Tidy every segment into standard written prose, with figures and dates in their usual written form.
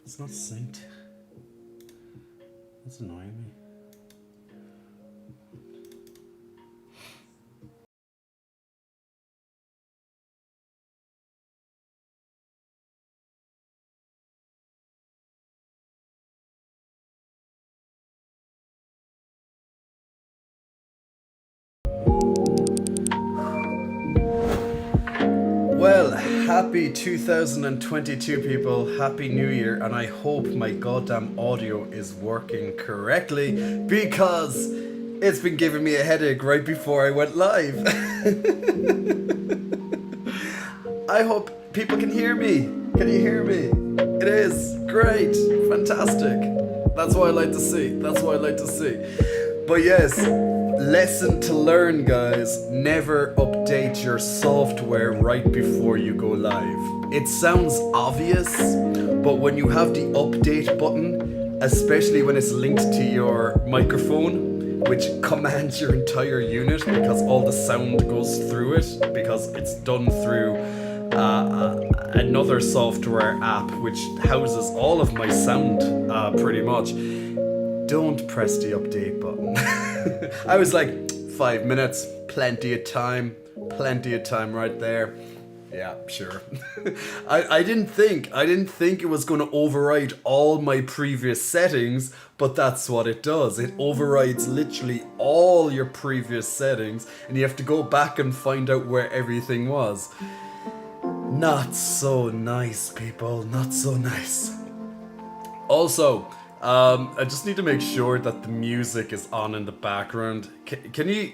It's not synced. That's annoying me. Well, happy 2022 people, happy new year, and I hope my goddamn audio is working correctly because it's been giving me a headache right before I went live. I hope people can hear me. Can you hear me? It is great, fantastic. That's what I like to see. That's what I like to see. But yes, lesson to learn, guys. Never update your software right before you go live. It sounds obvious, but when you have the update button, especially when it's linked to your microphone, which commands your entire unit because all the sound goes through it, because it's done through another software app which houses all of my sound pretty much. Don't press the update button. I was like, 5 minutes, plenty of time right there. Yeah, sure. I didn't think it was going to override all my previous settings, but that's what it does. It overrides literally all your previous settings, and you have to go back and find out where everything was. Not so nice, people, not so nice. Also, I just need to make sure that the music is on in the background. Can you...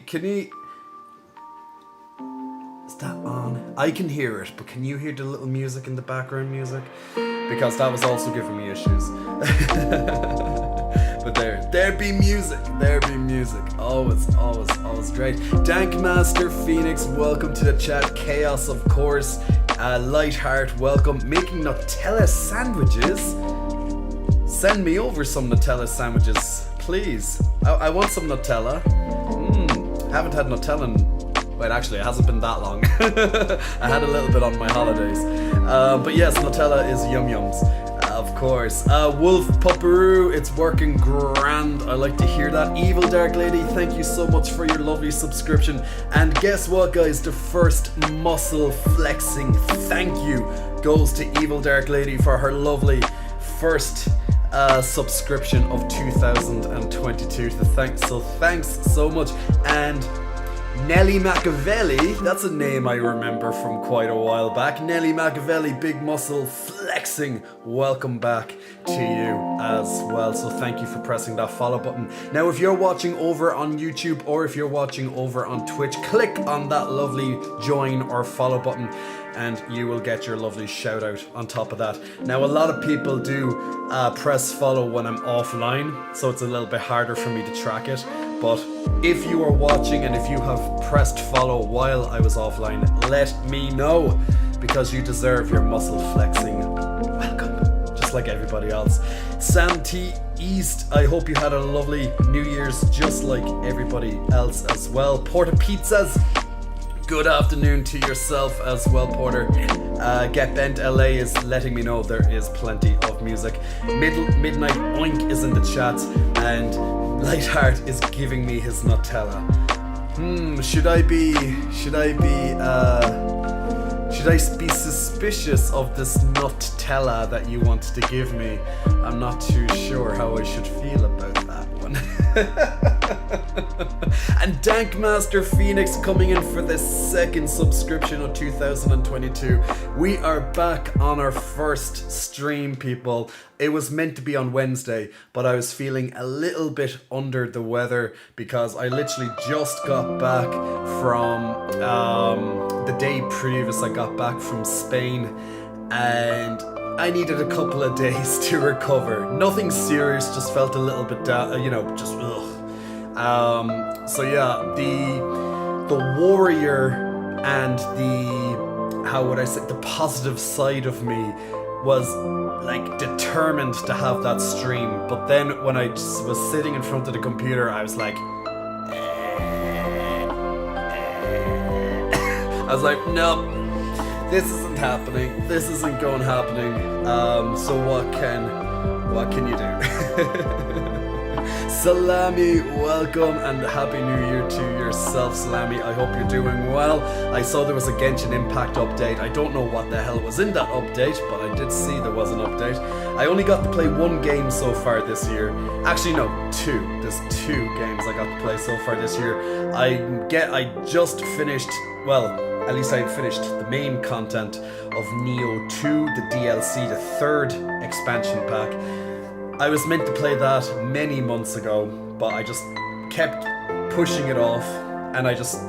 Is that on? I can hear it, but can you hear the little music in the background music? Because that was also giving me issues. But there be music. Always great. Dankmaster Phoenix, welcome to the chat. Chaos, of course. Lightheart, welcome. Making Nutella sandwiches. Send me over some Nutella sandwiches, please. I want some Nutella. Haven't had Nutella in... Wait, actually, it hasn't been that long. I had a little bit on my holidays. But yes, Nutella is yum-yums. Of course. Wolf Pupperoo, it's working grand. I like to hear that. Evil Dark Lady, thank you so much for your lovely subscription. And guess what, guys? The first muscle flexing thank you goes to Evil Dark Lady for her lovely first subscription of 2022. So thanks so much. And Nelly Machiavelli, that's a name I remember from quite a while back. Nelly Machiavelli, big muscle flexing, welcome back to you as well. So thank you for pressing that follow button. Now if you're watching over on YouTube or if you're watching over on Twitch, click on that lovely join or follow button and you will get your lovely shout out on top of that. Now a lot of people do press follow when I'm offline, so it's a little bit harder for me to track it. But if you are watching and if you have pressed follow while I was offline, let me know, because you deserve your muscle flexing welcome, just like everybody else. Sam T East, I hope you had a lovely New Year's just like everybody else as well. Porta Pizzas, good afternoon to yourself as well, Porter. Get Bent LA is letting me know there is plenty of music. Midnight Oink is in the chat, and Lightheart is giving me his Nutella. Should I be suspicious of this Nutella that you want to give me? I'm not too sure how I should feel about that one. And Dankmaster Phoenix coming in for the second subscription of 2022. We are back on our first stream, people. It was meant to be on Wednesday, but I was feeling a little bit under the weather because I literally just got back from the day previous. I got back from Spain and I needed a couple of days to recover. Nothing serious, just felt a little bit down, just ugh. So yeah, the warrior and the positive side of me was like determined to have that stream. But then when I just was sitting in front of the computer, I was like, nope, this isn't happening. This isn't happening. So what can What can you do? Salami, welcome and Happy New Year to yourself, Salami. I hope you're doing well. I saw there was a Genshin Impact update. I don't know what the hell was in that update, but I did see there was an update. I only got to play one game so far this year. Actually, no, two. There's 2 games I got to play so far this year. I just finished, well, at least I finished the main content of Neo 2, the DLC, the 3rd expansion pack. I was meant to play that many months ago, but I just kept pushing it off, and I just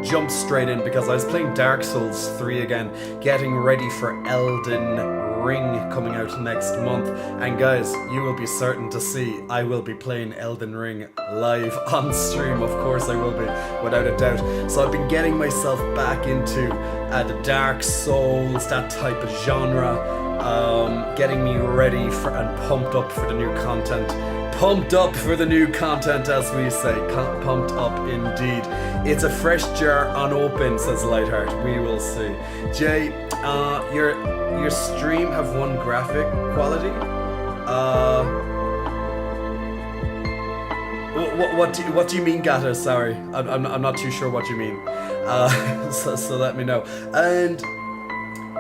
jumped straight in because I was playing Dark Souls 3 again, getting ready for Elden Ring coming out next month. And guys, you will be certain to see I will be playing Elden Ring live on stream. Of course I will be, without a doubt. So I've been getting myself back into the Dark Souls, that type of genre. Getting me ready for and pumped up for the new content. Pumped up for the new content, as we say. Pumped up indeed. It's a fresh jar unopened, says Lightheart. We will see. Jay, your stream have one graphic quality. What do you mean, Gata? Sorry, I'm not too sure what you mean. So let me know. And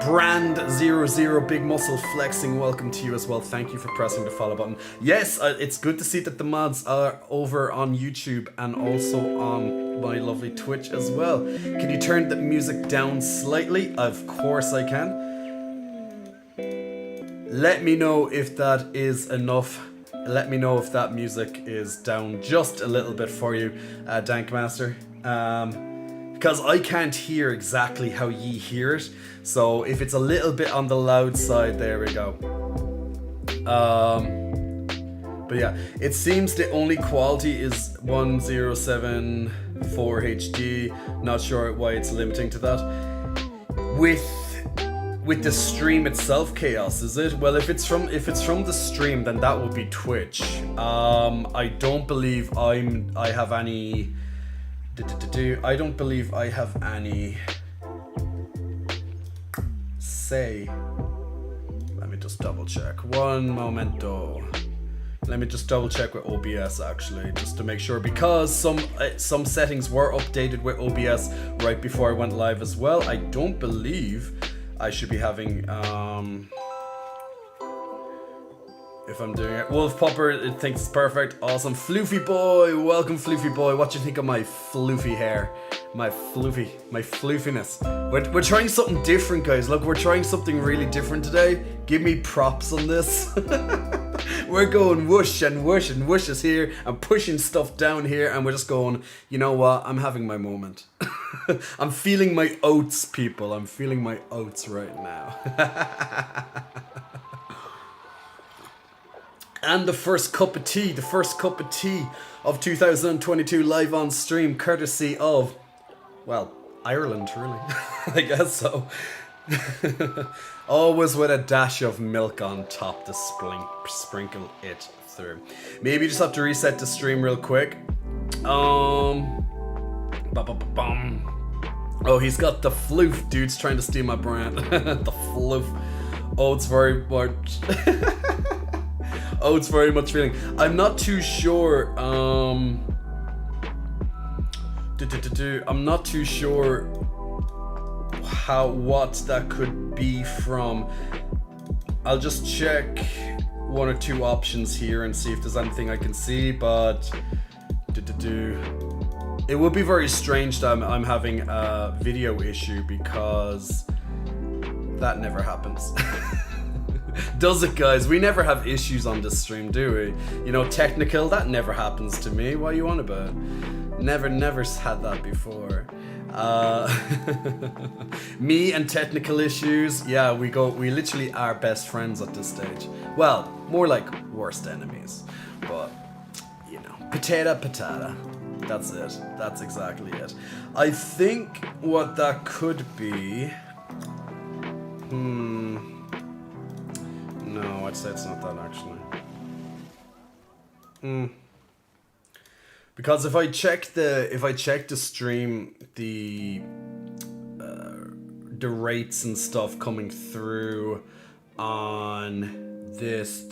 Brand 00 Big Muscle Flexing, welcome to you as well. Thank you for pressing the follow button. Yes, it's good to see that the mods are over on YouTube and also on my lovely Twitch as well. Can you turn the music down slightly? Of course I can. Let me know if that is enough. Let me know if that music is down just a little bit for you, Dankmaster. Because I can't hear exactly how ye hear it. So if it's a little bit on the loud side, there we go. But yeah, it seems the only quality is 1074 HD. Not sure why it's limiting to that. With the stream itself, Chaos, is it? Well, if it's from the stream, then that would be Twitch. I don't believe I have any. I don't believe I have any say. Let me just double check. One momento. Let me just double check with OBS actually, just to make sure, because some settings were updated with OBS right before I went live as well. I don't believe I should be having if I'm doing it. Wolf Popper, it thinks it's perfect. Awesome. Floofy boy, welcome Floofy boy. What do you think of my floofy hair? My floofiness. We're trying something different, guys. Look, we're trying something really different today. Give me props on this. We're going whoosh and whoosh and whoosh is here. I'm pushing stuff down here and we're just going, you know what? I'm having my moment. I'm feeling my oats, people. I'm feeling my oats right now. And the first cup of tea of 2022 live on stream, courtesy of, well, Ireland, really. I guess so. Always with a dash of milk on top to sprinkle it through. Maybe you just have to reset the stream real quick. Oh, he's got the floof. Dude's trying to steal my brand. The floof. Oh, it's very much. Oh, it's very much feeling. I'm not too sure. I'm not too sure what that could be from. I'll just check 1 or 2 options here and see if there's anything I can see. But it would be very strange that I'm having a video issue, because that never happens. Does it, guys? We never have issues on this stream, do we? You know, technical, that never happens to me. What are you on about? Never had that before. Me and technical issues, yeah, we literally are best friends at this stage. Well, more like worst enemies. But, you know, potato. That's it. That's exactly it. I think what that could be... No, I'd say it's not that actually. Because if I check the stream, the rates and stuff coming through on this.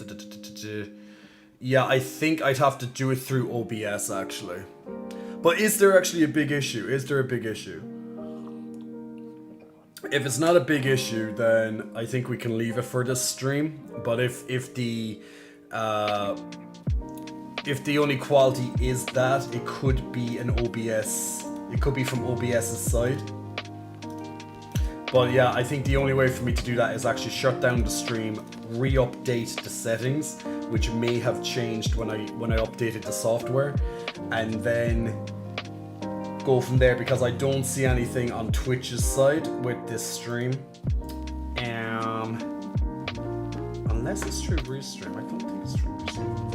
Yeah, I think I'd have to do it through OBS actually. But is there actually a big issue? Is there a big issue? If it's not a big issue, then I think we can leave it for this stream. But if the only quality is that, it could be an OBS. It could be from OBS's side. But yeah, I think the only way for me to do that is actually shut down the stream, re-update the settings, which may have changed when I updated the software, and then go from there, because I don't see anything on Twitch's side with this stream. Unless it's through Restream. I don't think it's through Restream.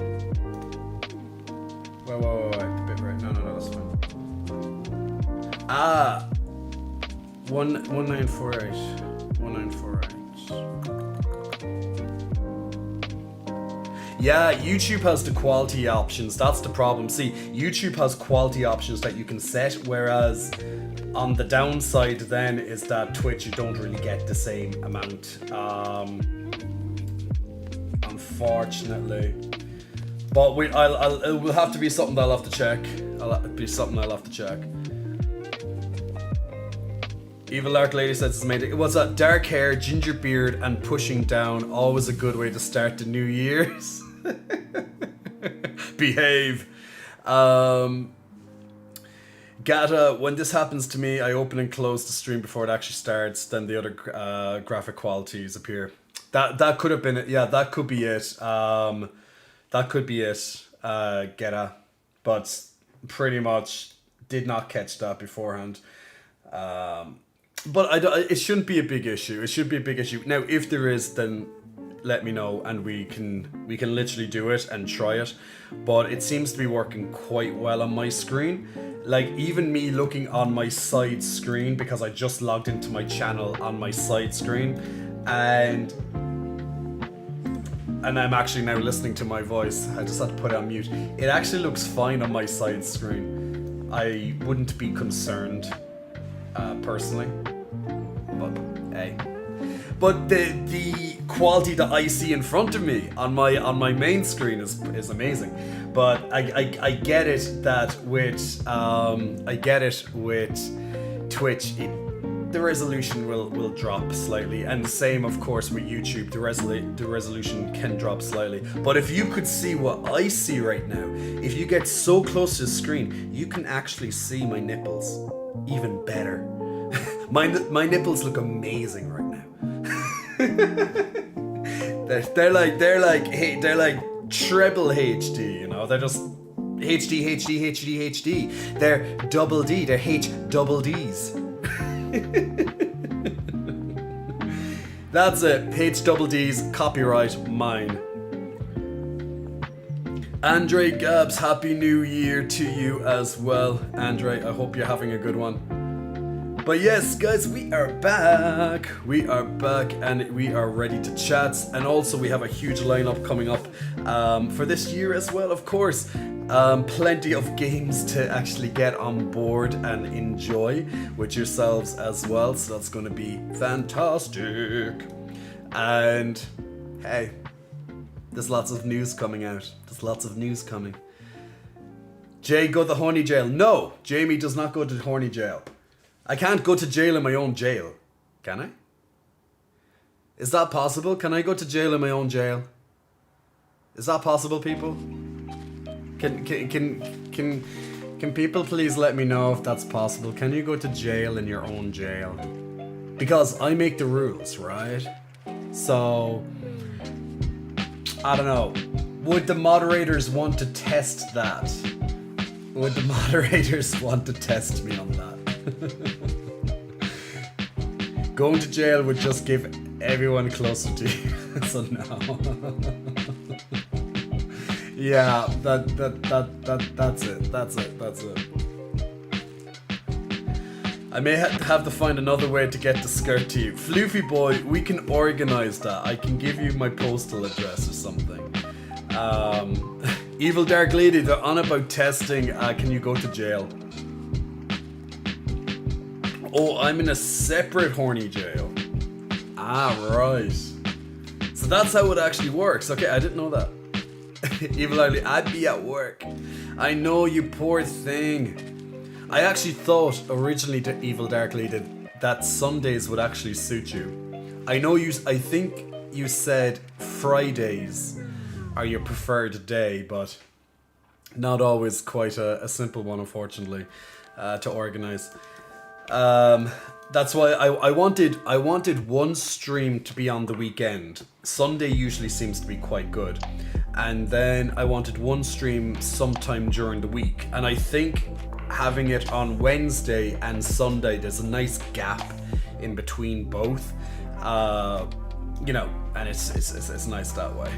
Wait. A bit right. No, that's fine. 1948. 1948. Yeah, YouTube has the quality options. That's the problem. See, YouTube has quality options that you can set, whereas on the downside then is that Twitch, you don't really get the same amount. Unfortunately. But it will have to be something that I'll have to check. I'll have to check. Evil Lark Lady says it's made it. Was that dark hair, ginger beard, and pushing down always a good way to start the new year's? Behave. Gata, when this happens to me, I open and close the stream before it actually starts, then the other graphic qualities appear. That could have been it. Yeah, that could be it. That could be it, Geta. But pretty much did not catch that beforehand. But it shouldn't be a big issue. It should be a big issue. Now, if there is, then let me know, and we can literally do it and try it. But it seems to be working quite well on my screen. Like, even me looking on my side screen, because I just logged into my channel on my side screen, and I'm actually now listening to my voice. I just had to put it on mute. It actually looks fine on my side screen. I wouldn't be concerned, personally. But hey. But the quality that I see in front of me on my main screen is amazing. But I get it that with Twitch, the resolution will drop slightly, and the same of course with YouTube. The resolution can drop slightly. But if you could see what I see right now, if you get so close to the screen, you can actually see my nipples even better. My nipples look amazing right now. they're like treble HD, you know. They're just HD. They're double D. They're H double Ds. That's it. H double D's. Copyright mine. Andre Gabs, Happy New Year to you as well. Andre, I hope you're having a good one. But yes, guys, we are back. And we are ready to chat. And also, we have a huge lineup coming up for this year as well, of course. Plenty of games to actually get on board and enjoy with yourselves as well. So that's going to be fantastic. And hey, there's lots of news coming out. Jay, go to horny jail. No, Jamie does not go to horny jail. I can't go to jail in my own jail. Can I? Is that possible? Can I go to jail in my own jail? Is that possible, people? Can people please let me know if that's possible? Can you go to jail in your own jail? Because I make the rules, right? So, I don't know. Would the moderators want to test that? Would the moderators want to test me on that? Going to jail would just give everyone closer to you. So no. Yeah, that's it. I may have to find another way to get the skirt to you. Floofy boy, we can organize that. I can give you my postal address or something. Evil Dark Lady, they're on about testing. Can you go to jail? Oh, I'm in a separate horny jail. Ah, right. So that's how it actually works. Okay, I didn't know that. Evil Ugly, I'd be at work. I know, you poor thing. I actually thought originally that Evil Darkly that Sundays would actually suit you. I think you said Fridays are your preferred day, but not always quite a simple one, unfortunately, to organize. That's why I wanted one stream to be on the weekend. Sunday usually seems to be quite good. And then I wanted one stream sometime during the week. And I think having it on Wednesday and Sunday, there's a nice gap in between both. You know, and it's nice that way.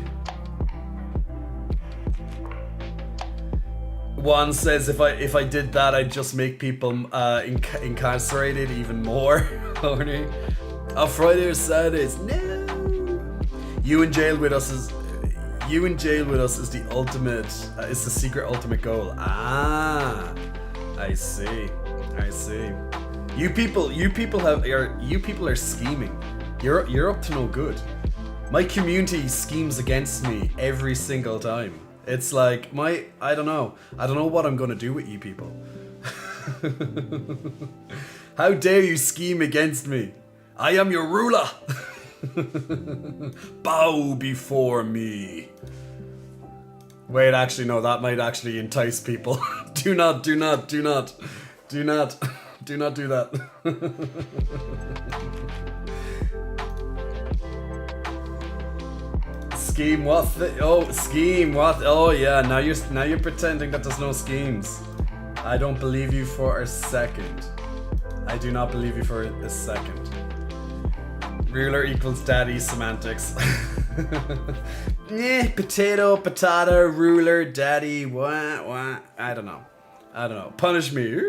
One says if I did that, I'd just make people incarcerated even more. Horny. On Friday or Saturdays, no. You in jail with us is the ultimate. Is the secret ultimate goal. Ah, I see. You people are scheming. You're up to no good. My community schemes against me every single time. It's like I don't know what I'm gonna do with you people. How dare you scheme against me? I am your ruler. Bow before me. Wait, actually no, that might actually entice people. Do not do that. Scheme what? Scheme what? Oh yeah, now you're pretending that there's no schemes. I don't believe you for a second. I do not believe you for a second. Ruler equals daddy semantics. Potato, ruler, daddy, what? I don't know. Punish me.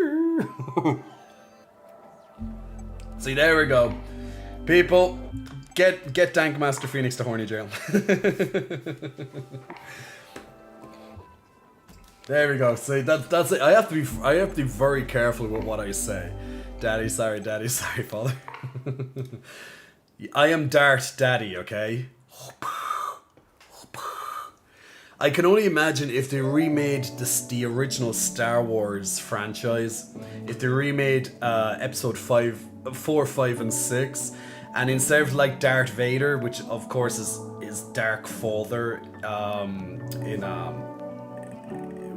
See, there we go. People, get Dankmaster Phoenix to horny jail. There we go. See, that's it. I have to be very careful with what I say. Daddy, sorry, father. I am Dart Daddy, okay? I can only imagine if they remade the original Star Wars franchise, if they remade episode 4, 5, and 6, and instead of like Darth Vader, which of course is Dark Father,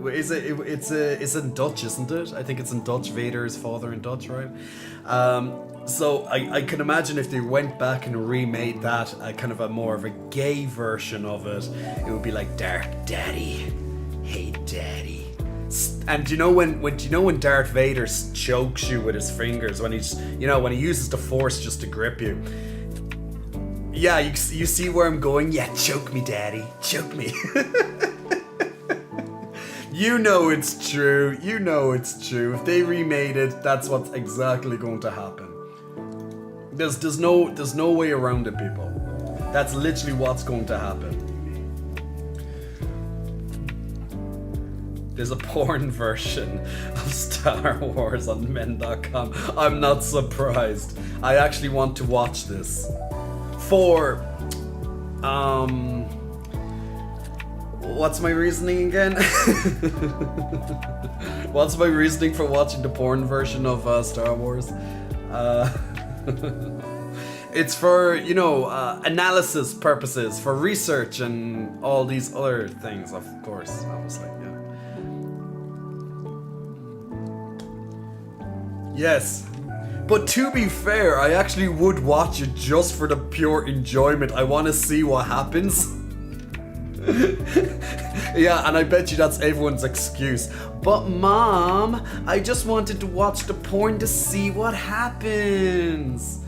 it's in Dutch, isn't it? I think it's in Dutch. Vader is father in Dutch, right? So I can imagine if they went back and remade that kind of a more of a gay version of it, it would be like Dark Daddy, hey Daddy. And do you know when Darth Vader chokes you with his fingers, when when he uses the Force just to grip you? Yeah, you see where I'm going? Yeah, choke me, Daddy, choke me. You know it's true. If they remade it, that's what's exactly going to happen. There's no way around it, people. That's literally what's going to happen. There's a porn version of Star Wars on men.com. I'm not surprised. I actually want to watch this. What's my reasoning again? What's my reasoning for watching the porn version of Star Wars? It's for, analysis purposes, for research and all these other things, of course, obviously, yeah. Yes. But to be fair, I actually would watch it just for the pure enjoyment. I want to see what happens. Yeah, and I bet you that's everyone's excuse. But Mom, I just wanted to watch the porn to see what happens.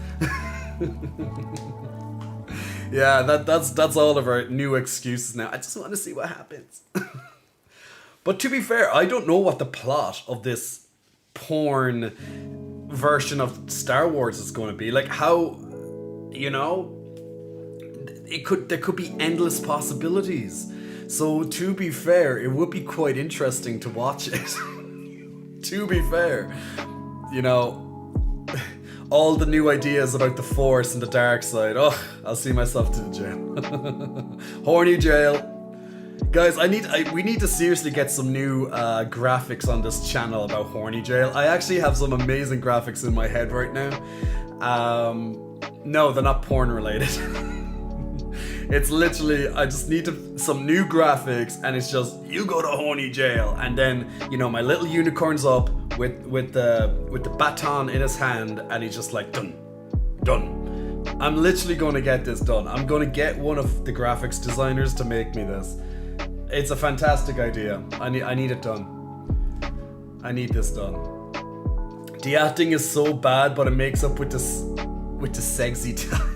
Yeah, that's all of our new excuses now. I just want to see what happens. But to be fair, I don't know what the plot of this porn version of Star Wars is going to be. Like how, there could be endless possibilities. So to be fair, it would be quite interesting to watch it. To be fair, all the new ideas about the Force and the dark side. Oh, I'll see myself to the jail. Horny jail. Guys, we need to seriously get some new graphics on this channel about horny jail. I actually have some amazing graphics in my head right now. No, they're not porn related. It's literally, I just need some new graphics, and it's just, you go to horny jail, and then, you know, my little unicorn's up with the baton in his hand, and he's just like, done. I'm literally going to get this done. I'm going to get one of the graphics designers to make me this. It's a fantastic idea. I need it done. I need this done. The acting is so bad, but it makes up with the sexy time.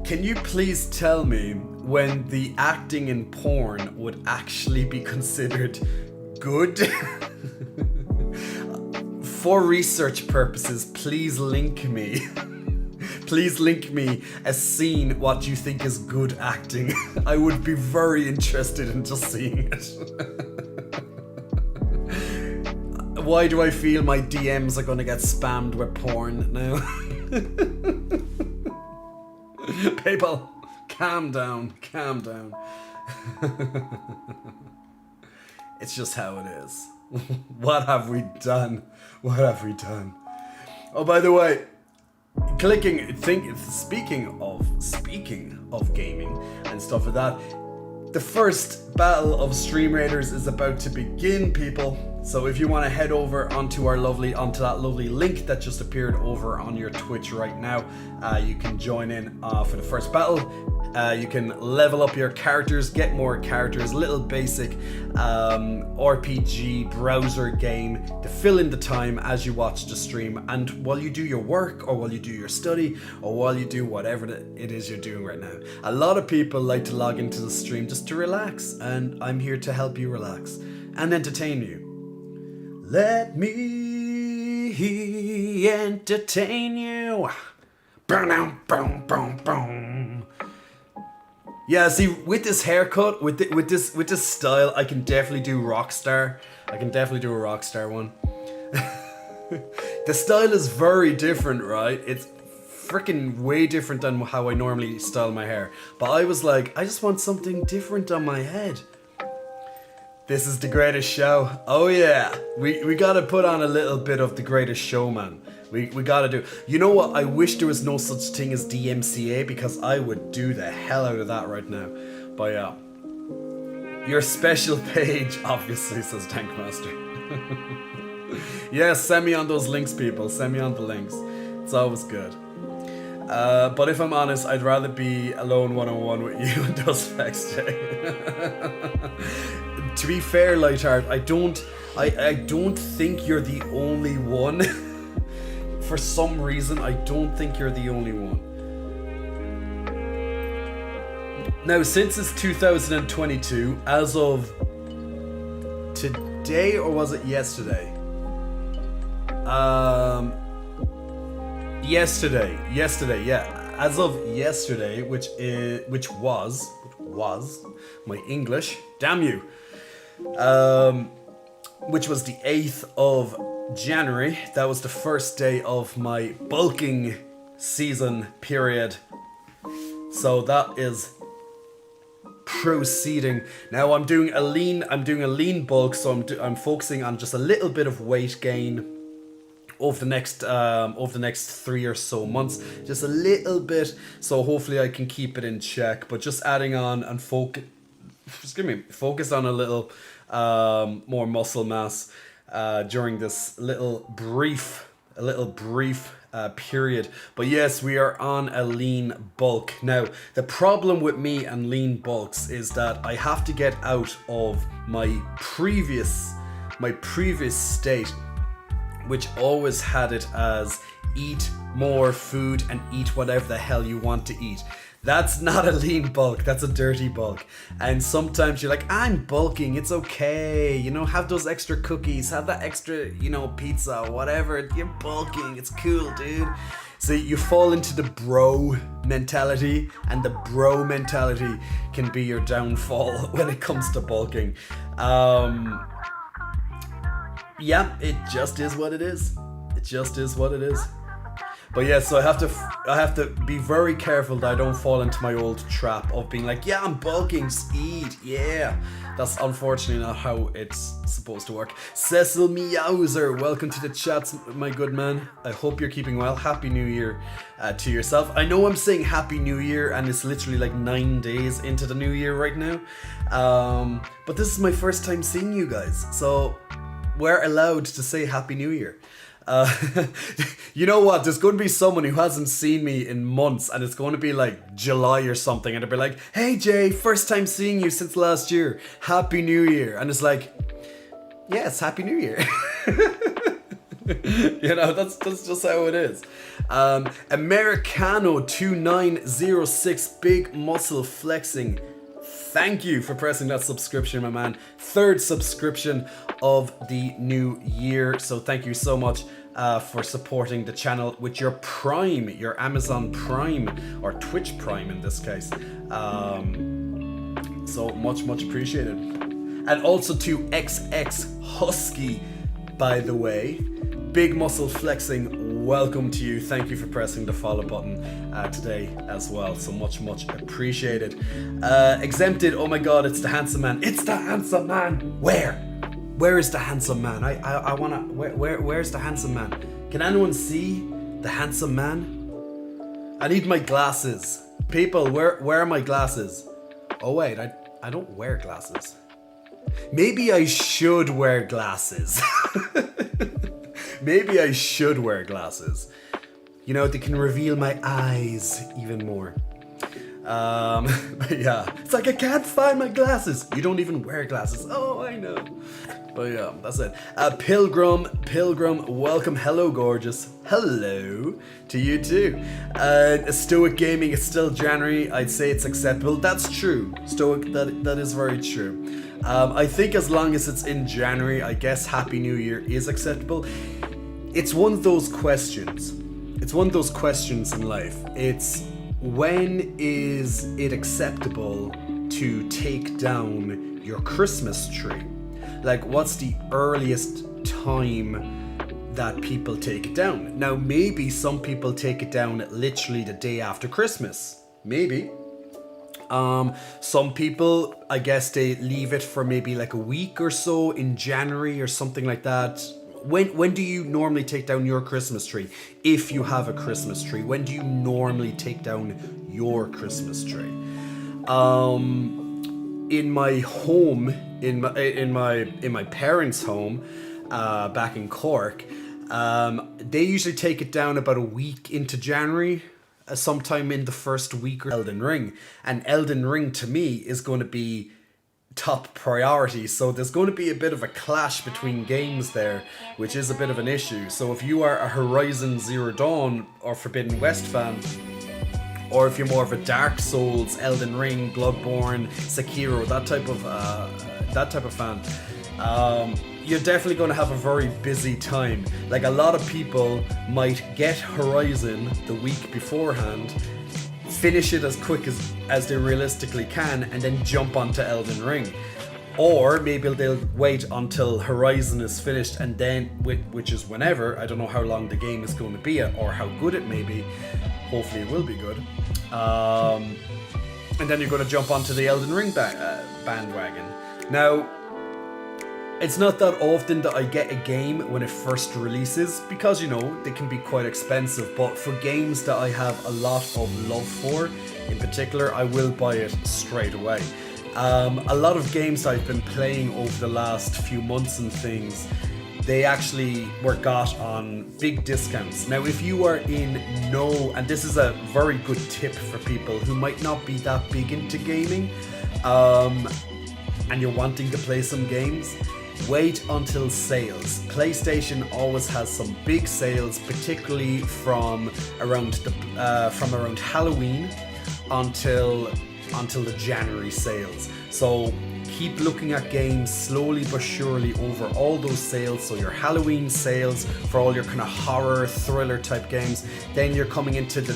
Can you please tell me when the acting in porn would actually be considered good? For research purposes, please link me. Please link me a scene what you think is good acting. I would be very interested in just seeing it. Why do I feel my DMs are gonna get spammed with porn now? People, calm down. It's just how it is. What have we done? Oh, by the way, speaking of gaming and stuff like that, the first battle of Stream Raiders is about to begin, people. So if you want to head over onto that lovely link that just appeared over on your Twitch right now, you can join in for the first battle. You can level up your characters, get more characters, little basic RPG browser game to fill in the time as you watch the stream, and while you do your work, or while you do your study, or while you do whatever it is you're doing right now. A lot of people like to log into the stream just to relax, and I'm here to help you relax and entertain you. Let me entertain you. Boom, boom, boom, boom. Yeah, see, with this haircut, with this style, I can definitely do Rockstar. I can definitely do a Rockstar one. The style is very different, right? It's freaking way different than how I normally style my hair. But I was like, I just want something different on my head. This is The Greatest Show. Oh yeah, we gotta put on a little bit of The Greatest Show, man. We gotta do. You know what? I wish there was no such thing as DMCA, because I would do the hell out of that right now. But yeah, your special page, obviously, says Tankmaster. Yeah, send me on those links, people. Send me on the links. It's always good. But if I'm honest, I'd rather be alone one-on-one with you and those facts, Jay. To be fair, Lightheart, I don't think you're the only one. For some reason, I don't think you're the only one. Now, since it's 2022, as of today, or was it yesterday? Yesterday, yeah. As of yesterday, which was my English, damn you. Which was the 8th of January. That was the first day of my bulking season period. So that is proceeding. Now I'm doing a lean bulk, so I'm focusing on just a little bit of weight gain over the next 3 or so months, just a little bit. So hopefully I can keep it in check, but just adding on and focus on a little more muscle mass during this little brief period. But yes, we are on a lean bulk. Now, the problem with me and lean bulks is that I have to get out of my previous state, which always had it as eat more food and eat whatever the hell you want to eat. That's not a lean bulk, that's a dirty bulk. And sometimes you're like, I'm bulking, it's okay, have those extra cookies, have that extra, pizza, whatever, you're bulking, it's cool, dude. So you fall into the bro mentality, and the bro mentality can be your downfall when it comes to bulking. Yeah, it just is what it is. It just is what it is. But yeah, so I have to be very careful that I don't fall into my old trap of being like, yeah, I'm bulking, just eat, yeah. That's unfortunately not how it's supposed to work. Cecil Meowser, welcome to the chat, my good man. I hope you're keeping well. Happy New Year to yourself. I know I'm saying Happy New Year and it's literally like 9 days into the new year right now. But this is my first time seeing you guys, so we're allowed to say Happy New Year. You know what? There's going to be someone who hasn't seen me in months, and it's going to be like July or something, and they'll be like, "Hey Jay, first time seeing you since last year. Happy New Year!" And it's like, yeah, it's Happy New Year. You know, that's just how it is. Americano2906, big muscle flexing. Thank you for pressing that subscription, my man. 3rd subscription of the new year. So thank you so much for supporting the channel with your Prime, your Amazon Prime, or Twitch Prime in this case. So much appreciated. And also to XX Husky, by the way. Big muscle flexing, welcome to you. Thank you for pressing the follow button today as well. So much appreciated. Exempted, oh my god, it's the handsome man. It's the handsome man. Where is the handsome man? I wanna, where's the handsome man? Can anyone see the handsome man? I need my glasses. People, where are my glasses? Oh wait, I don't wear glasses. Maybe I should wear glasses. Maybe I should wear glasses. You know, they can reveal my eyes even more. But yeah, it's like I can't find my glasses. You don't even wear glasses. Oh, I know. But yeah, that's it. Pilgrim, welcome. Hello, gorgeous. Hello to you too. Stoic Gaming, it's still January. I'd say it's acceptable. That's true. Stoic, that is very true. I think as long as it's in January, I guess Happy New Year is acceptable. It's one of those questions. It's one of those questions in life. It's when is it acceptable to take down your Christmas tree? Like, what's the earliest time that people take it down? Now, maybe some people take it down literally the day after Christmas. Maybe. Some people, I guess they leave it for maybe like a week or so in January or something like that. When do you normally take down your Christmas tree? If you have a Christmas tree, when do you normally take down your Christmas tree? In my home, in my parents' home, back in Cork, they usually take it down about a week into January. Sometime in the first week or Elden Ring. And Elden Ring to me is going to be top priority, so there's going to be a bit of a clash between games there, which is a bit of an issue. So if you are a Horizon Zero Dawn or Forbidden West fan, or if you're more of a Dark Souls, Elden Ring, Bloodborne, Sekiro, that type of fan, you're definitely going to have a very busy time. Like, a lot of people might get Horizon the week beforehand, finish it as quick as they realistically can, and then jump onto Elden Ring. Or maybe they'll wait until Horizon is finished, and then, which is whenever, I don't know how long the game is going to be or how good it may be. Hopefully it will be good. And then you're going to jump onto the Elden Ring bandwagon. Now, it's not that often that I get a game when it first releases, because, you know, they can be quite expensive, but for games that I have a lot of love for, in particular, I will buy it straight away. A lot of games I've been playing over the last few months and things, they actually were got on big discounts. Now, if you are in and this is a very good tip for people who might not be that big into gaming, and you're wanting to play some games, wait until sales. PlayStation always has some big sales, particularly from around Halloween until the January sales. So keep looking at games slowly but surely over all those sales. So your Halloween sales for all your kind of horror, thriller type games. Then you're coming into the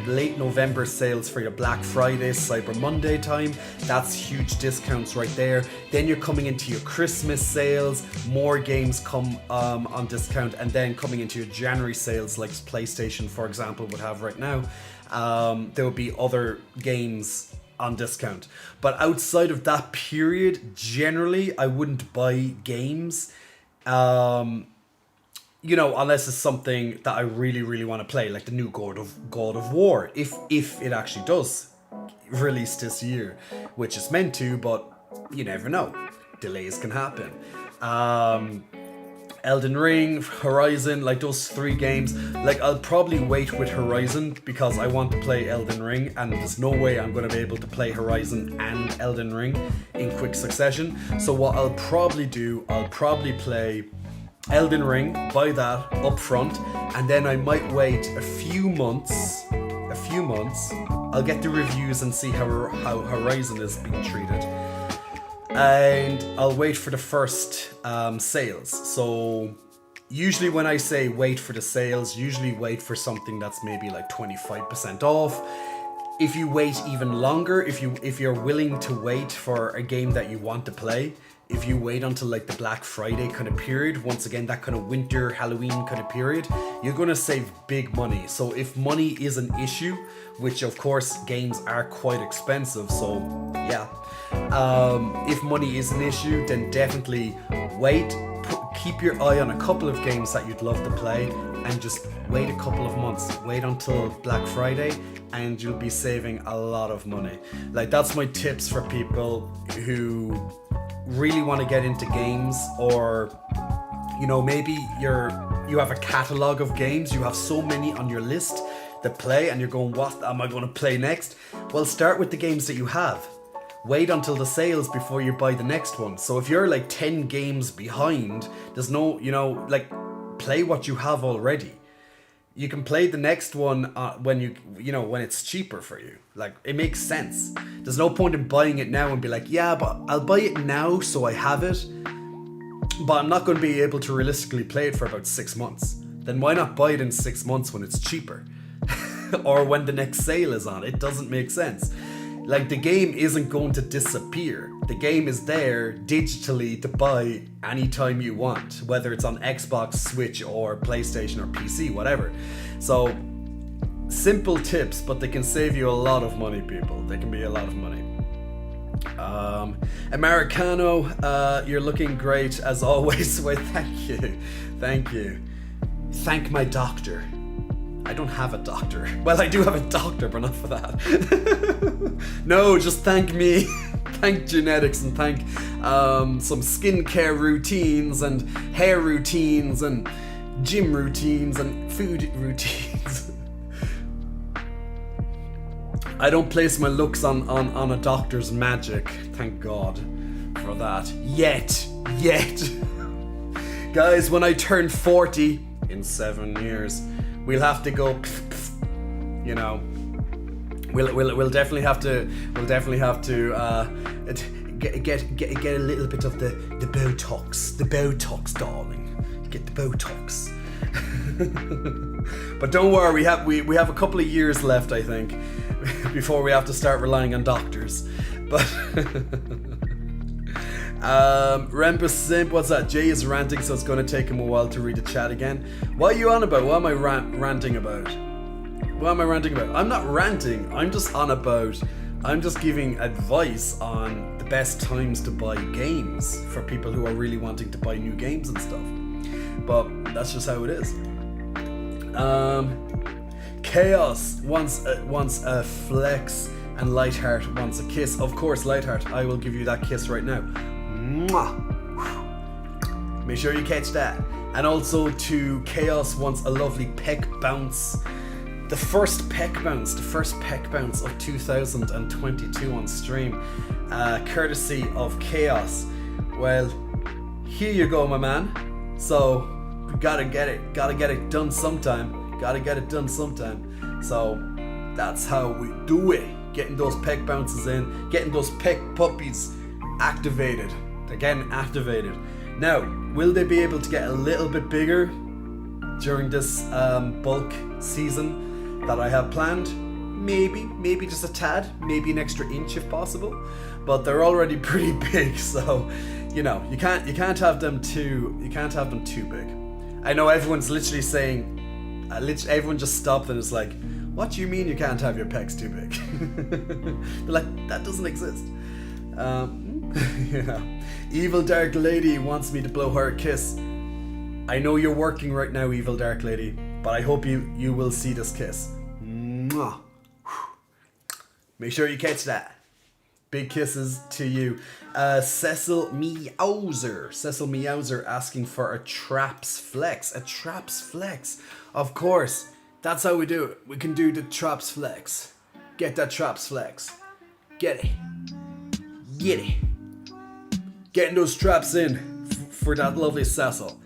late November sales for your Black Friday, Cyber Monday time. That's huge discounts right there. Then you're coming into your Christmas sales. More games come on discount. And then coming into your January sales, like PlayStation, for example, would have right now. There will be other games on discount. But outside of that period, generally, I wouldn't buy games. Unless it's something that I really, really want to play, like the new God of War, if it actually does release this year, which it's meant to, but you never know. Delays can happen. Elden Ring, Horizon, like those 3 games. Like, I'll probably wait with Horizon because I want to play Elden Ring, and there's no way I'm going to be able to play Horizon and Elden Ring in quick succession. So what I'll probably do, I'll probably play Elden Ring, buy that up front, and then I might wait a few months. I'll get the reviews and see how Horizon is being treated. And I'll wait for the first sales. So usually when I say wait for the sales, usually wait for something that's maybe like 25% off. If you wait even longer, if you're willing to wait for a game that you want to play, if you wait until like the Black Friday kind of period, once again that kind of winter Halloween kind of period, you're gonna save big money. So if money is an issue, which of course games are quite expensive, so yeah. If money is an issue, then definitely wait. Keep your eye on a couple of games that you'd love to play, and just wait a couple of months. Wait until Black Friday, and you'll be saving a lot of money. Like, that's my tips for people who really want to get into games, or maybe you have a catalog of games. You have so many on your list to play, and you're going, what am I going to play next? Well, start with the games that you have. Wait until the sales before you buy the next one. So if you're like 10 games behind, there's no, play what you have already. You can play the next one when when it's cheaper for you. Like, it makes sense. There's no point in buying it now and be like, yeah, but I'll buy it now so I have it, but I'm not going to be able to realistically play it for about 6 months. Then why not buy it in 6 months when it's cheaper? Or when the next sale is on? It doesn't make sense. Like, the game isn't going to disappear. The game is there digitally to buy anytime you want, whether it's on Xbox, Switch, or PlayStation, or PC, whatever. So, simple tips, but they can save you a lot of money, people. They can be a lot of money. Americano, you're looking great as always. Wait, thank you. Thank my doctor. I don't have a doctor. Well, I do have a doctor, but not for that. No, just thank me. Thank genetics, and thank some skincare routines and hair routines and gym routines and food routines. I don't place my looks on a doctor's magic. Thank God for that. Yet. Guys, when I turn 40 in 7 years, we'll have to go, we'll definitely have to get a little bit of the Botox, darling. Get the Botox. But don't worry, we have a couple of years left, I think, before we have to start relying on doctors. But Rempus Simp, what's that? Jay is ranting, so it's going to take him a while to read the chat again. What are you on about? What am I ranting about? I'm not ranting. I'm just giving advice on the best times to buy games for people who are really wanting to buy new games and stuff. But that's just how it is. Chaos wants a flex, and Lightheart wants a kiss. Of course, Lightheart, I will give you that kiss right now. Mwah. Make sure you catch that. And also to Chaos wants a lovely peck bounce. The first peck bounce of 2022 on stream, courtesy of Chaos. Well, here you go, my man. So we gotta get it done sometime. So that's how we do it. Getting those peck bounces in, getting those peck puppies activated. They're getting activated. Now, will they be able to get a little bit bigger during this bulk season that I have planned? Maybe just a tad, maybe an extra inch if possible. But they're already pretty big, so you know you can't have them too big. I know everyone's literally saying, everyone just stopped and is like, what do you mean you can't have your pecs too big? But like, that doesn't exist. Yeah. Evil Dark Lady wants me to blow her a kiss. I know you're working right now, Evil Dark Lady, but I hope you will see this kiss. Mwah. Make sure you catch that. Big kisses to you. Cecil Meowser asking for a traps flex. A traps flex. Of course. That's how we do it. We can do the traps flex. Get that traps flex. Get it. Get it. Getting those traps in for that lovely Cecil.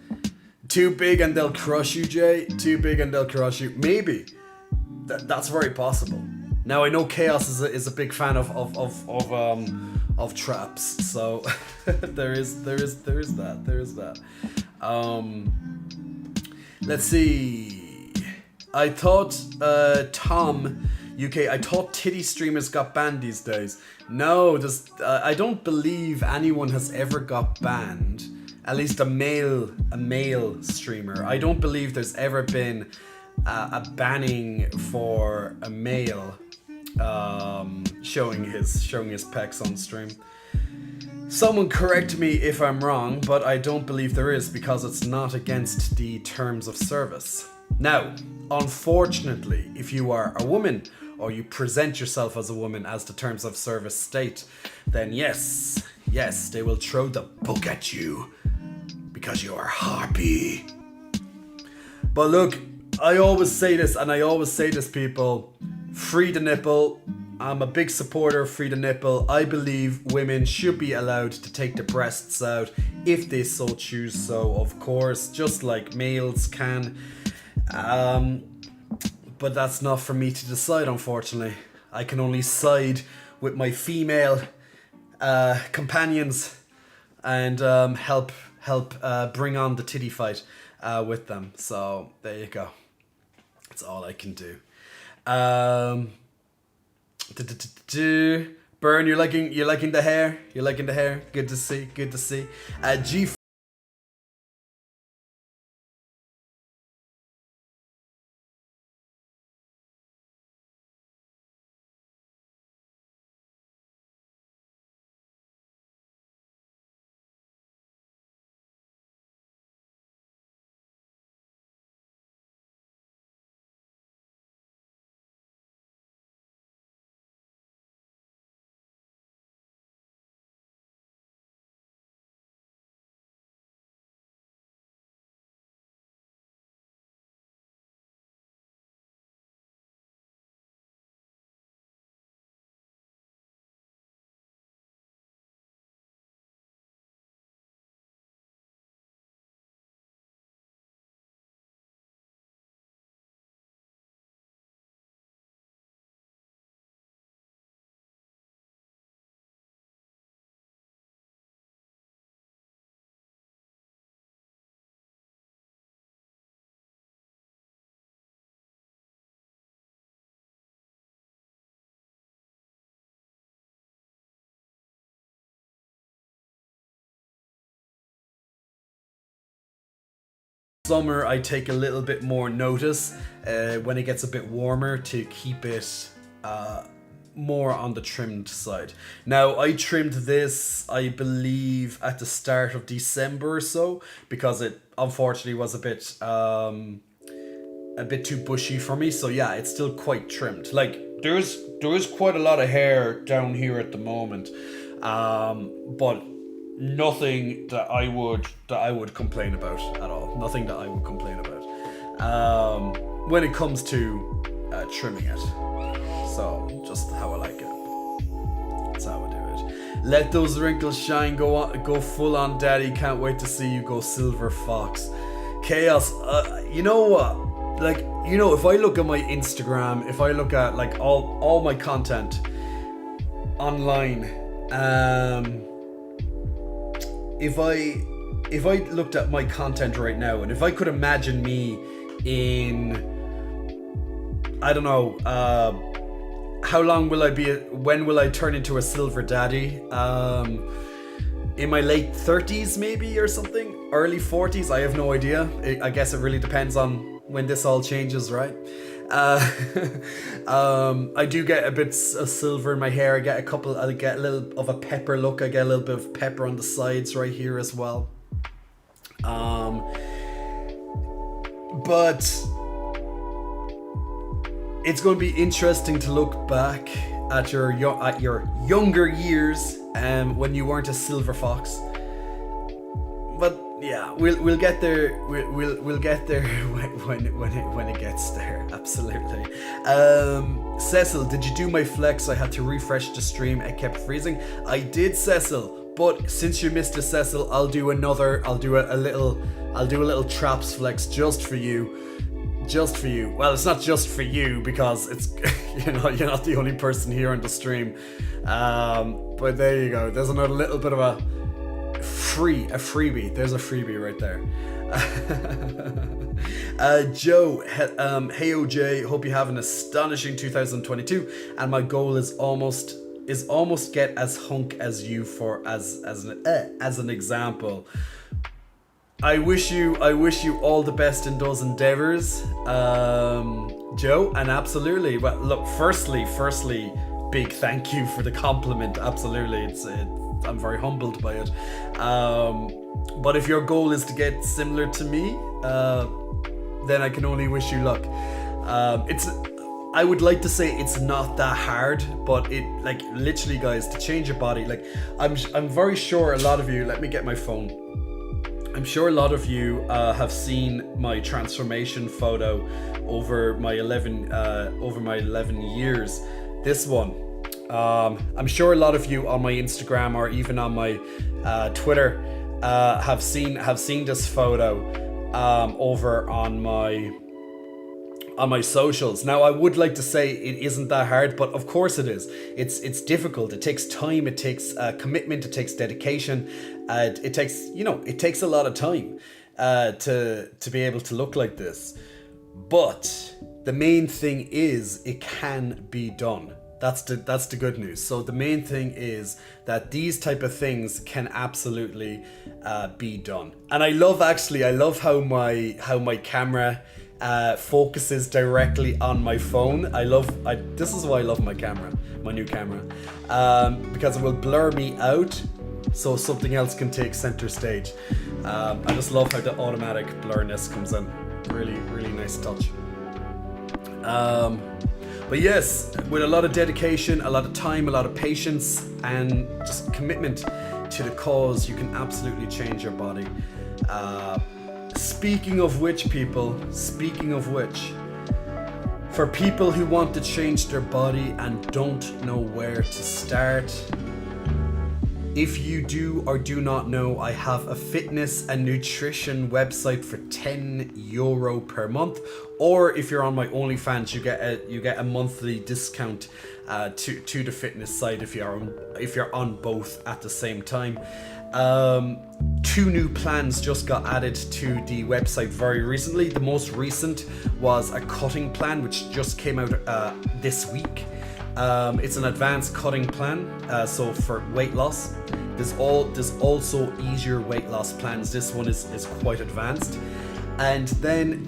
Too big and they'll crush you, Jay. Too big and they'll crush you. Maybe. That's very possible. Now I know Chaos is a big fan of traps, so there is that. Let's see. I thought Tom UK. I thought titty streamers got banned these days. No, I don't believe anyone has ever got banned. At least a male streamer. I don't believe there's ever been a banning for a male showing his pecs on stream. Someone correct me if I'm wrong, but I don't believe there is because it's not against the terms of service. Now, unfortunately, if you are a woman or you present yourself as a woman as the terms of service state, then yes, they will throw the book at you because you are harpy. But look, I always say this, people. Free the nipple. I'm a big supporter of free the nipple. I believe women should be allowed to take their breasts out if they so choose so, of course, just like males can. But that's not for me to decide, unfortunately. I can only side with my female companions and help bring on the titty fight with them. So there you go. That's all I can do. Burn, you're liking the hair? You're liking the hair? Good to see. G summer I take a little bit more notice when it gets a bit warmer to keep it more on the trimmed side. Now I trimmed this, I believe, at the start of December or so because it unfortunately was a bit too bushy for me. So yeah, it's still quite trimmed. Like there is quite a lot of hair down here at the moment, but nothing that I would complain about at all. Nothing that I would complain about when it comes to trimming it. So just how I like it. That's how I do it. Let those wrinkles shine. Go full on, daddy. Can't wait to see you go silver fox. Chaos. You know what? Like, you know, if I look at my Instagram, if I look at like all my content online, if I looked at my content right now, and if I could imagine me in, I don't know, how long will I be? When will I turn into a silver daddy? In my late 30s, maybe, or something, early 40s. I have no idea. I guess it really depends on when this all changes, right? I do get a bit of silver in my hair. I get a little of a pepper look. I get a little bit of pepper on the sides right here as well. But it's going to be interesting to look back at your younger years, when you weren't a silver fox. But yeah, we'll get there. We'll get there when it gets there. Absolutely. Cecil, did you do my flex? I had to refresh the stream. It kept freezing. I did, Cecil. But since you missed it, Cecil, I'll do a little traps flex just for you. Just for you. Well, it's not just for you because it's you're not the only person here on the stream. But there you go. There's another little bit of a freebie. There's a freebie right there. Joe, hey OJ, hope you have an astonishing 2022, and my goal is almost get as hunk as you as an example. I wish you all the best in those endeavors, Joe, and absolutely. Well, look, firstly, big thank you for the compliment. Absolutely, I'm very humbled by it. But if your goal is to get similar to me, then I can only wish you luck. I would like to say it's not that hard, but it, like, literally, guys, to change your body, like, I'm very sure a lot of you. Let me get my phone. I'm sure a lot of you have seen my transformation photo over my 11 years. This one. I'm sure a lot of you on my Instagram or even on my Twitter have seen this photo over on my socials. Now, I would like to say it isn't that hard, but of course it is. It's difficult. It takes time. It takes commitment. It takes dedication. It takes a lot of time to be able to look like this. But the main thing is it can be done. That's the good news. So the main thing is that these type of things can absolutely be done. And I love how my camera focuses directly on my phone. This is why I love my new camera, because it will blur me out so something else can take center stage. I just love how the automatic blurriness comes in. Really, really nice touch. But yes, with a lot of dedication, a lot of time, a lot of patience, and just commitment to the cause, you can absolutely change your body. Speaking of which, for people who want to change their body and don't know where to start, if you do or do not know, I have a fitness and nutrition website for €10 per month. Or if you're on my OnlyFans, you get a monthly discount to the fitness side if you're on both at the same time. 2 new plans just got added to the website very recently. The most recent was a cutting plan, which just came out this week. It's an advanced cutting plan, so for weight loss. There's also easier weight loss plans. This one is quite advanced. And then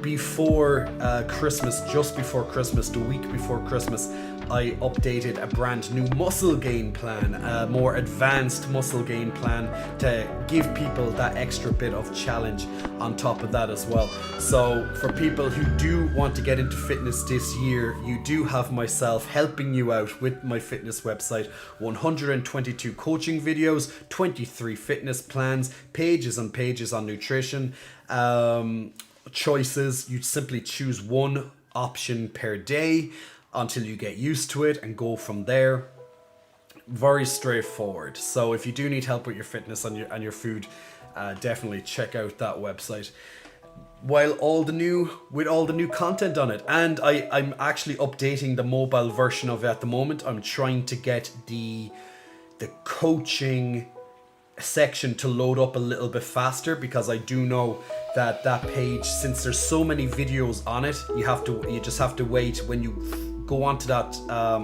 before Christmas, just before Christmas, the week before Christmas, I updated a brand new muscle gain plan, a more advanced muscle gain plan to give people that extra bit of challenge on top of that as well. So for people who do want to get into fitness this year, you do have myself helping you out with my fitness website. 122 coaching videos, 23 fitness plans, pages and pages on nutrition, choices. You simply choose one option per day until you get used to it and go from there. Very straightforward. So if you do need help with your fitness and your food, definitely check out that website. With all the new content on it, and I'm actually updating the mobile version of it at the moment. I'm trying to get the coaching section to load up a little bit faster, because I do know that that page, since there's so many videos on it, you just have to wait when you go onto that,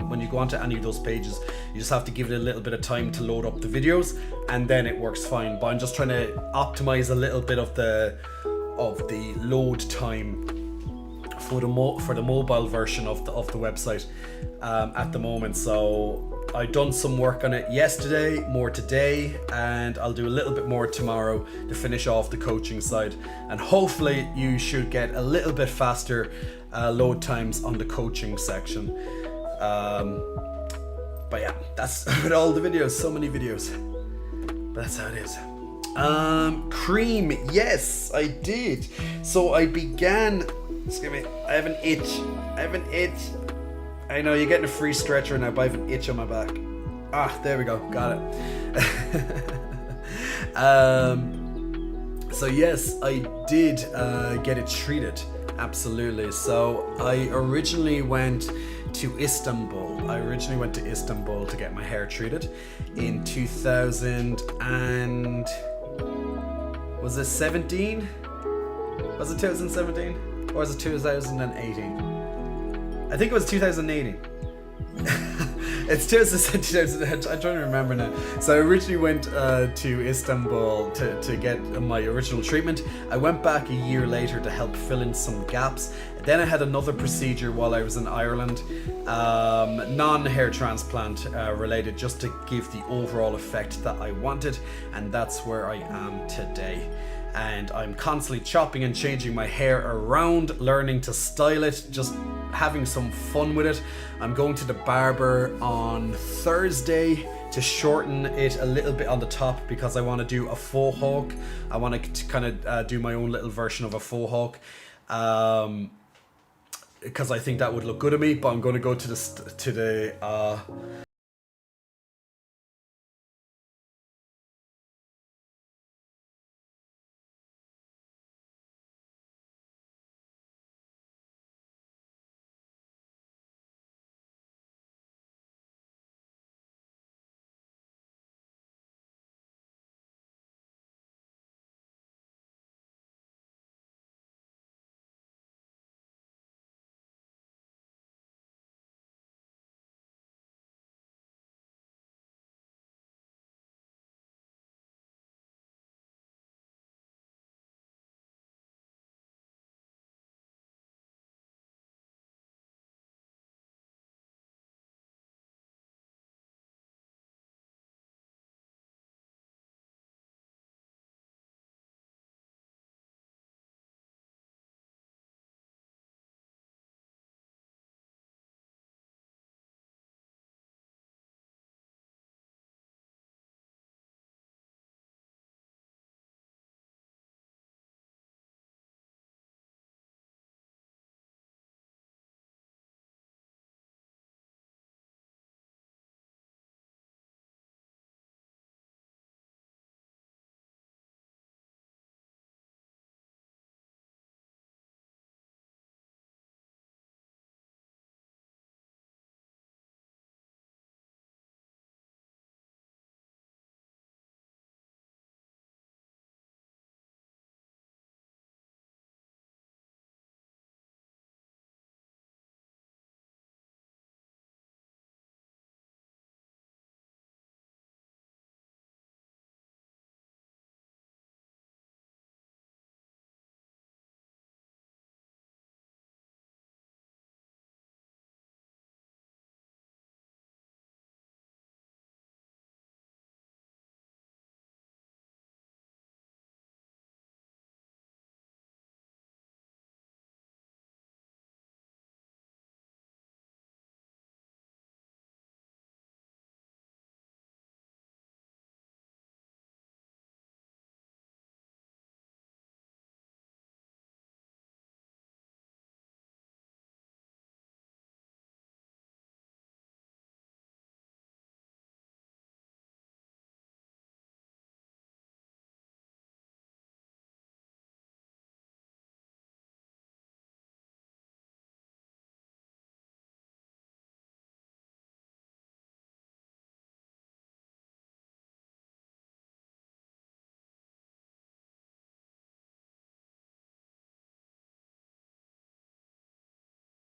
when you go onto any of those pages, you just have to give it a little bit of time to load up the videos, and then it works fine. But I'm just trying to optimize a little bit of the load time for the mobile version of the website at the moment. So I done some work on it yesterday, more today, and I'll do a little bit more tomorrow to finish off the coaching side. And hopefully you should get a little bit faster load times on the coaching section. But yeah, that's with all the videos, so many videos. But that's how it is. Cream, yes, I did. So I began, excuse me, I have an itch. I know, you're getting a free stretcher now, but I have an itch on my back. Ah, there we go, got it. So yes, I did get it treated, absolutely. So I originally went to Istanbul. To get my hair treated in 2000 and... was it 17? Was it 2017? Or was it 2018? I think it was 2018. It's 2000, I'm trying to remember now. So I originally went to Istanbul to get my original treatment. I went back a year later to help fill in some gaps. Then I had another procedure while I was in Ireland, non-hair transplant related, just to give the overall effect that I wanted, and that's where I am today. And I'm constantly chopping and changing my hair around, learning to style it, just having some fun with it. I'm going to the barber on Thursday to shorten it a little bit on the top, because I want to do a faux hawk. I want to kind of do my own little version of a faux hawk, because I think that would look good on me. But I'm going to go to the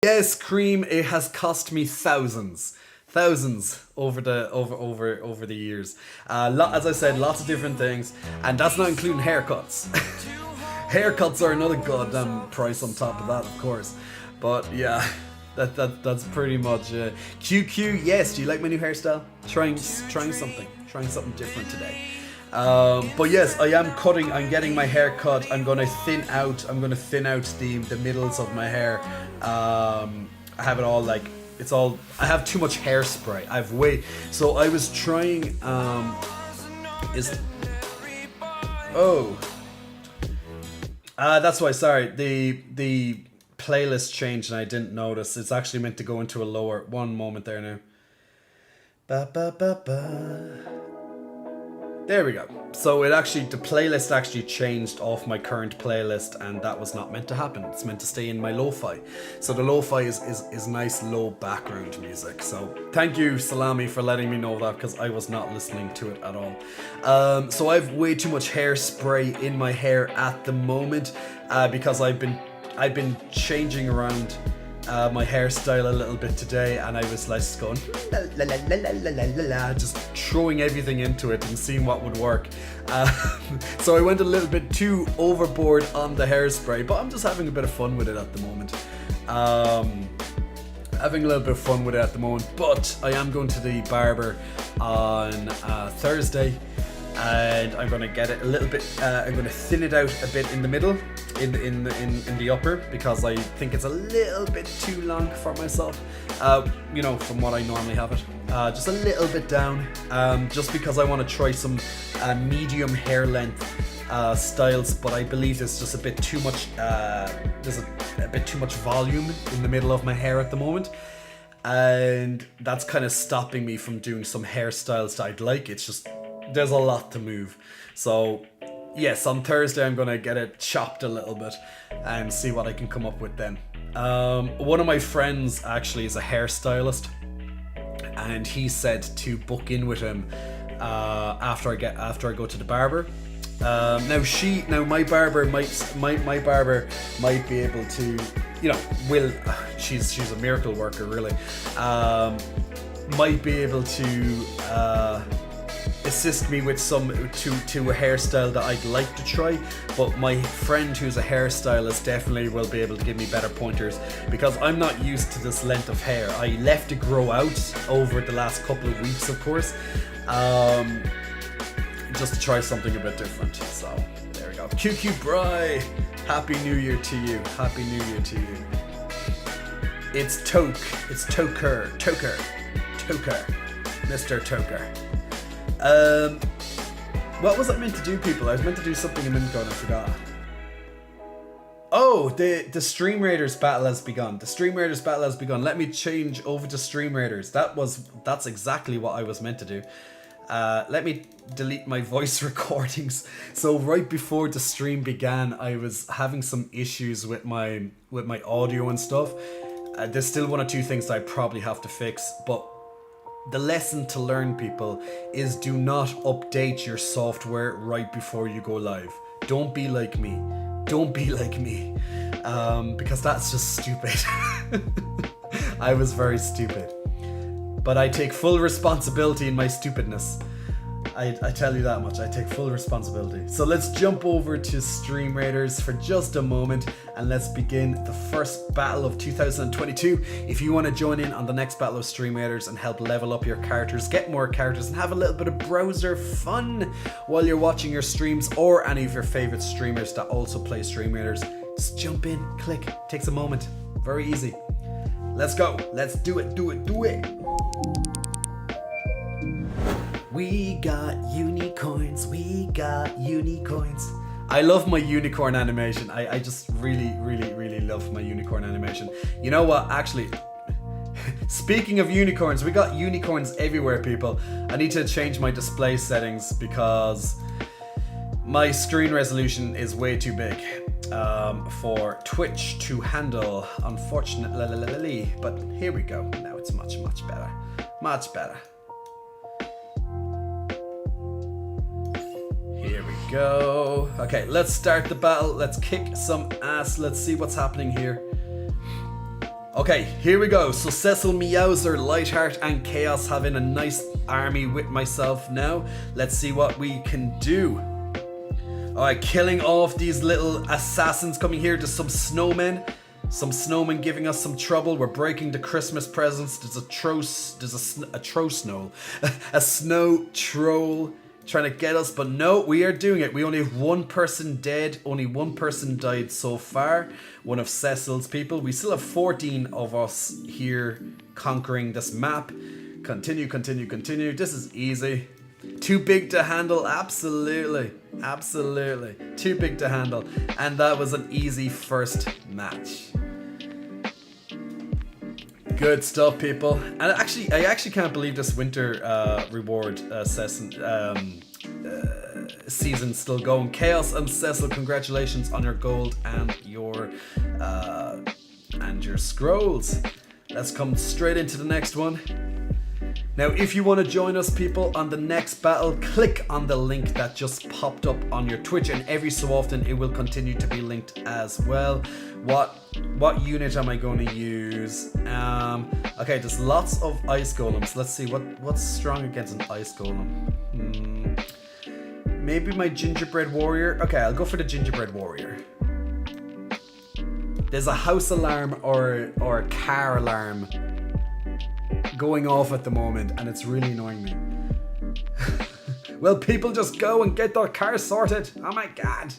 Yes, cream, it has cost me thousands over the years. As I said, lots of different things, and that's not including haircuts. Haircuts are another goddamn price on top of that, of course. But yeah, that's pretty much it. QQ, yes, do you like my new hairstyle? Trying something different today. But yes, I am cutting. I'm getting my hair cut. I'm gonna thin out the middles of my hair. I have it all like it's all. I have too much hairspray. So I was trying. That's why. Sorry, the playlist changed and I didn't notice. It's actually meant to go into a lower. One moment there now. Ba ba ba ba. There we go. So the playlist actually changed off my current playlist, and that was not meant to happen. It's meant to stay in my lo-fi. So the lo-fi is nice low background music. So thank you, Salami, for letting me know that, because I was not listening to it at all. So I have way too much hairspray in my hair at the moment, because I've been changing around my hairstyle a little bit today, and I was like going just throwing everything into it and seeing what would work. So I went a little bit too overboard on the hairspray, but I'm just having a bit of fun with it at the moment. But I am going to the barber on Thursday, and I'm gonna get it a little bit. I'm gonna thin it out a bit in the middle, in the upper, because I think it's a little bit too long for myself. From what I normally have it, just a little bit down. Just because I want to try some medium hair length styles, but I believe there's just a bit too much. There's a bit too much volume in the middle of my hair at the moment, and that's kind of stopping me from doing some hairstyles that I'd like. It's just there's a lot to move. So yes, on Thursday I'm gonna get it chopped a little bit and see what I can come up with then. One of my friends actually is a hairstylist, and he said to book in with him after I go to the barber. My barber might be able to, she's a miracle worker really, might be able to assist me with to a hairstyle that I'd like to try, but my friend who's a hairstylist definitely will be able to give me better pointers, because I'm not used to this length of hair. I left it grow out over the last couple of weeks, of course, just to try something a bit different. So there we go. QQ Bry, Happy New Year to you. Happy New Year to you. It's Toker, Mr. Toker. What was I meant to do, people? I was meant to do something a minute ago and I forgot. Oh, the Stream Raiders battle has begun. Let me change over to Stream Raiders. That's exactly what I was meant to do. Let me delete my voice recordings. So right before the stream began, I was having some issues with my audio and stuff. There's still one or two things that I probably have to fix, but the lesson to learn, people, is do not update your software right before you go live. Don't be like me. Because that's just stupid. I was very stupid. But I take full responsibility in my stupidness. I tell you that much. I take full responsibility. So let's jump over to Stream Raiders for just a moment, and let's begin the first battle of 2022. If you want to join in on the next battle of Stream Raiders and help level up your characters, get more characters, and have a little bit of browser fun while you're watching your streams, or any of your favorite streamers that also play Stream Raiders, just jump in, click, takes a moment. Very easy. Let's go. Let's do it. We got unicorns. I love my unicorn animation. I just really love my unicorn animation. You know what, actually, speaking of unicorns, we got unicorns everywhere, people. I need to change my display settings because my screen resolution is way too big for Twitch to handle, unfortunately. But here we go. Now it's much better. Here we go. Okay, let's start the battle. Let's kick some ass. Let's see what's happening here. Okay, here we go. So Cecil, Meowser, Lightheart and Chaos having a nice army with myself now. Let's see what we can do. Alright, killing off these little assassins coming here to some snowmen. Some snowmen giving us some trouble. We're breaking the Christmas presents. There's a snow troll trying to get us, but no, we are doing it. We only have one person dead. Only one person died so far. One of Cecil's people. We still have 14 of us here conquering this map. Continue. This is easy. Too big to handle? Absolutely. Too big to handle. And that was an easy first match. Good stuff, people. And I actually can't believe this winter reward season's still going. Chaos and Cecil, congratulations on your gold and your scrolls. Let's come straight into the next one. Now, if you want to join us, people, on the next battle, click on the link that just popped up on your Twitch, and every so often it will continue to be linked as well. What unit am I going to use? Okay, there's lots of ice golems. Let's see what's strong against an ice golem. Maybe my gingerbread warrior. Okay, I'll go for the gingerbread warrior. There's a house alarm or a car alarm going off at the moment, and it's really annoying me. Well, people just go and get their car sorted. Oh my god.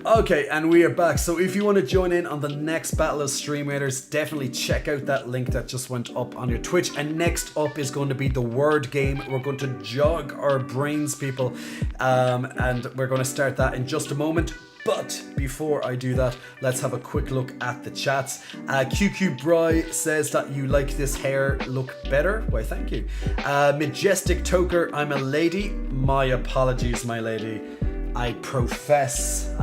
Okay, and we are back. So if you want to join in on the next battle of Stream Raiders, definitely check out that link that just went up on your Twitch. And next up is going to be the word game. We're going to jog our brains, people, and we're going to start that in just a moment. But before I do that, let's have a quick look at the chats. QQ Bry says that you like this hair look better. Why, thank you. Majestic Toker, I'm a lady. My apologies, my lady. I profess.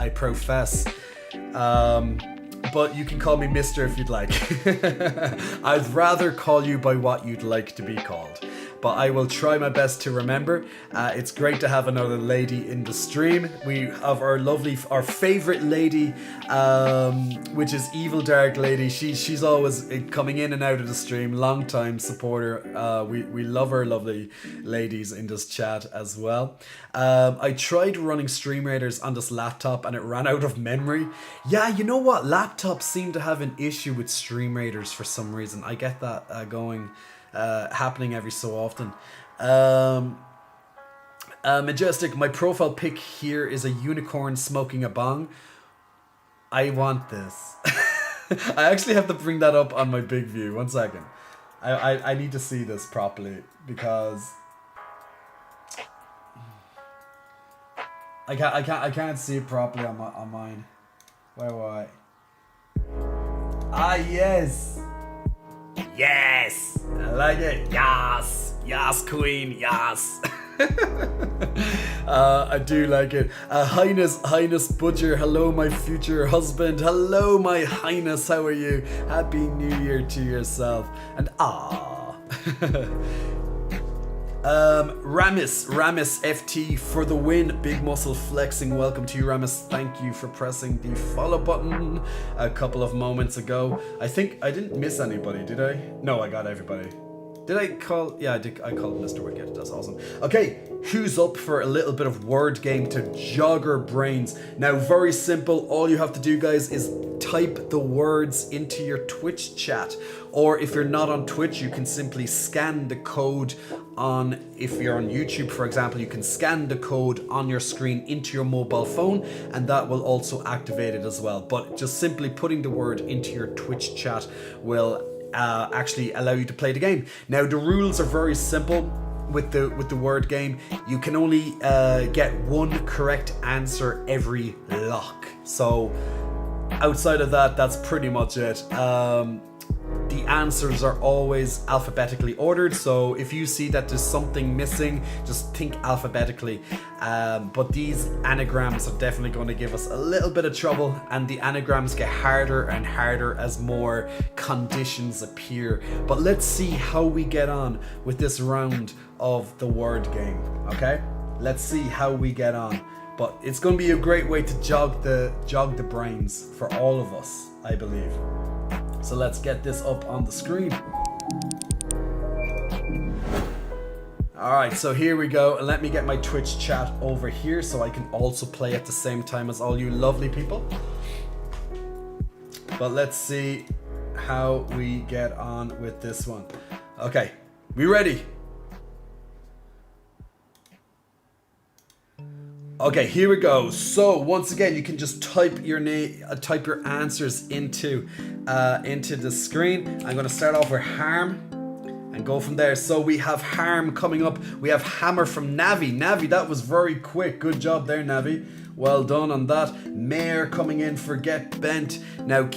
But you can call me Mister if you'd like. I'd rather call you by what you'd like to be called. But I will try my best to remember. It's great to have another lady in the stream. We have our favorite lady, which is Evil Dark Lady. She's always coming in and out of the stream. Long time supporter. We love our lovely ladies in this chat as well. I tried running Stream Raiders on this laptop and it ran out of memory. Yeah, you know what? Laptops seem to have an issue with Stream Raiders for some reason. I get that happening every so often. Majestic, my profile pic here is a unicorn smoking a bong. I want this. I actually have to bring that up on my big view. 1 second. I need to see this properly because I can't see it properly on mine. Why? Ah, yes. Yes! I like it. Yes! Yes, queen. Yes! I do like it. Highness Butcher. Hello, my future husband. Hello, my highness. How are you? Happy New Year to yourself. And Ramis FT for the win. Big muscle flexing. Welcome to you, Ramis. Thank you for pressing the follow button a couple of moments ago. I think I didn't miss anybody, did I? No, I got everybody. Did I call? Yeah, I did. I called Mr. Wicked. That's awesome. Okay, who's up for a little bit of word game to jog our brains? Now, very simple. All you have to do, guys, is type the words into your Twitch chat. Or if you're not on Twitch, you can simply scan the code on, if you're on YouTube, for example, you can scan the code on your screen into your mobile phone, and that will also activate it as well. But just simply putting the word into your Twitch chat will actually allow you to play the game. Now, the rules are very simple with the word game. You can only get one correct answer every lock. So outside of that, that's pretty much it. The answers are always alphabetically ordered, so if you see that there's something missing, just think alphabetically. But these anagrams are definitely going to give us a little bit of trouble, and the anagrams get harder and harder as more conditions appear. But let's see how we get on with this round of the word game, okay? Let's see how we get on. But it's going to be a great way to jog the brains for all of us, I believe. So let's get this up on the screen. Alright, so here we go. And let me get my Twitch chat over here so I can also play at the same time as all you lovely people. But let's see how we get on with this one. Okay, we ready? Okay, here we go. So once again, you can just type your name, type your answers into the screen. I'm gonna start off with harm and go from there. So we have harm coming up. We have hammer from Navi. Navi, that was very quick. Good job there, Navi. Well done on that. Mayor coming in for get bent. Now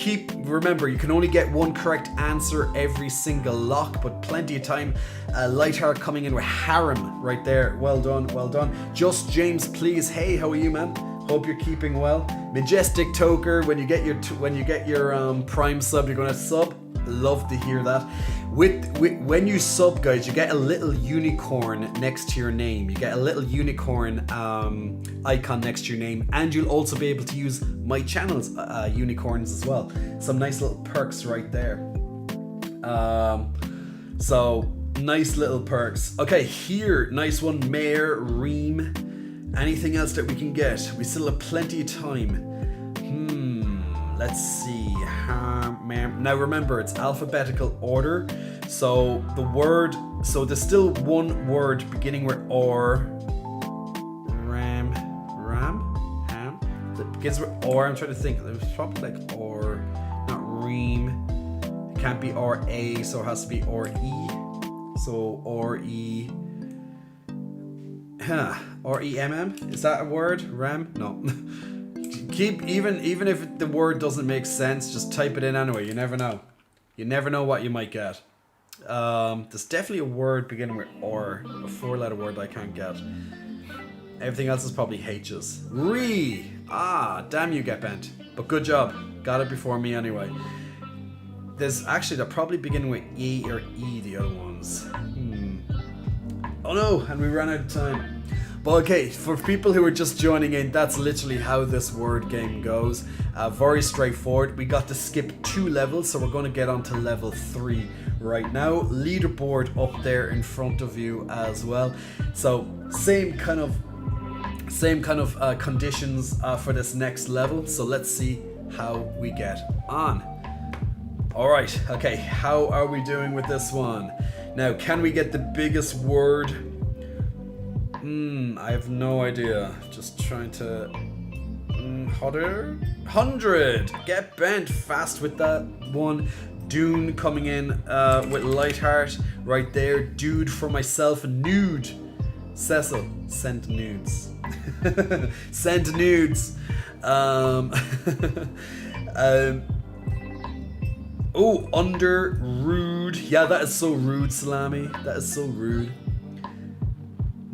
remember, you can only get one correct answer every single lock, but plenty of time. Lightheart coming in with harem right there. Well done, well done. Just James, please. Hey, how are you, man? Hope you're keeping well. Majestic Toker, when you get your Prime sub, you're gonna sub. Love to hear that. When you sub, guys, you get a little unicorn next to your name. You get a little unicorn icon next to your name, and you'll also be able to use my channel's unicorns as well. Some nice little perks right there. So nice little perks. Okay, here, nice one, Mayor, Reem. Anything else that we can get? We still have plenty of time. Let's see. Now remember, it's alphabetical order. So there's still one word beginning with or. Ham. That begins with or. I'm trying to think. It was probably like or, not ream. It can't be or a, so it has to be or e. So or e. Or e-m-m. Is that a word? Ram? No. Even if the word doesn't make sense, just type it in anyway. You never know. You never know what you might get. There's definitely a word beginning with or, a 4-letter word I can't get. Everything else is probably H's. Re. Damn you, get bent. But good job. Got it before me anyway. They're probably beginning with E or E, the other ones. Oh no, and we ran out of time. But okay, for people who are just joining in, that's literally how this word game goes. Very straightforward. We got to skip 2 levels, so we're going to get on to level 3 right now. Leaderboard up there in front of you as well. So same kind of conditions for this next level. So let's see how we get on. All right, okay, how are we doing with this one? Now, can we get the biggest word? I have no idea. Just trying to... 100! Get bent fast with that one. Dune coming in with Lightheart right there. Dude for myself. Nude. Cecil, send nudes. Send nudes. Under rude. Yeah, that is so rude, Salami. That is so rude.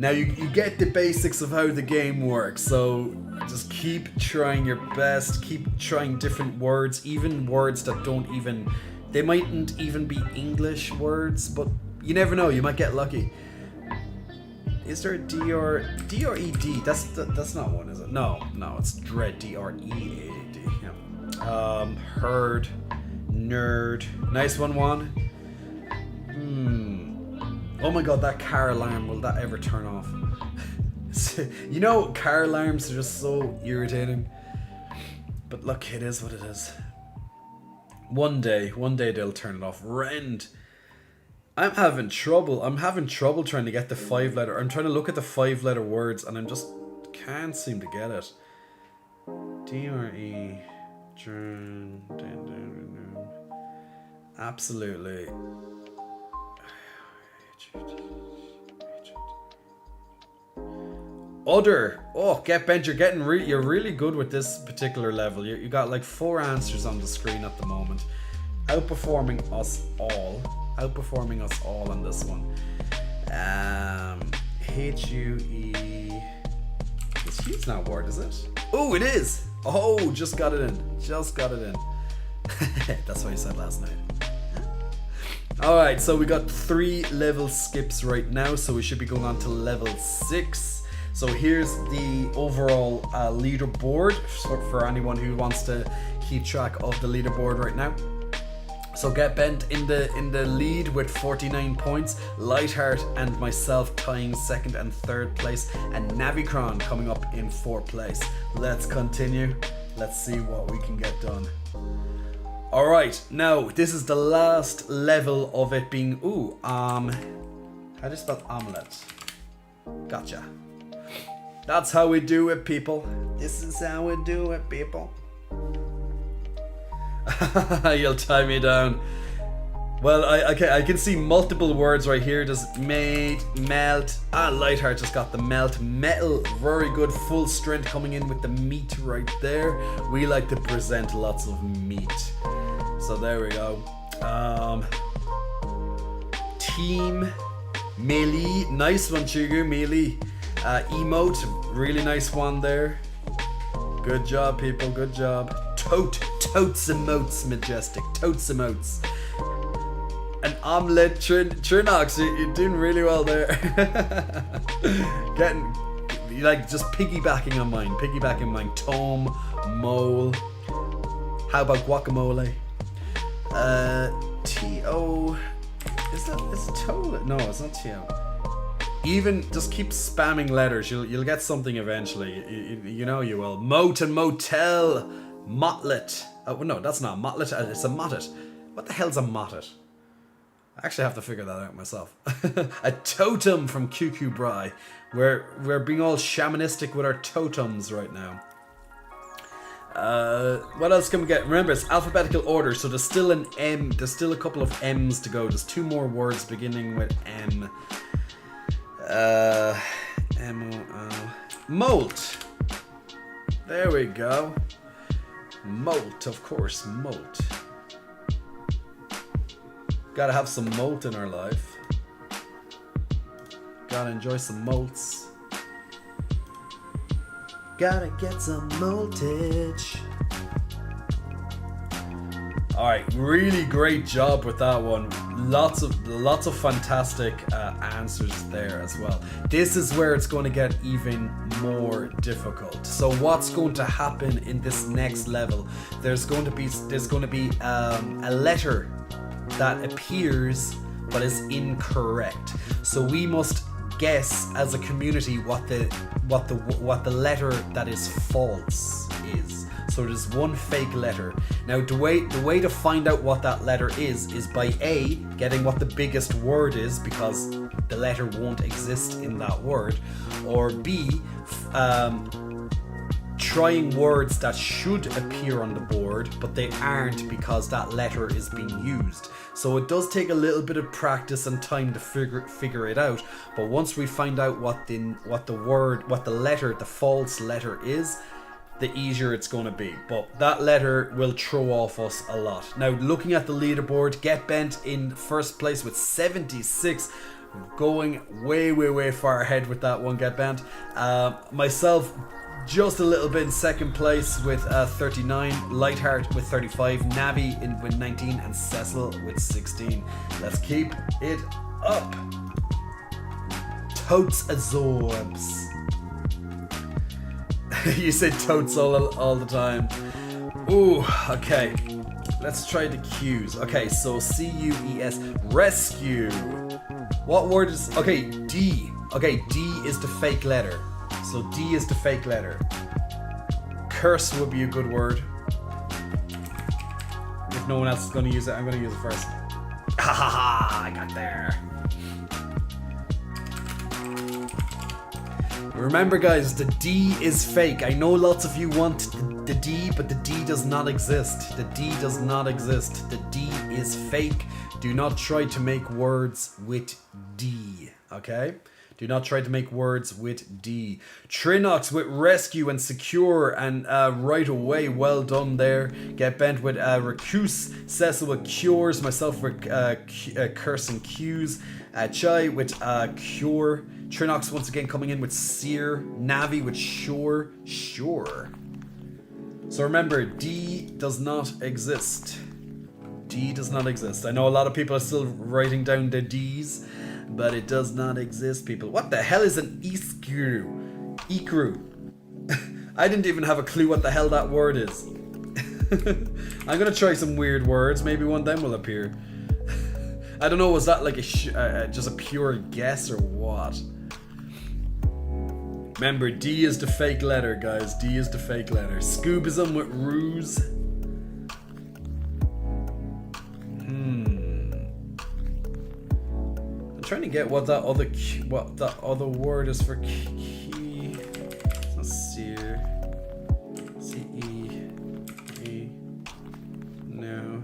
Now you get the basics of how the game works, so just keep trying your best, keep trying different words, even words that they mightn't even be English words, but you never know, you might get lucky. Is there a D or E-D? That's not one, is it? No, it's Dread, D-R-E-A-D. Yeah. Herd, nerd. Nice one, Juan. Oh my god, that car alarm, will that ever turn off? You know, car alarms are just so irritating. But look, it is what it is. One day they'll turn it off. Rend. I'm having trouble trying to get the 5-letter. I'm trying to look at the 5-letter words and I'm just can't seem to get it. D-R-E. Absolutely. Other. Oh, get bent. You're really good with this particular level. You got like 4 answers on the screen at the moment, outperforming us all on this one. H-U-E. This Hu's not a word, is it? Oh, it is. Oh, just got it in. That's what you said last night. Alright, so we got 3 level skips right now, so we should be going on to level 6. So here's the overall leaderboard for anyone who wants to keep track of the leaderboard right now. So Get Bent in the lead with 49 points, Lightheart and myself tying second and third place, and Navicron coming up in fourth place. Let's continue. Let's see what we can get done. Alright, now this is the last level of it being, how do you spell omelette? Gotcha. That's how we do it, people. This is how we do it, people. You'll tie me down. Well, I can see multiple words right here. There's made, melt. Lightheart just got the melt. Metal, very good. Full strength coming in with the meat right there. We like to present lots of meat. So there we go. Team, melee. Nice one, Chugu, melee. Emote, really nice one there. Good job, people, good job. Totes emotes, majestic. Totes emotes. An omelette, Trinox, you're doing really well there. Just piggybacking on mine. Tome, mole. How about guacamole? T-O. Is it toe? No, it's not T-O. Even just keep spamming letters. You'll get something eventually. You know you will. Moat and motel. Motlet. Oh no, that's not a motlet. It's a mottet. What the hell's a mottet? I actually have to figure that out myself. A totem from QQ Bry. We're being all shamanistic with our totems right now. What else can we get? Remember, it's alphabetical order, so there's still an M. There's still a couple of M's to go. There's 2 more words beginning with M. M-O-L. Molt. There we go. Molt, of course, molt. Gotta have some molt in our life. Gotta enjoy some molts. Gotta get some voltage. Alright, really great job with that one. Lots of fantastic answers there as well. This is where it's going to get even more difficult. So what's going to happen in this next level? There's going to be a letter that appears but is incorrect. So we must guess as a community what the letter that is false is. So there's one fake letter. Now the way to find out what that letter is by A, getting what the biggest word is, because the letter won't exist in that word, or B, trying words that should appear on the board but they aren't because that letter is being used. So it does take a little bit of practice and time to figure it out, but once we find out what the false letter is, the easier it's going to be. But that letter will throw off us a lot. Now, looking at the leaderboard, Get Bent in first place with 76, going way far ahead with that one, Get Bent. Myself, just a little bit in second place with 39, Lightheart with 35, Navi with 19, and Cecil with 16. Let's keep it up. Totes absorbs. You said totes all the time. Ooh, okay. Let's try the Q's. Okay, so C-U-E-S, rescue. What word is... Okay, D. Okay, D is the fake letter. So D is the fake letter. Curse would be a good word. If no one else is going to use it, I'm going to use it first. Ha ha ha! I got there. Remember guys, the D is fake. I know lots of you want the D, but the D does not exist. The D does not exist. The D is fake. Do not try to make words with D, okay? Do not try to make words with D. Trinox with rescue and secure and right away. Well done there. Get Bent with recuse. Cecil with cures. Myself with curse and cues. Chai with cure. Trinox once again coming in with sear. Navi with sure. So remember, D does not exist. D does not exist. I know a lot of people are still writing down their D's, but it does not exist, people. What the hell is an iskew? Ikru. I didn't even have a clue what the hell that word is. I'm gonna try some weird words. Maybe one of them will appear. I don't know. Was that like just a pure guess or what? Remember, D is the fake letter, guys. D is the fake letter. Scoobism with ruse. I'm trying to get what that other word is for key. Let's see here. C-E-E. No.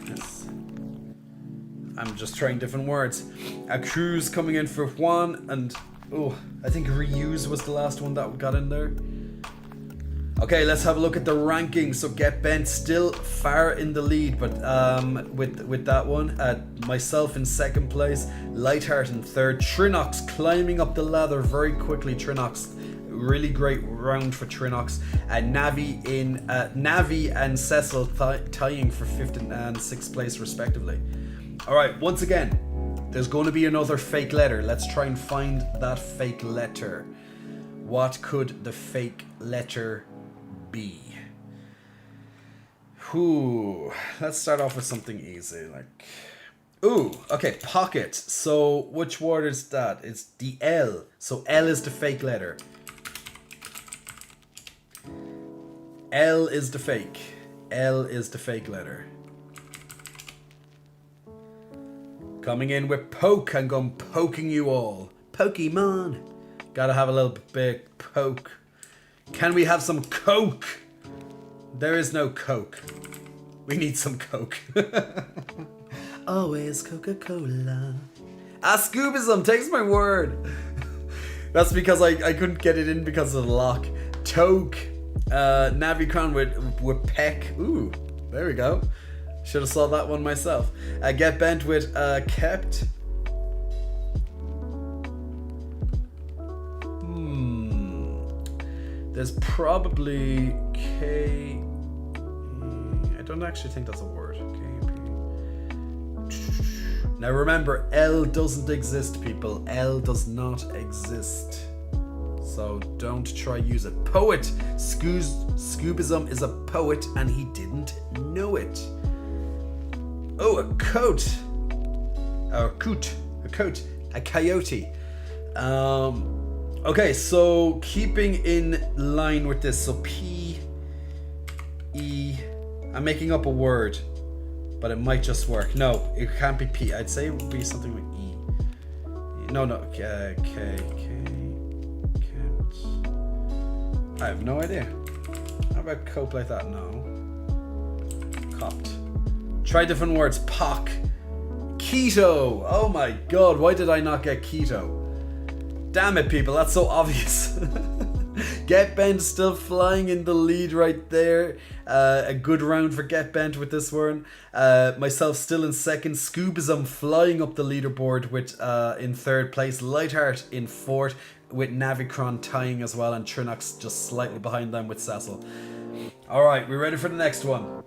Yes. I'm just trying different words. A cruise coming in for Juan, and I think reuse was the last one that got in there. Okay, let's have a look at the ranking. So Get Bent still far in the lead, but with that one, myself in second place, Lightheart in third, Trinox climbing up the ladder very quickly. Trinox, really great round for Trinox. Navi and Cecil tying for 5th and 6th place respectively. All right, once again, there's going to be another fake letter. Let's try and find that fake letter. What could the fake letter be? Let's start off with something easy, like okay, pocket. So which word is that? It's the L. So L is the fake letter. L is the fake. L is the fake letter. Coming in with poke. I'm going poking you all. Pokemon. Gotta have a little bit poke. Can we have some Coke? There is no Coke. We need some Coke. Always Coca-Cola. Scoobism, takes my word. That's because I couldn't get it in because of the lock. Toke. Navicron with peck. Ooh, there we go. Should have saw that one myself. Get Bent with kept. There's probably K. I don't actually think that's a word. KP. Now remember, L doesn't exist, people. L does not exist. So don't try use it. Poet. Scoobism is a poet and he didn't know it. Oh, a coat. A coot. A coat. A coyote. Okay, so keeping in line with this, so P-E, I'm making up a word, but it might just work. No, it can't be P. I'd say it would be something with E. No, K. I have no idea. How about cope like that? No. Copped. Try different words. Pock. Keto. Oh my god, why did I not get keto? Damn it, people, that's so obvious. Get Bent still flying in the lead right there. A good round for Get Bent with this one. Myself still in second. Scoobism flying up the leaderboard with in third place. Lightheart in fourth with Navicron tying as well, and Trinox just slightly behind them with Cecil. Alright, we ready for the next one?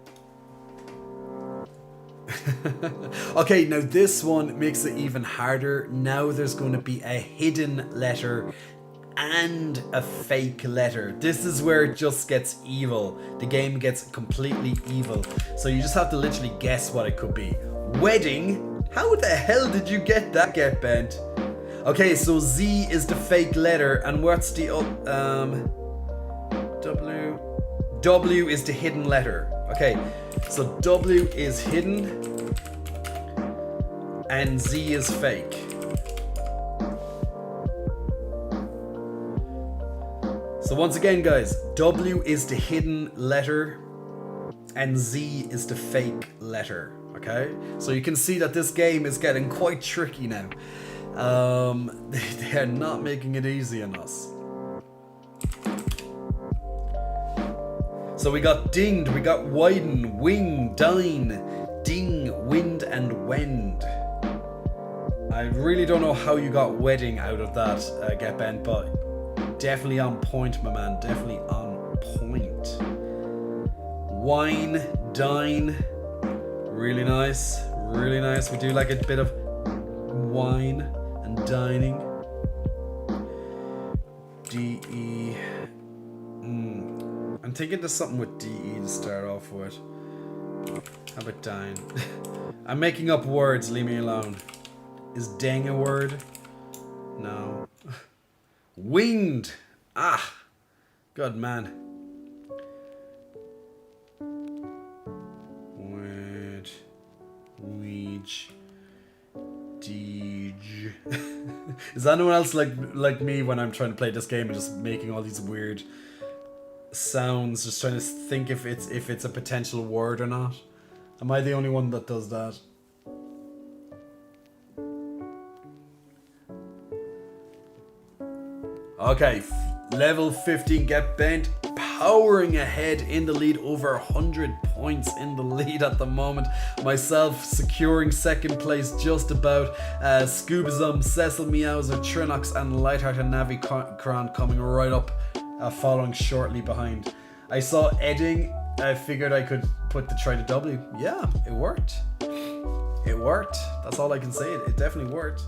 Okay, now this one makes it even harder. Now there's going to be a hidden letter and a fake letter. This is where it just gets evil. The game gets completely evil. So you just have to literally guess what it could be. Wedding? How the hell did you get that, Get Bent? Okay, so Z is the fake letter, and what's the W? W is the hidden letter. Okay, so W is hidden and Z is fake. So once again, guys, W is the hidden letter and Z is the fake letter. Okay, so you can see that this game is getting quite tricky now. They are not making it easy on us. So we got dinged, we got widen, wing, dine, ding, wind, and wend. I really don't know how you got wedding out of that, Get Bent, but definitely on point, my man. Definitely on point. Wine, dine, really nice, really nice. We do like a bit of wine. and dining. D-E. I'm thinking there's something with D-E to start off with. How about dine? I'm making up words, leave me alone. Is dang a word? No. Winged! Ah! Good man. Word. Weege. Deej. Is anyone else like me when I'm trying to play this game and just making all these weird sounds, just trying to think if it's a potential word or not? Am I the only one that does that? Okay, level 15, get bent, powering ahead in the lead, over 100 points in the lead at the moment. Myself securing second place just about. Scoobazum, Cecil Meowser, Trinox and Lightheart and Navi Cron coming right up, following shortly behind. I saw Edding, I figured I could try the W. Yeah, it worked. It worked. That's all I can say. It definitely worked.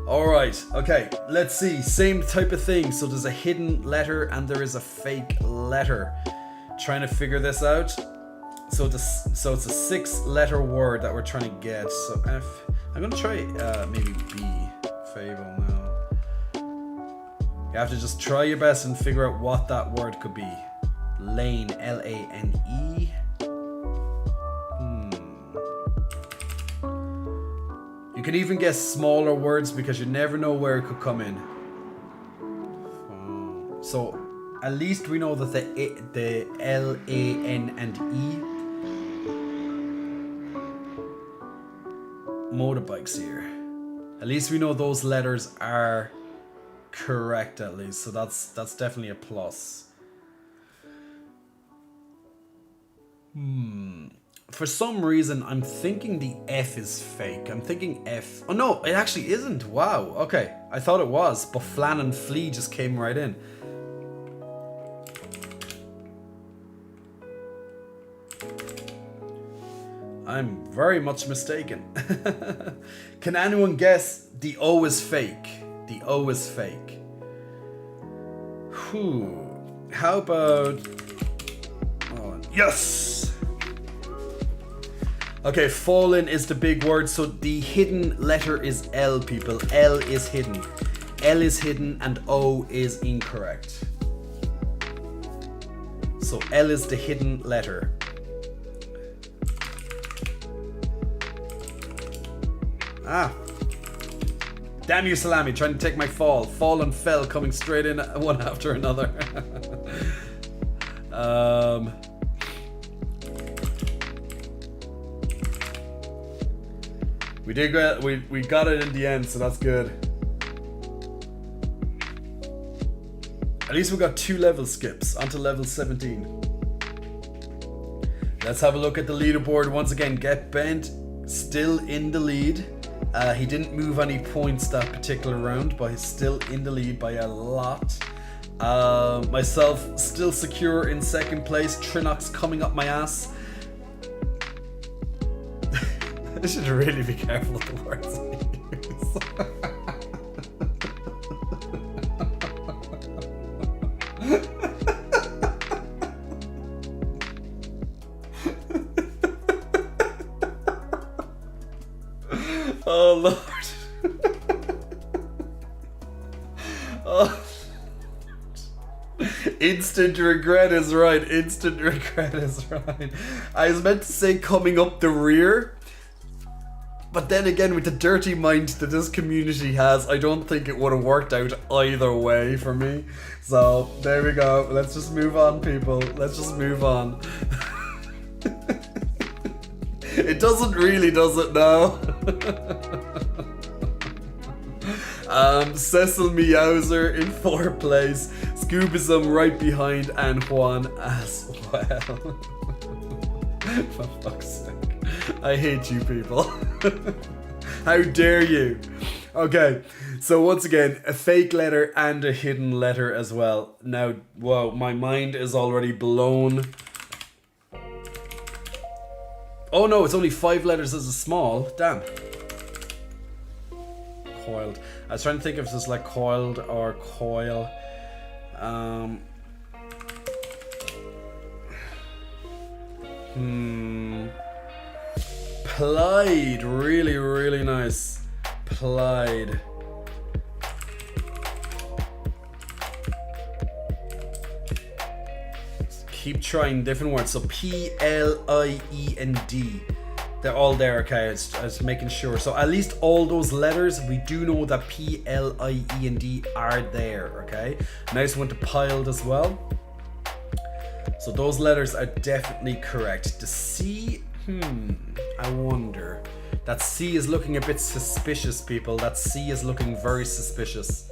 Alright, okay, let's see. Same type of thing. So there's a hidden letter and there is a fake letter. Trying to figure this out. So it's a 6-letter word that we're trying to get. So F. I'm gonna try maybe B. Fable now. You have to just try your best and figure out what that word could be. Lane, L-A-N-E. You can even guess smaller words because you never know where it could come in. So at least we know that the L, A, N and E motorbikes here. At least we know those letters are correct at least. So that's definitely a plus. For some reason, I'm thinking the F is fake. I'm thinking F. Oh no, it actually isn't. Wow. Okay. I thought it was, but Flan and Flea just came right in. I'm very much mistaken. Can anyone guess the O is fake? The O is fake. Whew. How about... Oh, yes! Okay, fallen is the big word, so the hidden letter is L, people. L is hidden. L is hidden and O is incorrect. So L is the hidden letter. Ah. Damn you, Salami, trying to take my fall. Fall and fell coming straight in one after another. We got it in the end, so that's good. At least we got 2 level skips onto level 17. Let's have a look at the leaderboard once again. Get Bent still in the lead. He didn't move any points that particular round, but he's still in the lead by a lot. Myself still secure in second place. Trinox coming up my ass. I should really be careful with the words I use. Oh Lord. Oh. Instant regret is right. Instant regret is right. I was meant to say coming up the rear. But then again, with the dirty mind that this community has, I don't think it would have worked out either way for me. So, there we go. Let's just move on, people. Let's just move on. It doesn't really, does it now? Cecil Meowser in 4th place. Scoobazum right behind, and Juan as well. For fuck's sake. I hate you people. How dare you? Okay, so once again, a fake letter and a hidden letter as well. Now, whoa, my mind is already blown. Oh no, it's only 5 letters as a small. Damn. coiled. I was trying to think if it's like coiled or coil. Plied, really, really nice. Plied. Keep trying different words. So P-L-I-E-N-D. They're all there, okay? I was making sure. So at least all those letters, we do know that P-L-I-E-N-D are there, okay? Nice one to piled as well. So those letters are definitely correct. The C, I wonder. That C is looking a bit suspicious, people. That C is looking very suspicious.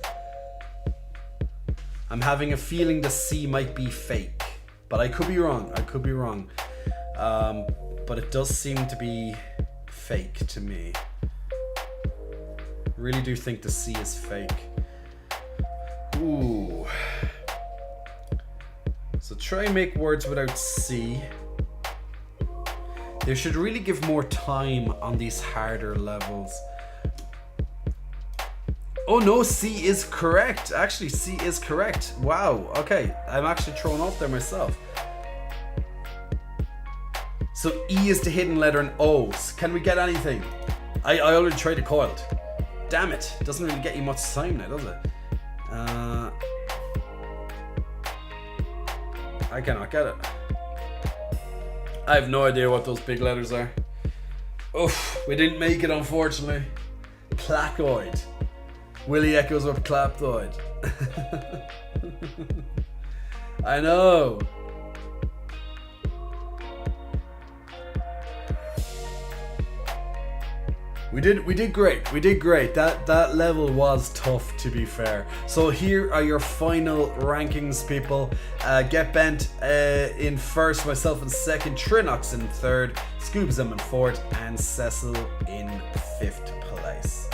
I'm having a feeling the C might be fake. But I could be wrong. But it does seem to be fake to me. Really do think the C is fake. Ooh. So try and make words without C. They should really give more time on these harder levels. Oh no, C is correct. Actually, C is correct. Wow, okay. I'm actually thrown off there myself. So E is the hidden letter and O. Can we get anything? I already tried to coiled. Damn it. Doesn't really get you much time now, does it? I cannot get it. I have no idea what those big letters are. Oof, we didn't make it, unfortunately. Placoid. Willie echoes with claptoid. I know. We did great. We did great. That level was tough, to be fair. So here are your final rankings, people. Get Bent in first, myself in second, Trinox in third, Scoobsum in fourth, and Cecil in fifth place.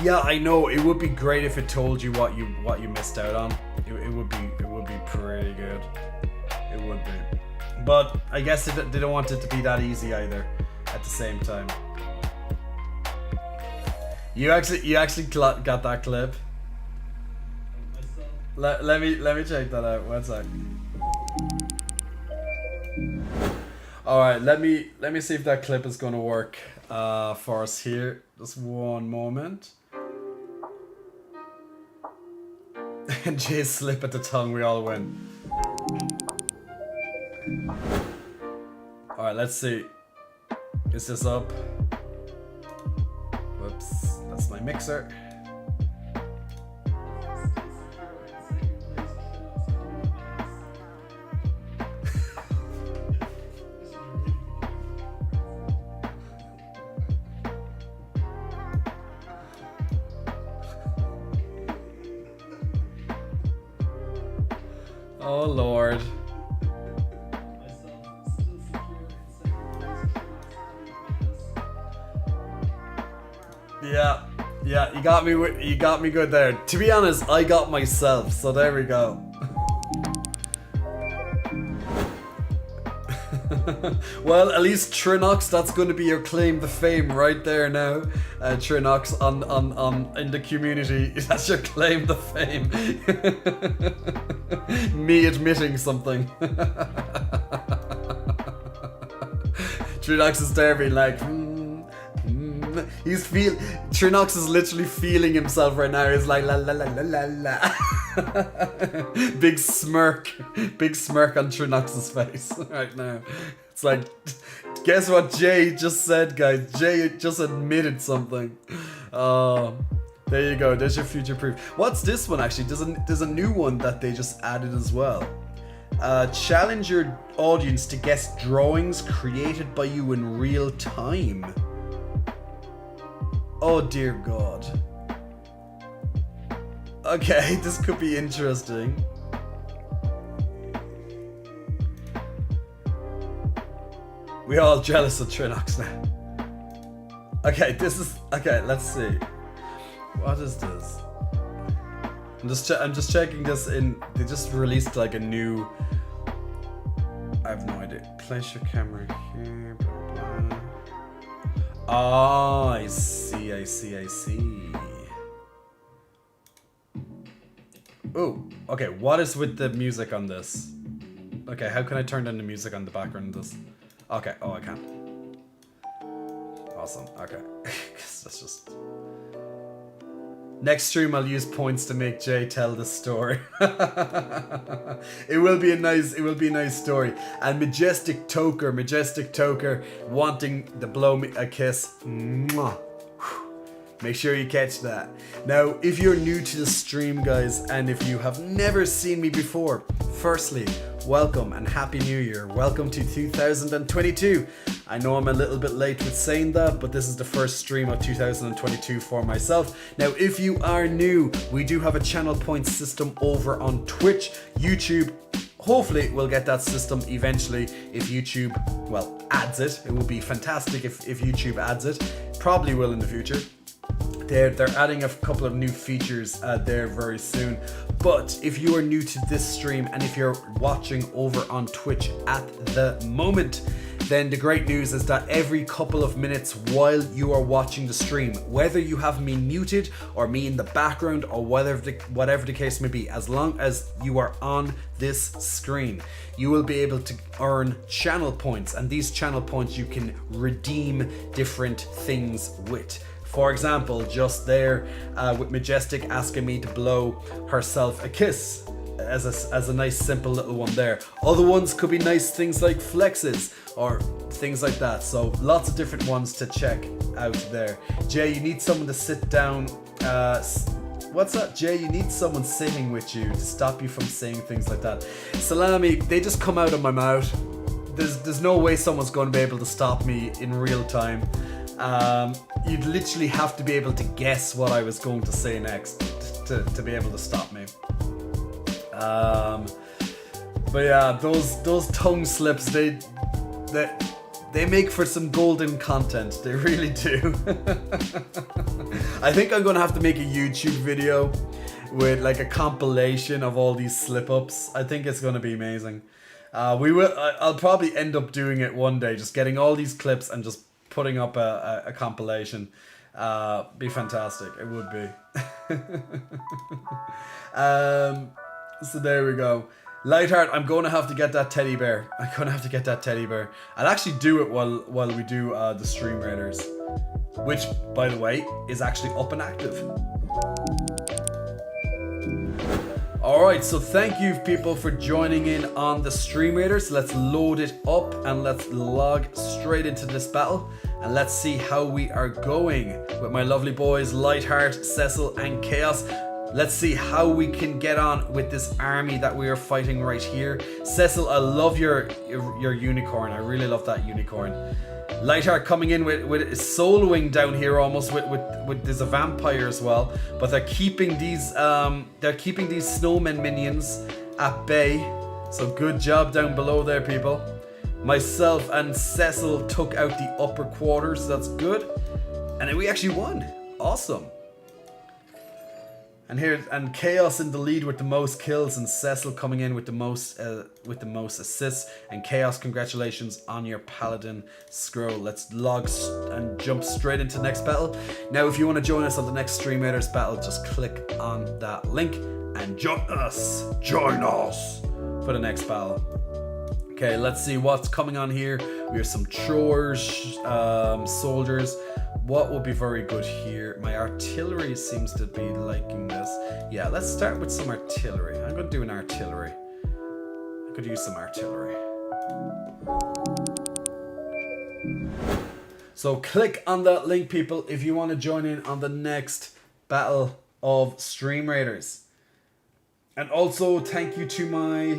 Yeah, I know. It would be great if it told you what you missed out on. It would be pretty good. It would be. But I guess they don't want it to be that easy either. At the same time, you actually got that clip. Let me check that out. One sec. All right, let me see if that clip is gonna work for us here. Just one moment. And Jay's slip at the tongue. We all win. All right, let's see. Is this up? Whoops, that's my mixer. Oh Lord. Yeah, you got me good there. To be honest, I got myself, so there we go. Well, at least Trinox, that's going to be your claim to fame right there now. Trinox on in the community, that's your claim to fame. Me admitting something. Trinox is there being like, Trinox is literally feeling himself right now. He's like la la la la la la. Big smirk on Trinox's face right now. It's like, guess what Jay just said, guys? Jay just admitted something. There you go. There's your future proof. What's this one actually? There's a new one that they just added as well. Challenge your audience to guess drawings created by you in real time. Oh dear God. Okay, this could be interesting. We're all jealous of Trinox now. Okay, okay, let's see. What is this? I'm just checking this in. They just released like a new. I have no idea. Place your camera here. Blah, blah. Oh, I see, I see, I see. Oh, okay, what is with the music on this? Okay, how can I turn down the music on the background of this? Okay, oh, I can. Awesome, okay. That's just... Next stream I'll use points to make Jay tell the story. It will be a nice story. And Majestic Toker wanting to blow me a kiss. Mwah. Make sure you catch that. Now, if you're new to the stream, guys, and if you have never seen me before, firstly, welcome and Happy New Year. Welcome to 2022. I know I'm a little bit late with saying that, but this is the first stream of 2022 for myself. Now, if you are new, we do have a channel point system over on Twitch, YouTube. Hopefully we'll get that system eventually if YouTube, well, adds it. It would be fantastic if YouTube adds it. Probably will in the future. They're adding a couple of new features there very soon. But if you are new to this stream and if you're watching over on Twitch at the moment, then the great news is that every couple of minutes while you are watching the stream, whether you have me muted or me in the background or whatever the case may be, as long as you are on this screen, you will be able to earn channel points, and these channel points you can redeem different things with. For example, just there with Majestic asking me to blow herself a kiss as a nice simple little one there. Other ones could be nice things like flexes or things like that. So lots of different ones to check out there. Jay, you need someone to sit down. What's that, Jay? You need someone sitting with you to stop you from saying things like that. Salami, they just come out of my mouth. There's no way someone's going to be able to stop me in real time. You'd literally have to be able to guess what I was going to say next to be able to stop me. But yeah, those tongue slips, they make for some golden content. They really do. I think I'm gonna have to make a YouTube video with like a compilation of all these slip-ups. I think it's gonna be amazing. I'll probably end up doing it one day, just getting all these clips and just putting up a compilation. Be fantastic. It would be. So there we go. Lightheart, I'm going to have to get that teddy bear. I'll actually do it while we do the Stream Raiders, which, by the way, is actually up and active. Alright, so thank you people for joining in on the Stream Raiders. Let's load it up and let's log straight into this battle. And let's see how we are going with my lovely boys Lightheart, Cecil and Chaos. Let's see how we can get on with this army that we are fighting right here. Cecil, I love your unicorn. I really love that unicorn. Lightheart coming in with soloing down here almost with there's a vampire as well, but they're keeping these snowmen minions at bay. So good job down below there, people. Myself and Cecil took out the upper quarters. That's good, and then we actually won. Awesome. And Chaos in the lead with the most kills, and Cecil coming in with the most assists. And Chaos, congratulations on your Paladin scroll. Let's log and jump straight into the next battle. Now, if you want to join us on the next Stream Raiders battle, just click on that link and join us for the next battle. Okay, let's see what's coming on here. We have some chores, soldiers. What would be very good here? My artillery seems to be liking this. Yeah, let's start with some artillery. I'm going to do an artillery. I could use some artillery. So click on that link, people, if you want to join in on the next battle of Stream Raiders. And also, thank you to my...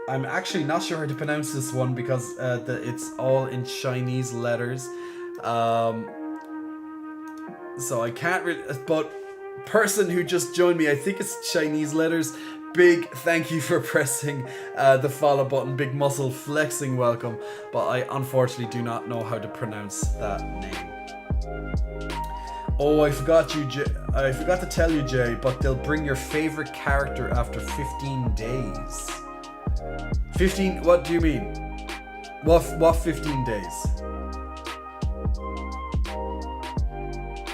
I'm actually not sure how to pronounce this one because it's all in Chinese letters. So I can't really, but person who just joined me, I think it's Chinese letters. Big thank you for pressing the follow button. Big muscle flexing welcome. But I unfortunately do not know how to pronounce that name. Oh, I forgot to tell you, Jay, but they'll bring your favorite character after 15 days. 15, what do you mean? What 15 days?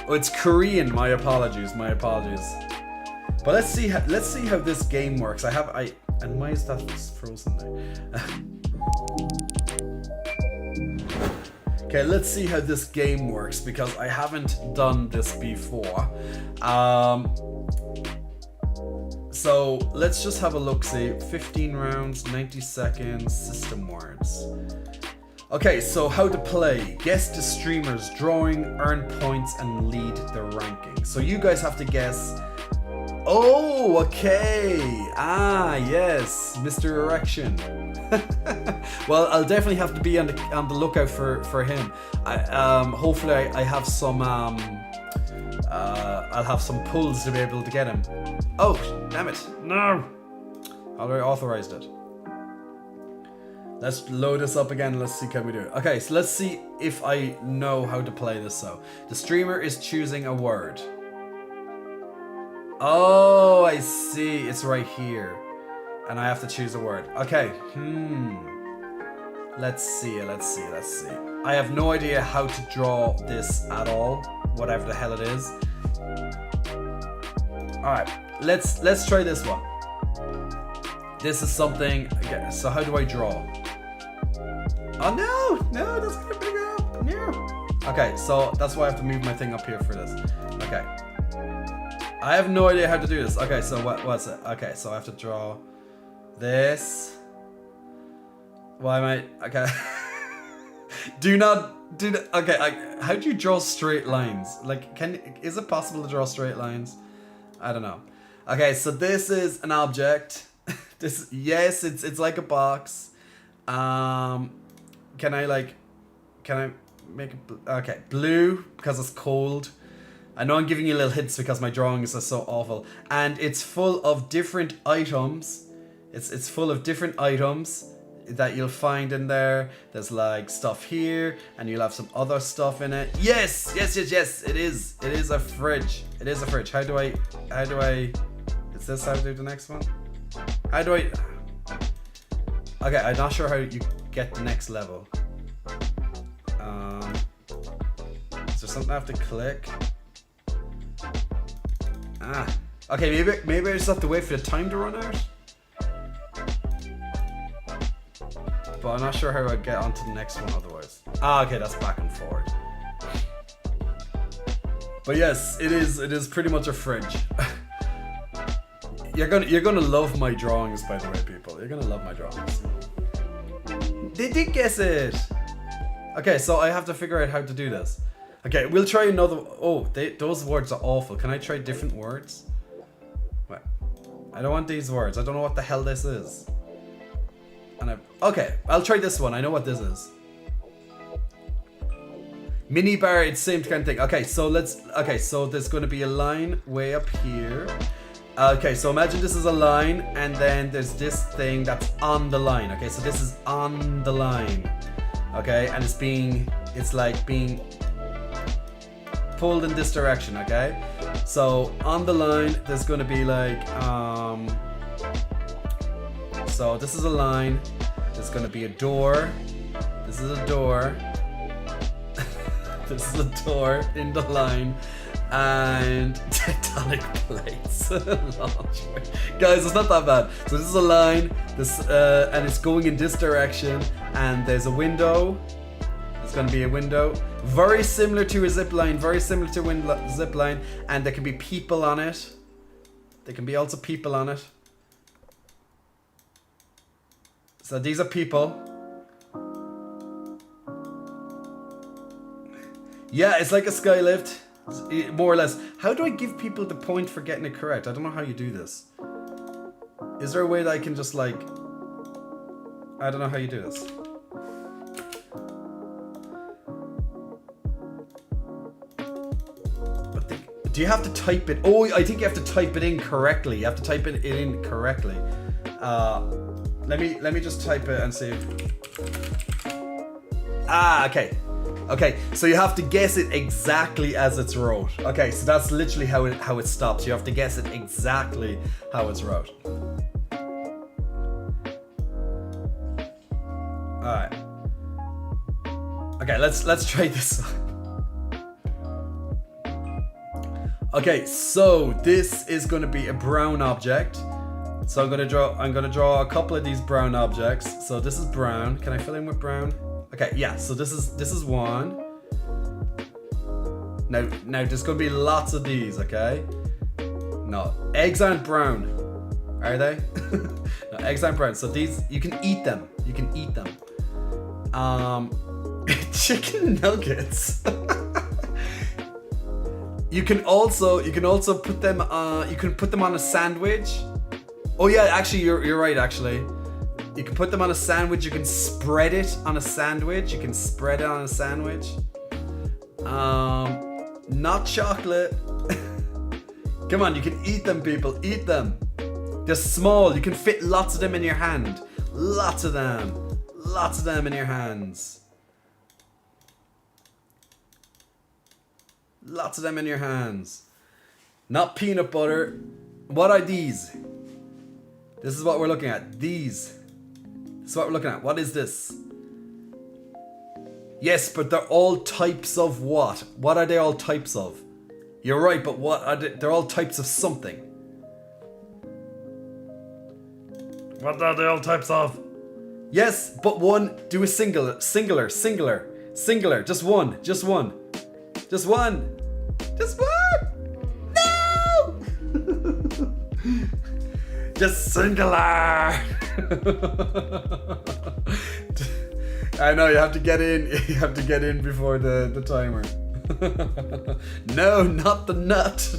Oh, it's Korean. My apologies. My apologies. But let's see how this game works. And why is that frozen there? Okay, let's see how this game works because I haven't done this before. So let's just have a look. See, 15 rounds, 90 seconds, system words. Okay, so how to play. Guess the streamer's drawing, earn points, and lead the ranking. So you guys have to guess. Oh, okay. Ah, yes, Mr. Erection. Well, I'll definitely have to be on the lookout for him. Hopefully I have some I'll have some pulls to be able to get him. Oh, damn it! No. How do I authorize it? Let's load this up again. Let's see can we do it. Okay, so let's see if I know how to play this. So the streamer is choosing a word. Oh, I see. It's right here. And I have to choose a word. Okay. Let's see. I have no idea how to draw this at all. Whatever the hell it is. Alright. Let's try this one. This is something. Okay, so how do I draw? Oh no, that's gonna be up. No. Okay, so that's why I have to move my thing up here for this. Okay. I have no idea how to do this. Okay, so what's it? Okay, so I have to draw this. Why am I? Okay. Okay, how do you draw straight lines? Like, is it possible to draw straight lines? I don't know. Okay, so this is an object. Yes, it's like a box. Can I make it okay, blue because it's cold. I know I'm giving you little hints because my drawings are so awful. And it's full of different items. It's full of different items that you'll find in there. There's like stuff here, and you'll have some other stuff in it. Yes. It is a fridge. It is a fridge. How do I? Is this how to do the next one? How do I? Okay, I'm not sure how you get the next level. Is there something I have to click? Okay, maybe I just have to wait for the time to run out. But I'm not sure how I get onto the next one otherwise. Okay, that's back and forward. But yes, it is pretty much a fridge. You're gonna love my drawings, by the way, people. You're gonna love my drawings. They did guess it. Okay, so I have to figure out how to do this. Okay, we'll try another. Oh, those words are awful. Can I try different words? Wait, I don't want these words. I don't know what the hell this is. Okay, I'll try this one. I know what this is. Mini bar, it's same kind of thing. Okay, so so there's going to be a line way up here. Okay, so imagine this is a line, and then there's this thing that's on the line. Okay, so this is on the line. Okay, and it's like being pulled in this direction. Okay, so on the line, there's going to be like so this is a line. There's going to be a door. This is a door. This is a door in the line. And tectonic plates. Guys, it's not that bad. So this is a line. And it's going in this direction. And there's a window. There's going to be a window. Very similar to a zip line. Very similar to a zip line. And there can be people on it. There can be also people on it. So these are people. Yeah, it's like a sky lift, more or less. How do I give people the point for getting it correct? I don't know how you do this. Is there a way that I can just like... I don't know how you do this. Do you have to type it? Oh, I think you have to type it in correctly. You have to type it in correctly. Let me just type it and see. Okay. Okay, so you have to guess it exactly as it's wrote. Okay, so that's literally how it stops. You have to guess it exactly how it's wrote. Alright. Okay, let's try this. Okay, so this is going to be a brown object. So I'm going to draw a couple of these brown objects. So this is brown. Can I fill in with brown? Okay, yeah. So this is one. Now there's going to be lots of these, okay? No, eggs aren't brown. Are they? No, eggs aren't brown. So these, you can eat them. You can eat them. Chicken nuggets. You can also put them on a sandwich. Oh yeah, actually you're right actually. You can put them on a sandwich, you can spread it on a sandwich. Not chocolate. Come on, you can eat them, people, eat them. They're small, you can fit lots of them in your hand. Lots of them in your hands. Lots of them in your hands. Not peanut butter. What are these? This is what we're looking at. These. This is what we're looking at. What is this? Yes, but they're all types of what? What are they all types of? You're right, but what are they? They're all types of something. What are they all types of? Yes, but one. Do a singular. Just one. No! Just singular. I know, you have to get in. You have to get in before the timer. No, not the nut.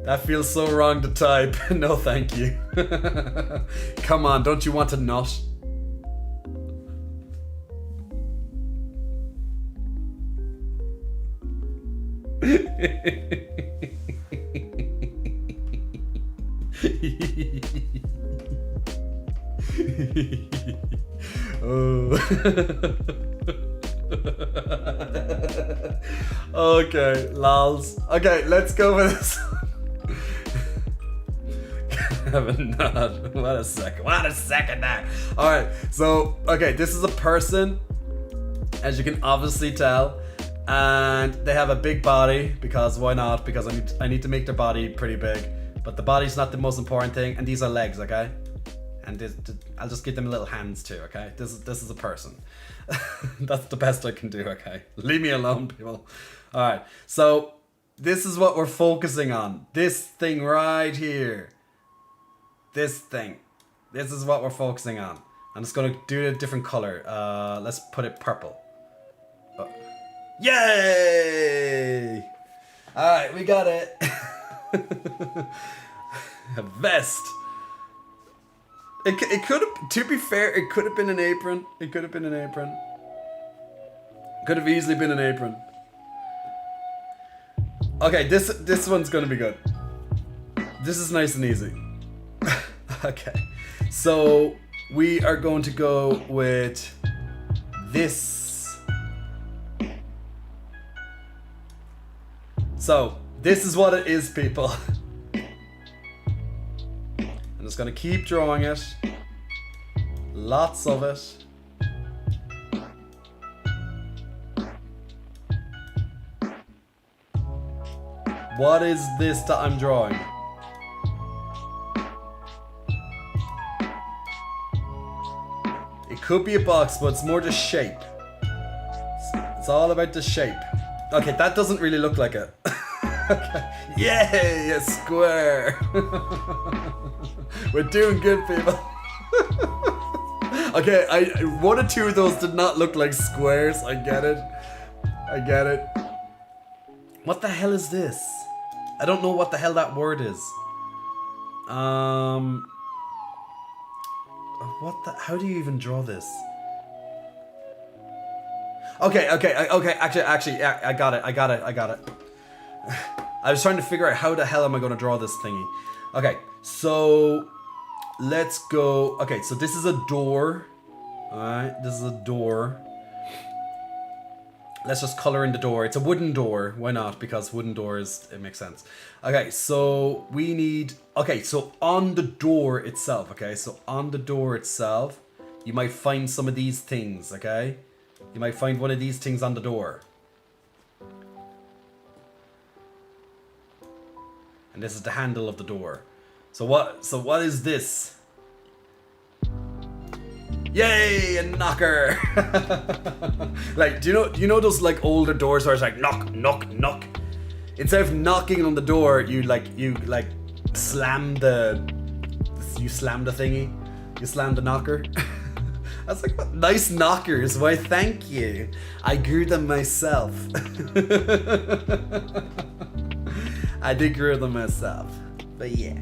That feels so wrong to type. No, thank you. Come on, don't you want a nut? Oh. Okay, lols. Okay, let's go with this. Have a nut. What a second there. Alright, so okay, this is a person, as you can obviously tell. And they have a big body, because why not? Because I need to make their body pretty big. But the body's not the most important thing, and these are legs, okay? And I'll just give them little hands too, okay? This is a person. That's the best I can do, okay? Leave me alone, people. Alright, so this is what we're focusing on. This thing right here. This thing. This is what we're focusing on. I'm just gonna do a different color. Let's put it purple. Yay! Alright, we got it. A vest. It could have, to be fair, it could have been an apron. Could have easily been an apron. Okay, this one's gonna be good. This is nice and easy. Okay, so we are going to go with this. So, this is what it is, people. I'm just gonna keep drawing it. Lots of it. What is this that I'm drawing? It could be a box, but it's more the shape. It's all about the shape. Okay, that doesn't really look like it. Okay. Yay, a square. We're doing good, people. Okay, one or two of those did not look like squares. I get it. What the hell is this? I don't know what the hell that word is. How do you even draw this? Okay, actually, yeah, I got it. I was trying to figure out how the hell am I going to draw this thingy. Okay, so let's go. Okay, so this is a door. Alright, this is a door. Let's just color in the door. It's a wooden door. Why not? Because wooden doors, it makes sense. Okay, so we need... Okay, so on the door itself, okay? So on the door itself, you might find some of these things, okay? You might find one of these things on the door. and this is the handle of the door. So what is this? Yay, a knocker! Like, do you know those like older doors where it's like knock, knock, knock? Instead of knocking on the door, you slam the thingy. You slam the knocker. I was like, what nice knockers, why thank you. I grew them myself. I did grow them myself. But yeah.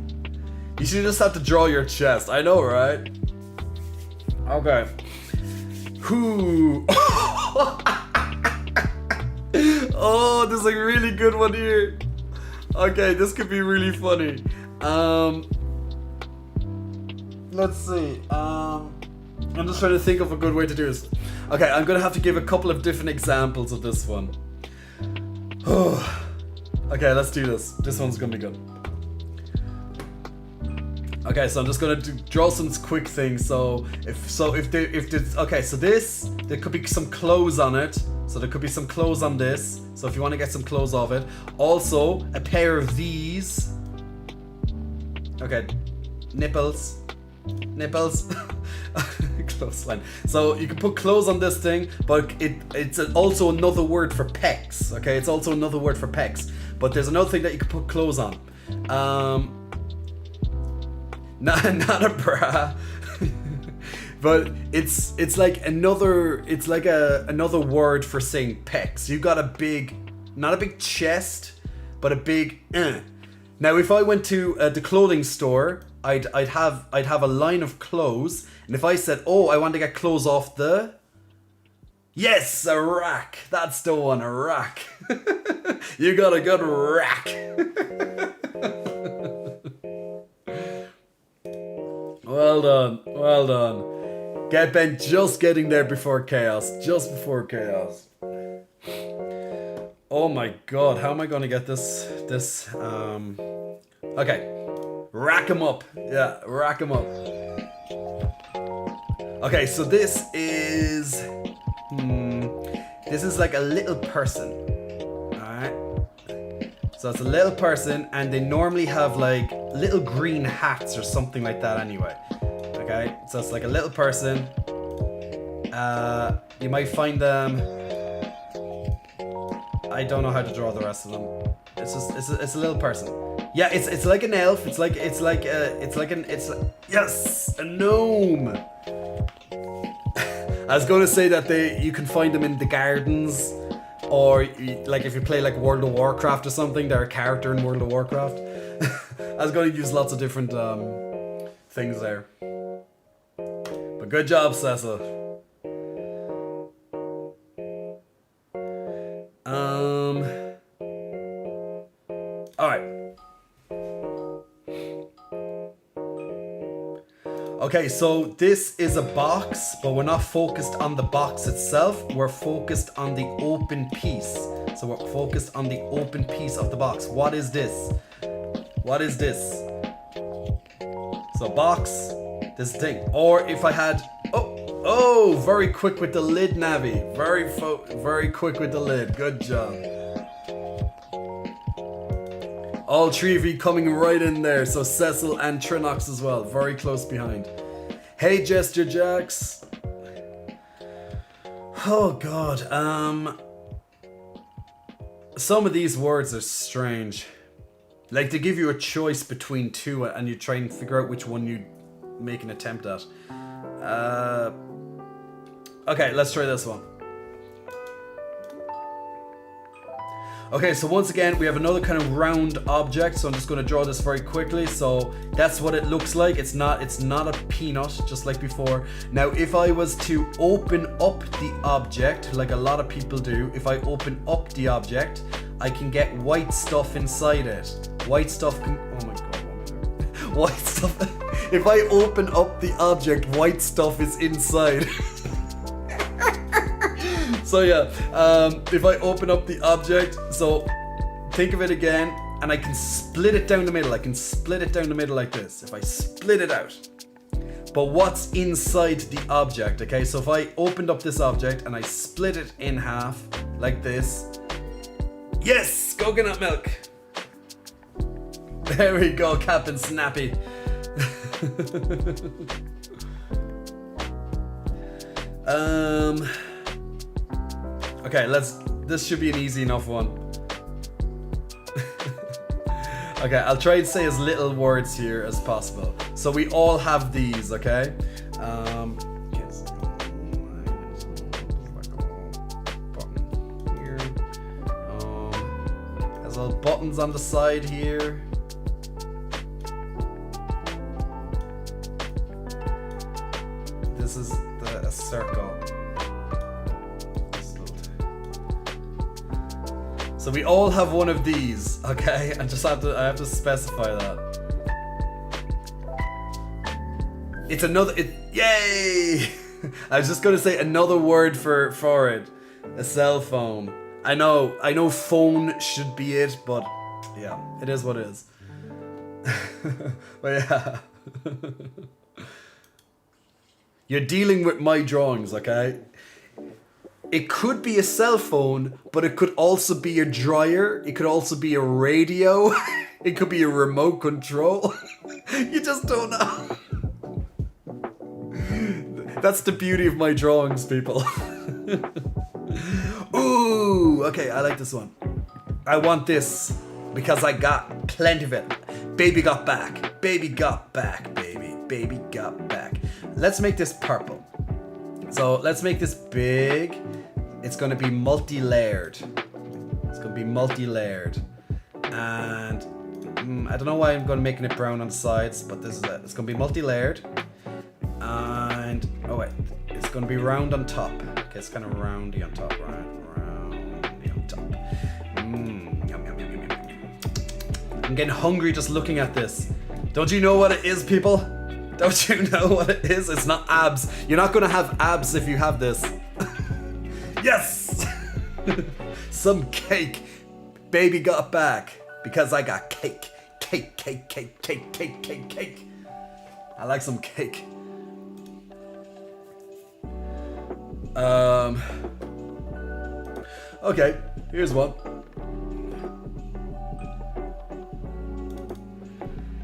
You should just have to draw your chest. I know, right? Okay. Who? Oh, there's a really good one here. Okay, this could be really funny. Let's see. I'm just trying to think of a good way to do this. Okay, I'm gonna have to give a couple of different examples of this one. Okay, let's do this. This one's gonna be good. Okay, so I'm just gonna draw some quick things. So there could be some clothes on it. So there could be some clothes on this. So if you want to get some clothes off it. Also, a pair of these. Okay, nipples. Clothesline. So you can put clothes on this thing, but it's also another word for pecs. Okay, it's also another word for pecs. But there's another thing that you can put clothes on. Not a bra. But it's like another word for saying pecs. You got a big, not a big chest, but a big. Now, if I went to the clothing store, I'd have a line of clothes, and if I said, "Oh, I want to get clothes off the," yes, a rack. That's the one, a rack. You got a good rack. Well done, well done. Get Ben just getting there before chaos, just before chaos. Oh my god, how am I gonna get this? Okay. Rack 'em up. Yeah, rack 'em up. Okay, so this is like a little person. Alright. So it's a little person, and they normally have like little green hats or something like that anyway. Okay, so it's like a little person. You might find them. I don't know how to draw the rest of them. It's a little person. Yeah, it's like an elf. It's like yes, a gnome. I was gonna say that you can find them in the gardens, or like if you play like World of Warcraft or something, they're a character in World of Warcraft. I was gonna use lots of different things there. But good job, Cecil. Alright. Okay, so this is a box, but we're not focused on the box itself. We're focused on the open piece. So we're focused on the open piece of the box. What is this? What is this? So box, this thing. Or if I had, oh, very quick with the lid, Navi. Very quick with the lid. Good job. All three of you coming right in there. So Cecil and Trinox as well. Very close behind. Hey, Gesture Jacks. Oh, God. Some of these words are strange. Like, they give you a choice between two and you try and figure out which one you make an attempt at. Okay, let's try this one. Okay, so once again, we have another kind of round object, so I'm just going to draw this very quickly. So that's what it looks like. It's not a peanut, just like before. Now, if I was to open up the object, like a lot of people do, if I open up the object, I can get white stuff inside it. White stuff can, oh my god, white stuff. If I open up the object, white stuff is inside. So yeah, if I open up the object, so think of it again, and I can split it down the middle. I can split it down the middle like this, if I split it out. But what's inside the object, okay? So if I opened up this object and I split it in half, like this. Yes, coconut milk. There we go, Captain Snappy. Okay, this should be an easy enough one. Okay, I'll try and say as little words here as possible. So we all have these, okay? There's little buttons on the side here. This is a circle. So we all have one of these, okay? I have to specify that. It's another. Yay! I was just gonna say another word for it. A cell phone. I know phone should be it, but yeah, it is what it is. But yeah. You're dealing with my drawings, okay? It could be a cell phone, but it could also be a dryer. It could also be a radio. It could be a remote control. You just don't know. That's the beauty of my drawings, people. Ooh, okay, I like this one. I want this because I got plenty of it. Baby got back. Baby got back, baby. Baby got back. Let's make this purple. So let's make this big. It's going to be multi-layered. It's going to be multi-layered. And I don't know why I'm going to making it brown on the sides, but this is it. It's going to be multi-layered. And, oh wait, it's going to be round on top. Okay, it's kind of roundy on top. Roundy on top. Yum, yum, yum, yum, yum. I'm getting hungry just looking at this. Don't you know what it is, people? Don't you know what it is? It's not abs. You're not going to have abs if you have this. Yes! Some cake. Baby got back because I got cake. Cake, cake, cake, cake, cake, cake, cake. I like some cake. Okay, here's one.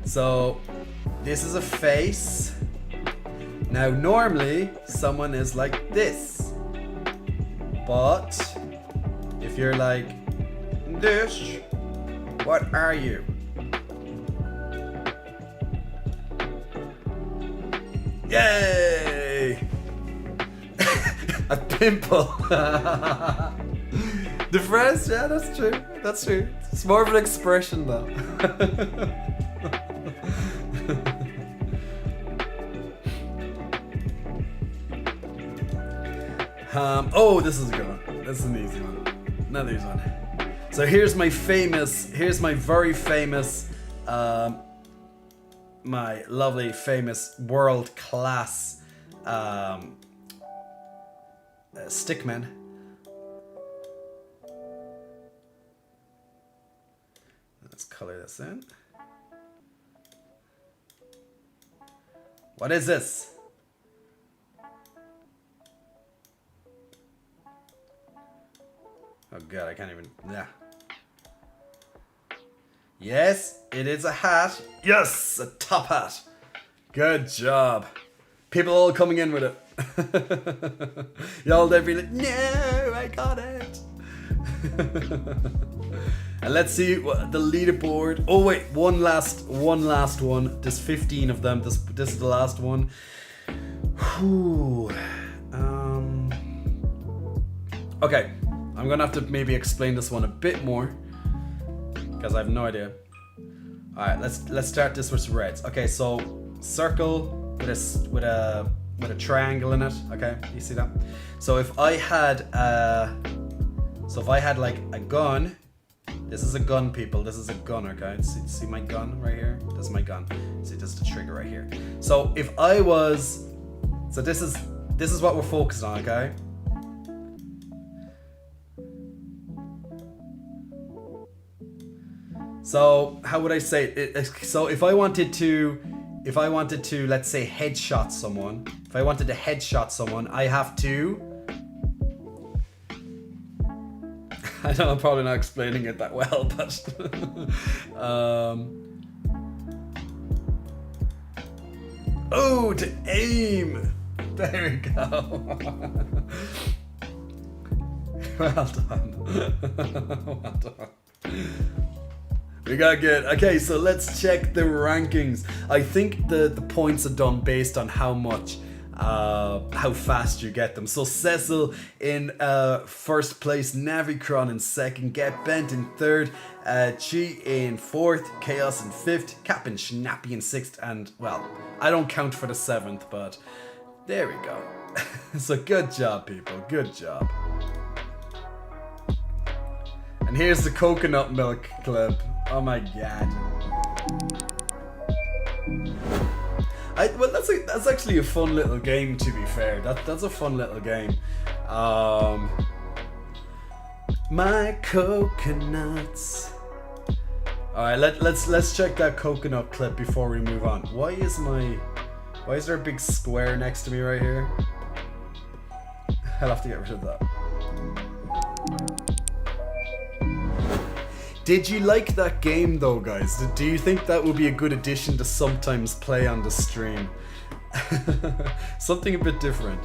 So, this is a face. Now, normally, someone is like this. But, if you're like this, what are you? Yay! A pimple. Depressed? Yeah, that's true. That's true. It's more of an expression though. Oh, this is a good one. This is an easy one. Another easy one. So here's my very famous, my lovely, famous, world-class stickman. Let's color this in. What is this? Oh god, I can't even. Yeah. Yes, it is a hat. Yes, a top hat. Good job. People all coming in with it. Y'all there be like, no, I got it. And let's see what the leaderboard. Oh wait, one last one. There's 15 of them. This is the last one. Whew. Okay, I'm gonna have to maybe explain this one a bit more because I have no idea. All right, let's start this with reds. Okay, so circle with a triangle in it. Okay, you see that? So if I had like a gun, this is a gun, people. This is a gun. Okay, see my gun right here. This is my gun. See, this is the trigger right here. So if I was, so this is what we're focused on. Okay. So how would I say it? So if I wanted to, let's say headshot someone. If I wanted to headshot someone, I have to. I know I'm probably not explaining it that well, but Oh, to aim. There we go. Well done. Well done. We got good. Okay, so let's check the rankings. I think the points are done based on how much, how fast you get them. So Cecil in first place, Navicron in second, Get Bent in third, Chi in fourth, Chaos in fifth, Cap and Schnappy in sixth, and well, I don't count for the seventh, but there we go. So good job, people. Good job. And here's the coconut milk clip. Oh my god. Well, that's actually a fun little game, to be fair. That's a fun little game. My coconuts. All right, let's check that coconut clip before we move on. Why is there a big square next to me right here? I'll have to get rid of that. Did you like that game though, guys? Do you think that would be a good addition to sometimes play on the stream? Something a bit different.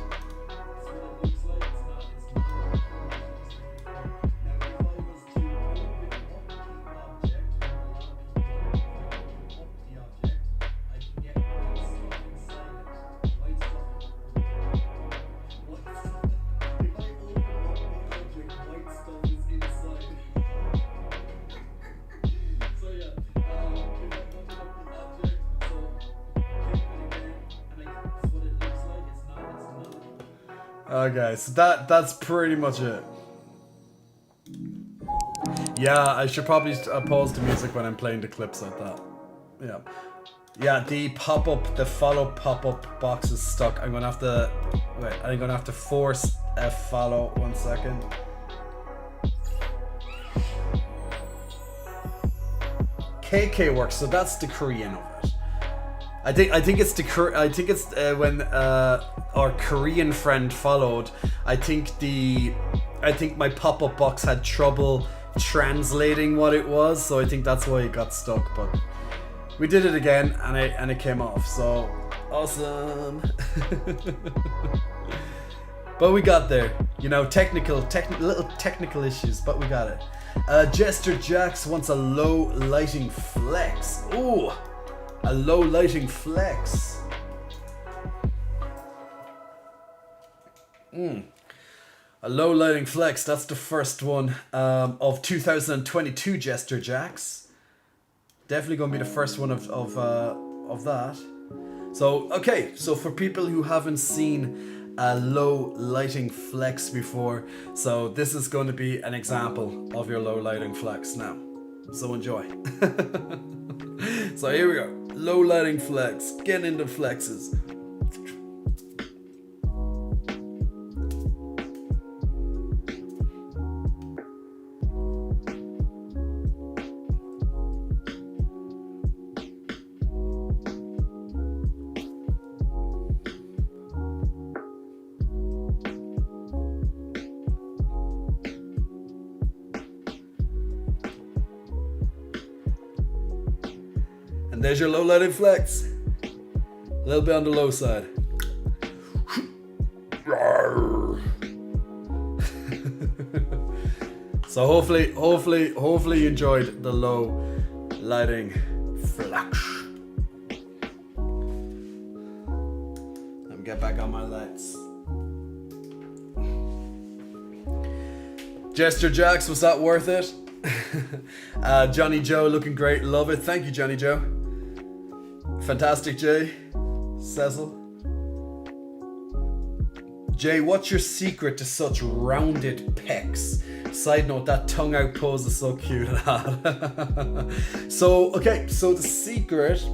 Okay, so that's pretty much it. Yeah, I should probably pause the music when I'm playing the clips like that. Yeah. Yeah, the follow pop-up box is stuck. I'm gonna have to, wait, I'm gonna have to force a follow, 1 second. KK works, so that's the Korean of it. I think it's when our Korean friend followed. I think my pop-up box had trouble translating what it was, so I think that's why it got stuck. But we did it again, and it came off. So awesome. But we got there. You know, little technical issues, but we got it. Jester Jax wants a low lighting flex. Ooh. A low lighting flex. A low lighting flex. That's the first one of 2022, Jester Jax. Definitely gonna be the first one of that. So okay, so for people who haven't seen a low lighting flex before, so this is going to be an example of your low lighting flex now. So enjoy. So here we go. Low lighting flex. Getting into flexes. And there's your low lighting flex. A little bit on the low side. So hopefully you enjoyed the low lighting flex. Let me get back on my lights. Jester Jax, was that worth it? Johnny Joe looking great, love it. Thank you, Johnny Joe. Fantastic, Jay. Cecil. Jay, what's your secret to such rounded pecs? Side note, that tongue out pose is so cute. So the secret,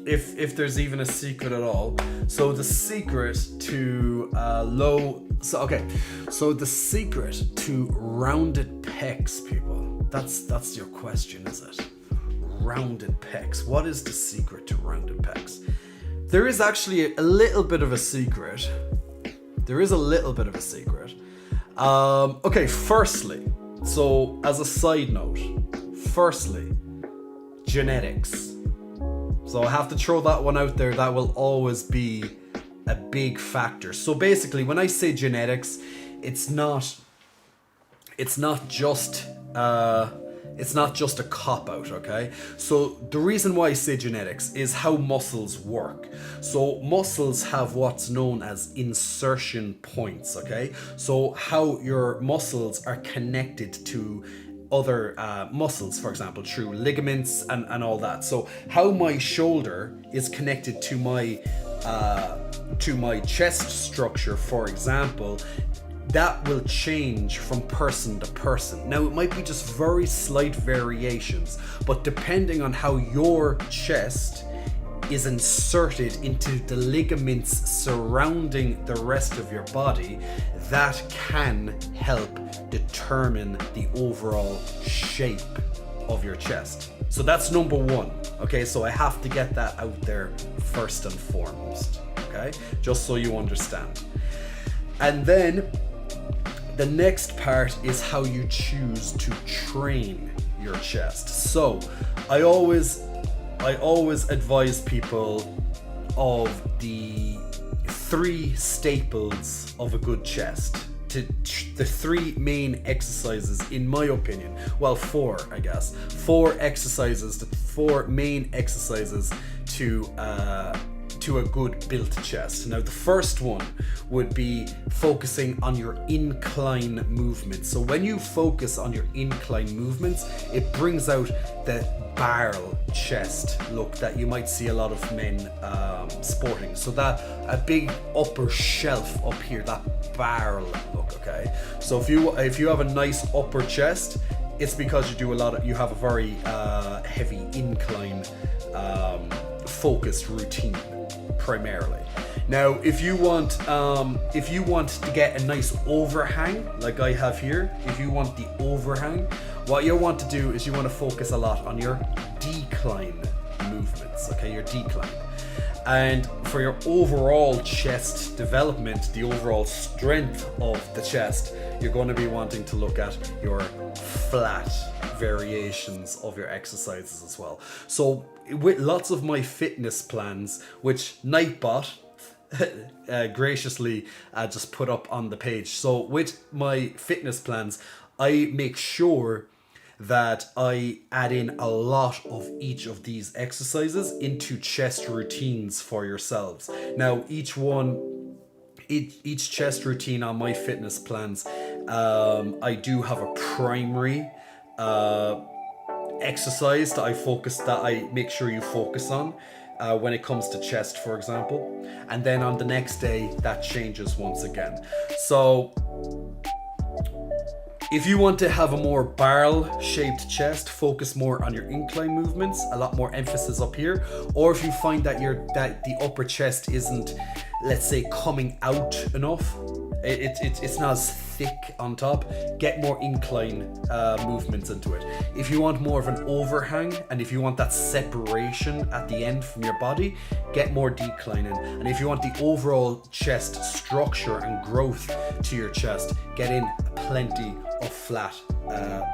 if there's even a secret at all, so the secret to the secret to rounded pecs, people, that's your question, is it? Rounded pecs. What is the secret to rounded pecs? There is actually a little bit of a secret. Okay, firstly, so as a side note, genetics. So I have to throw that one out there. That will always be a big factor. So basically, when I say genetics, it's not just a cop-out, okay? So the reason why I say genetics is how muscles work. So muscles have what's known as insertion points, okay? So how your muscles are connected to other muscles, for example, through ligaments and all that. So how my shoulder is connected to my chest structure, for example, that will change from person to person. Now, it might be just very slight variations, but depending on how your chest is inserted into the ligaments surrounding the rest of your body, that can help determine the overall shape of your chest. So that's number one, okay? So I have to get that out there first and foremost, okay? Just so you understand. And then the next part is how you choose to train your chest. So I always advise people of the 3 staples of a good chest. The 3 main exercises, in my opinion. Well, 4, I guess. 4 exercises, the 4 main exercises to a good built chest. Now, the first one would be focusing on your incline movements. So when you focus on your incline movements, it brings out the barrel chest look that you might see a lot of men sporting. So that a big upper shelf up here, that barrel look, okay? So if you have a nice upper chest, it's because you have a very heavy incline focused routine primarily. Now, if you want to get a nice overhang like I have here, if you want the overhang, what you want to do is you want to focus a lot on your decline movements, okay, your decline. And for your overall chest development, the overall strength of the chest, you're going to be wanting to look at your flat variations of your exercises as well. So with lots of my fitness plans, which Nightbot graciously just put up on the page. So with my fitness plans, I make sure that I add in a lot of each of these exercises into chest routines for yourselves. Now, each chest routine on my fitness plans, I do have a primary exercise that I make sure you focus on when it comes to chest, for example, and then on the next day that changes once again. So if you want to have a more barrel-shaped chest, focus more on your incline movements, a lot more emphasis up here. Or if you find that the upper chest isn't, let's say, coming out enough, it's not as thick on top, get more incline movements into it. If you want more of an overhang, and if you want that separation at the end from your body, get more decline in. And if you want the overall chest structure and growth to your chest, get in plenty of flat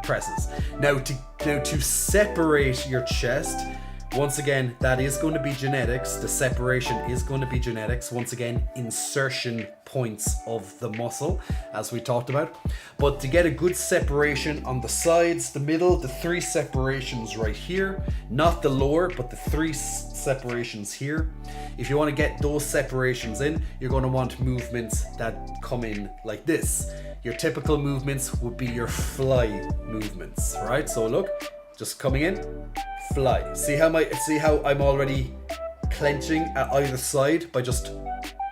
presses. Now to separate your chest, once again, that is going to be genetics. The separation is going to be genetics. Once again, insertion points of the muscle, as we talked about. But to get a good separation on the sides, the middle, the 3 separations right here, not the lower, but the 3 separations here. If you want to get those separations in, you're going to want movements that come in like this. Your typical movements would be your fly movements, right? So look, just coming in, fly. See how I'm already clenching at either side by just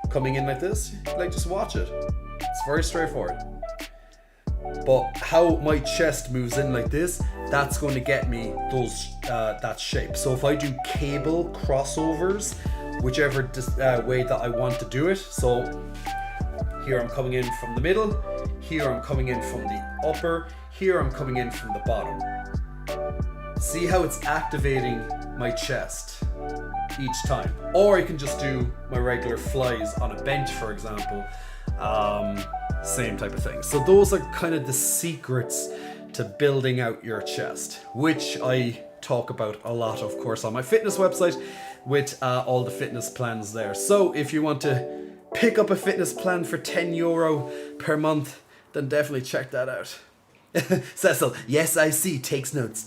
coming in like this? Like, just watch it. It's very straightforward. But how my chest moves in like this, that's going to get me that shape. So if I do cable crossovers, whichever way that I want to do it, so here I'm coming in from the middle, here I'm coming in from the upper, here I'm coming in from the bottom. See how it's activating my chest each time. Or I can just do my regular flies on a bench, for example. Same type of thing. So those are kind of the secrets to building out your chest, which I talk about a lot, of course, on my fitness website. with all the fitness plans there. So if you want to pick up a fitness plan for €10 per month, then definitely check that out. Cecil, yes, I see. Takes notes.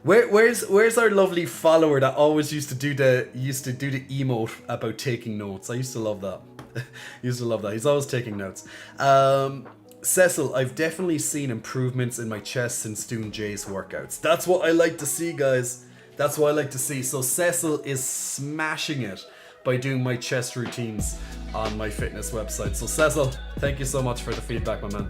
Where's our lovely follower that always used to do the emote about taking notes? I used to love that. He's always taking notes. Cecil, I've definitely seen improvements in my chest since doing Jay's workouts. That's what I like to see, guys. That's what I like to see. So Cecil is smashing it by doing my chest routines on my fitness website. So Cecil, thank you so much for the feedback, my man.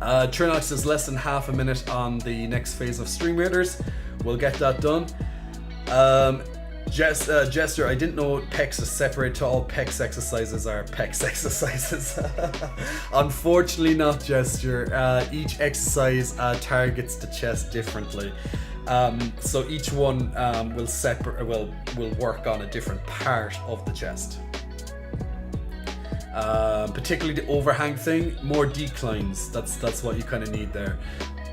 Trinox is less than half a minute on the next phase of Stream Raiders. We'll get that done. Jester, I didn't know pecs is separate to all pecs exercises are pecs exercises. Unfortunately not, Jester. Each exercise targets the chest differently. So each one will work on a different part of the chest. Particularly the overhang thing, more declines. That's what you kind of need there.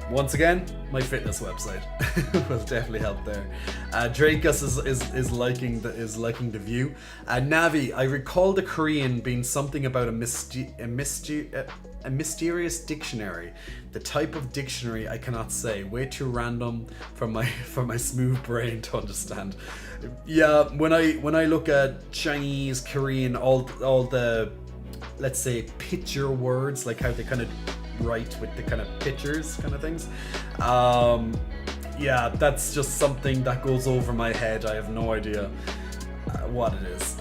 Once again, my fitness website will definitely help there. Drakus is liking the view. Navi, I recall the Korean being something about a mysterious dictionary. The type of dictionary I cannot say. Way too random for my smooth brain to understand. Yeah, when I look at Chinese, Korean, all the, let's say, picture words, like how they kind of write with the kind of pictures kind of things, yeah, that's just something that goes over my head. I have no idea what it is.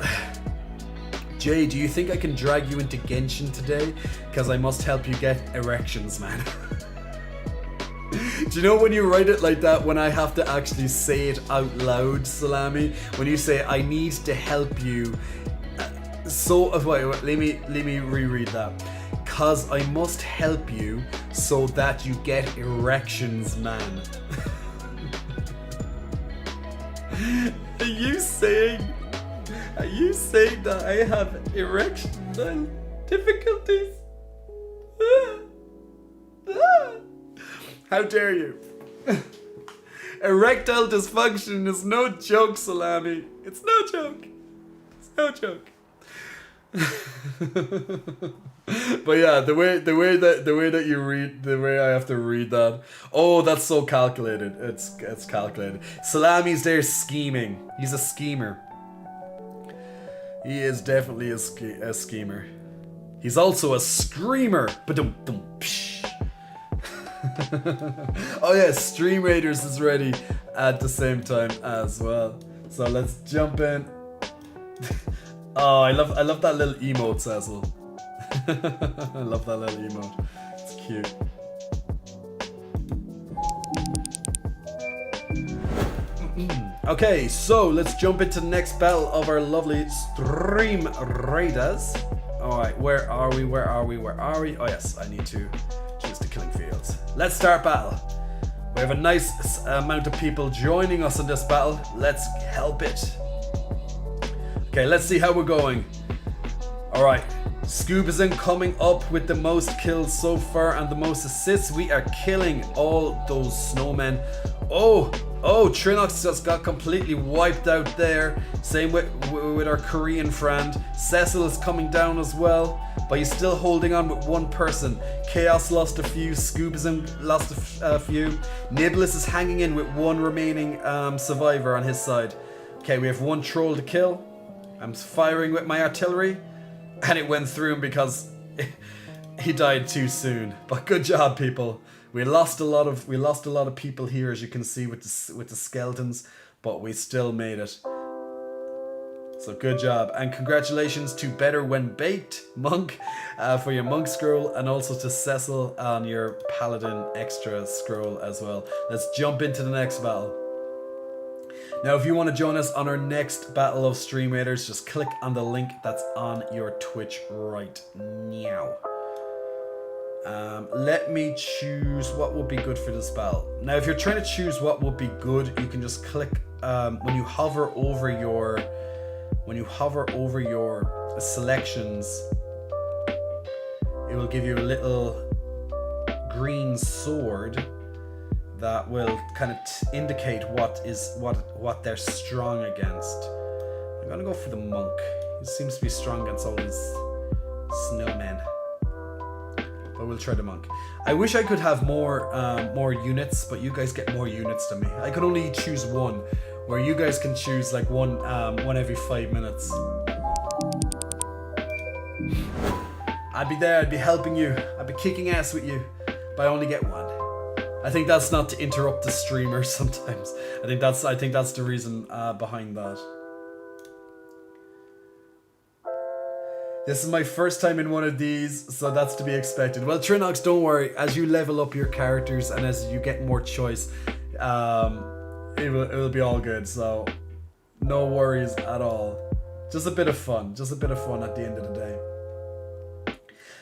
Jay, do you think I can drag you into Genshin today? Because I must help you get erections, man. Do you know when you write it like that, when I have to actually say it out loud, Salami? When you say, I need to help you. Wait, let me reread that. Cause I must help you so that you get erections, man. Are you saying that I have erectional difficulties? How dare you? Erectile dysfunction is no joke, Salami. It's no joke. It's no joke. But yeah, the way that you read, the way I have to read that. Oh, that's so calculated. It's calculated. Salami's there scheming. He's a schemer. He is definitely a schemer. He's also a screamer. Oh yeah, Stream Raiders is ready at the same time as well. So let's jump in. Oh, I love that little emote, Cecil. I love that little emote. It's cute. Okay, so let's jump into the next battle of our lovely Stream Raiders. Alright, where are we? Oh yes, I need to choose the killing fields. Let's start battle. We have a nice amount of people joining us in this battle. Let's help it. Okay, let's see how we're going. Alright, Scoob is in coming up with the most kills so far and the most assists. We are killing all those snowmen. Oh, Trinox just got completely wiped out there. Same with our Korean friend. Cecil is coming down as well, but he's still holding on with one person. Chaos lost a few, Scoob is in lost a few. Niblis is hanging in with one remaining survivor on his side. Okay, we have one troll to kill. I'm firing with my artillery, and it went through him because he died too soon. But good job, people. We lost a lot of people here, as you can see with the skeletons, but we still made it. So good job, and congratulations to Better When Baked Monk for your monk scroll, and also to Cecil on your paladin extra scroll as well. Let's jump into the next battle. Now, if you want to join us on our next battle of Stream Raiders, just click on the link that's on your Twitch right now. Let me choose what would be good for this battle. Now, if you're trying to choose what would be good, you can just click when you hover over your selections. It will give you a little green sword that will kind of indicate what they're strong against. I'm gonna go for the monk. He seems to be strong against all these snowmen. But we'll try the monk. I wish I could have more units, but you guys get more units than me. I can only choose one, where you guys can choose like one every 5 minutes. I'd be there, I'd be helping you, I'd be kicking ass with you, but I only get one. I think that's not to interrupt the streamer sometimes. I think that's the reason behind that. This is my first time in one of these, so that's to be expected. Well, Trinox, don't worry. As you level up your characters and as you get more choice, it will be all good. So no worries at all. Just a bit of fun. Just a bit of fun at the end of the day.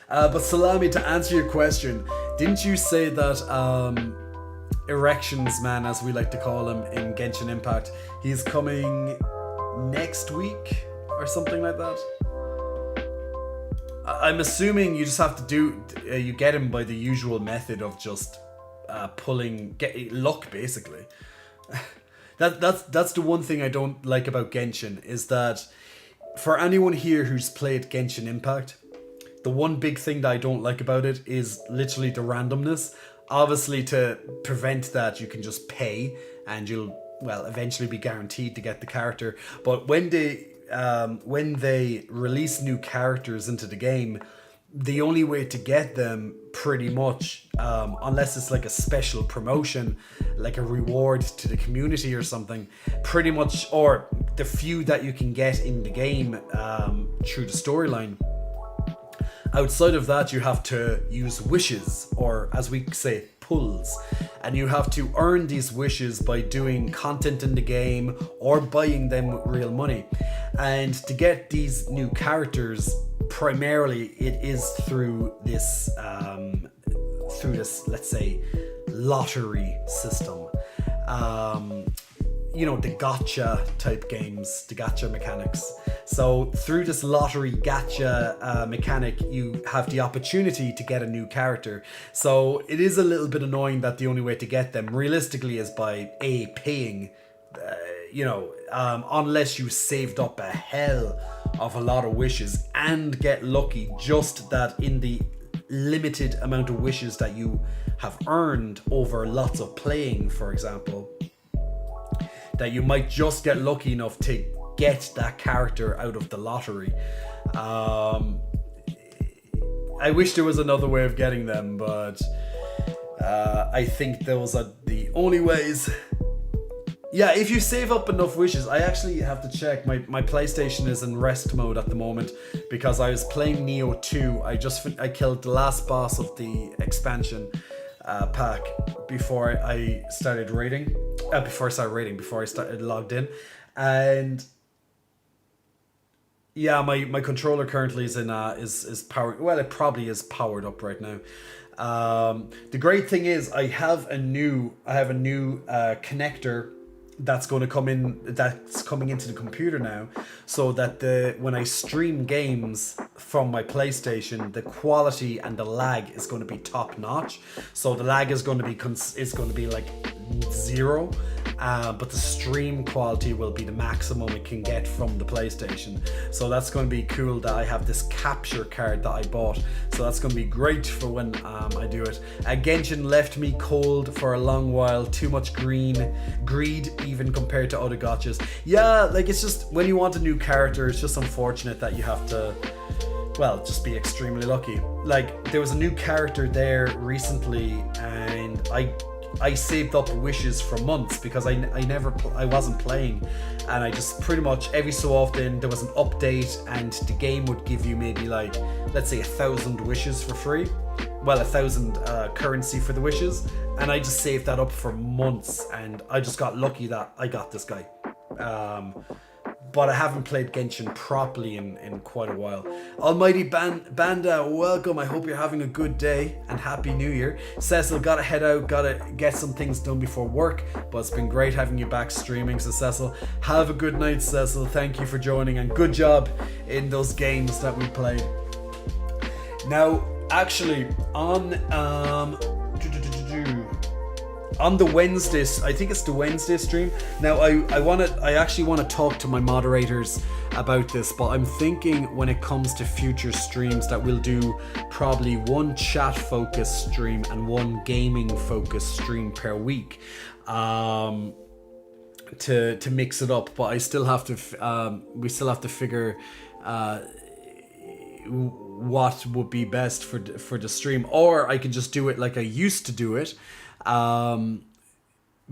But Salami, to answer your question, didn't you say that Erections Man, as we like to call him in Genshin Impact, he's coming next week or something like that? I'm assuming you just have to do, you get him by the usual method of just get luck, basically. That's the one thing I don't like about Genshin, is that for anyone here who's played Genshin Impact, the one big thing that I don't like about it is literally the randomness. Obviously, to prevent that, you can just pay and you'll, well, eventually be guaranteed to get the character. But when they release new characters into the game, the only way to get them, pretty much, unless it's like a special promotion, like a reward to the community or something, pretty much, or the few that you can get in the game through the storyline. Outside of that, you have to use wishes, or as we say, pulls, and you have to earn these wishes by doing content in the game or buying them with real money. And to get these new characters, primarily it is through this let's say lottery system. You know, the gacha type games, the gacha mechanics. So through this lottery gacha mechanic, you have the opportunity to get a new character. So it is a little bit annoying that the only way to get them realistically is by paying, unless you saved up a hell of a lot of wishes and get lucky just that in the limited amount of wishes that you have earned over lots of playing, for example, that you might just get lucky enough to get that character out of the lottery. I wish there was another way of getting them, but I think those are the only ways. Yeah, if you save up enough wishes, I actually have to check. My PlayStation is in rest mode at the moment because I was playing Neo 2. I killed the last boss of the expansion pack before I started raiding. Before I started logged in. And yeah, my controller currently is in is powered. Well, it probably is powered up right now. The great thing is I have a new connector that's going to come in, that's coming into the computer now, so that when I stream games from my PlayStation, the quality and the lag is going to be top notch. So the lag is going to be like 0, but the stream quality will be the maximum it can get from the PlayStation. So that's going to be cool that I have this capture card that I bought. So that's going to be great for when I do it. Genshin left me cold for a long while. Too much greed, even compared to other gachas. Yeah, like it's just when you want a new character, it's just unfortunate that you have to, well, just be extremely lucky. Like there was a new character there recently, and I saved up wishes for months because I wasn't playing, and I just pretty much every so often there was an update and the game would give you maybe like, let's say 1,000 wishes for free. Well, 1,000 currency for the wishes, and I just saved that up for months, and I just got lucky that I got this guy. But I haven't played Genshin properly in quite a while. Almighty Banda, welcome. I hope you're having a good day and Happy New Year. Cecil, gotta head out, gotta get some things done before work, but it's been great having you back streaming. So Cecil, have a good night, Cecil. Thank you for joining, and good job in those games that we played. Now, actually, on on the Wednesdays, I think it's the Wednesday stream. Now I actually want to talk to my moderators about this, but I'm thinking when it comes to future streams that we'll do probably one chat focused stream and one gaming focused stream per week. To mix it up, but I still have to we still have to figure what would be best for the stream, or I can just do it like I used to do it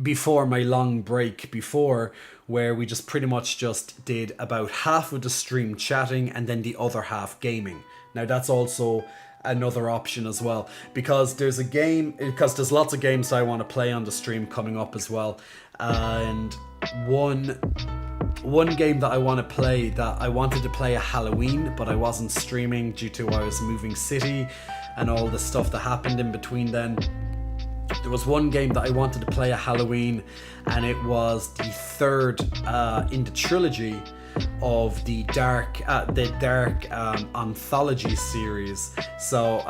before my long break before, where we just pretty much just did about half of the stream chatting and then the other half gaming. Now that's also another option as well, because there's lots of games I want to play on the stream coming up as well, and one game that I want to play, that I wanted to play a Halloween but I wasn't streaming due to I was moving city and all the stuff that happened in between then. There was one game that I wanted to play a Halloween, and it was the third in the trilogy of the dark anthology series. So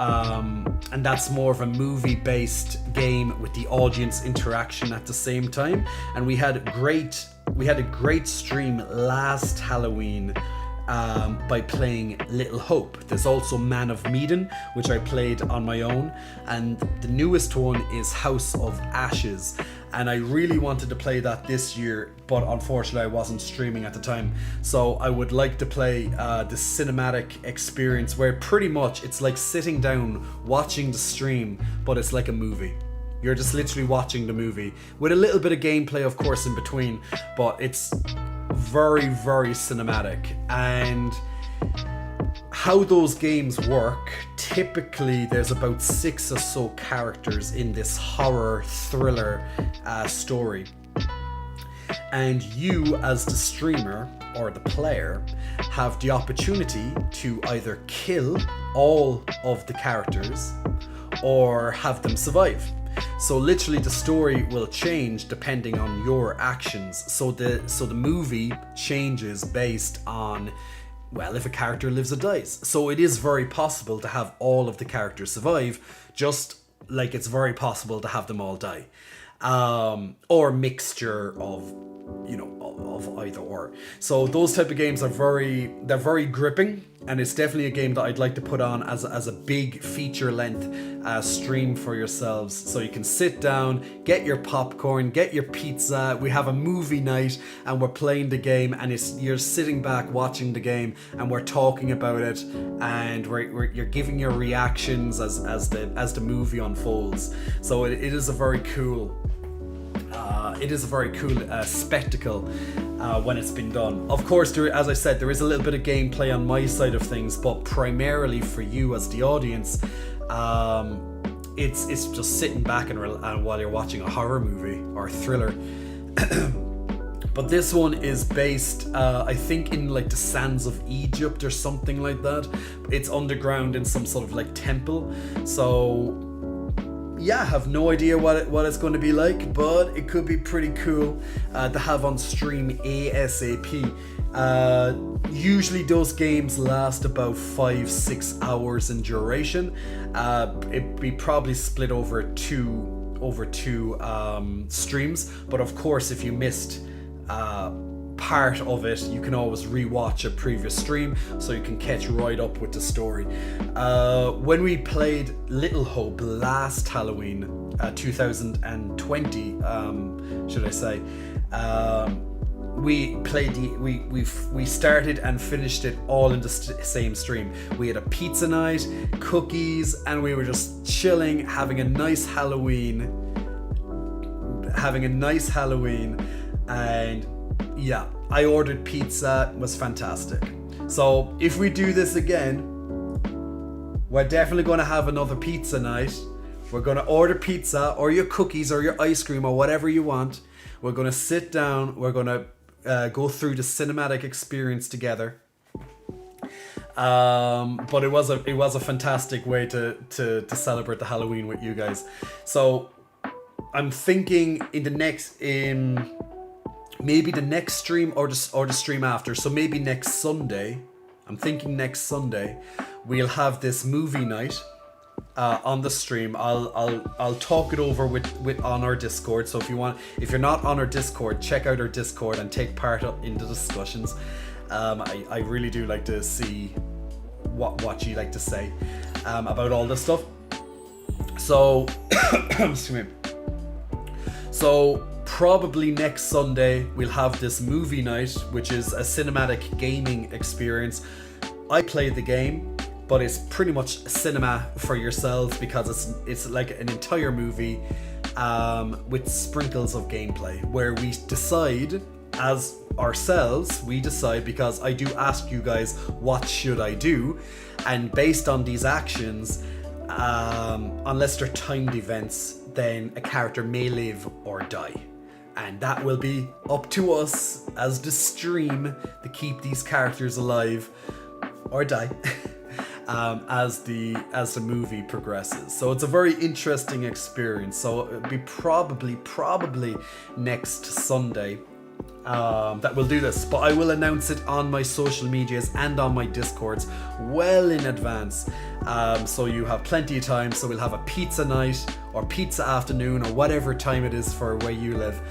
and that's more of a movie based game with the audience interaction at the same time, and we had a great stream last Halloween by playing Little Hope. There's also Man of Medan, which I played on my own, and the newest one is House of Ashes, and I really wanted to play that this year, but unfortunately I wasn't streaming at the time. So I would like to play the cinematic experience, where pretty much it's like sitting down watching the stream, but it's like a movie. You're just literally watching the movie with a little bit of gameplay, of course, in between, but it's very, very cinematic. And how those games work, typically there's about 6 or so characters in this horror thriller story, and you as the streamer or the player have the opportunity to either kill all of the characters or have them survive. So literally the story will change depending on your actions. So the movie changes based on, well, if a character lives or dies. So it is very possible to have all of the characters survive, just like it's very possible to have them all die. Or mixture of, of either or. So those type of games are they're very gripping, and it's definitely a game that I'd like to put on as a big feature length stream for yourselves, so you can sit down, get your popcorn, get your pizza, we have a movie night and we're playing the game, and you're sitting back watching the game and we're talking about it, and you're giving your reactions as the movie unfolds. So it is a very cool spectacle when it's been done. Of course, as I said, there is a little bit of gameplay on my side of things, but primarily for you as the audience, it's just sitting back and while you're watching a horror movie or thriller. But this one is based, I think, in like the sands of Egypt or something like that. It's underground in some sort of like temple. So yeah, I have no idea what it's going to be like, but it could be pretty cool to have on stream ASAP. Usually those games last about 5-6 hours in duration. It'd be probably split over two streams, but of course if you missed part of it, you can always rewatch a previous stream so you can catch right up with the story. When we played Little Hope last Halloween, 2020, should I say, we played we started and finished it all in the same stream. We had a pizza night, cookies, and we were just chilling, having a nice Halloween, and yeah, I ordered pizza. It was fantastic. So if we do this again, we're definitely going to have another pizza night. We're going to order pizza or your cookies or your ice cream or whatever you want. We're going to sit down. We're going to go through the cinematic experience together. But it was a fantastic way to celebrate the Halloween with you guys. So I'm thinking maybe the next stream or the stream after. So maybe next Sunday. I'm thinking next Sunday we'll have this movie night on the stream. I'll talk it over with on our Discord. So if you're not on our Discord, check out our Discord and take part in the discussions. I really do like to see what you like to say about all this stuff. So excuse me. So probably next Sunday we'll have this movie night, which is a cinematic gaming experience. I played the game, but it's pretty much cinema for yourselves because it's like an entire movie with sprinkles of gameplay where we decide as ourselves, because I do ask you guys what should I do, and based on these actions, unless they're timed events, then a character may live or die. And that will be up to us as the stream to keep these characters alive or die as the movie progresses. So it's a very interesting experience. So it'll be probably next Sunday that we'll do this, but I will announce it on my social medias and on my Discords well in advance, so you have plenty of time. So we'll have a pizza night or pizza afternoon or whatever time it is for where you live,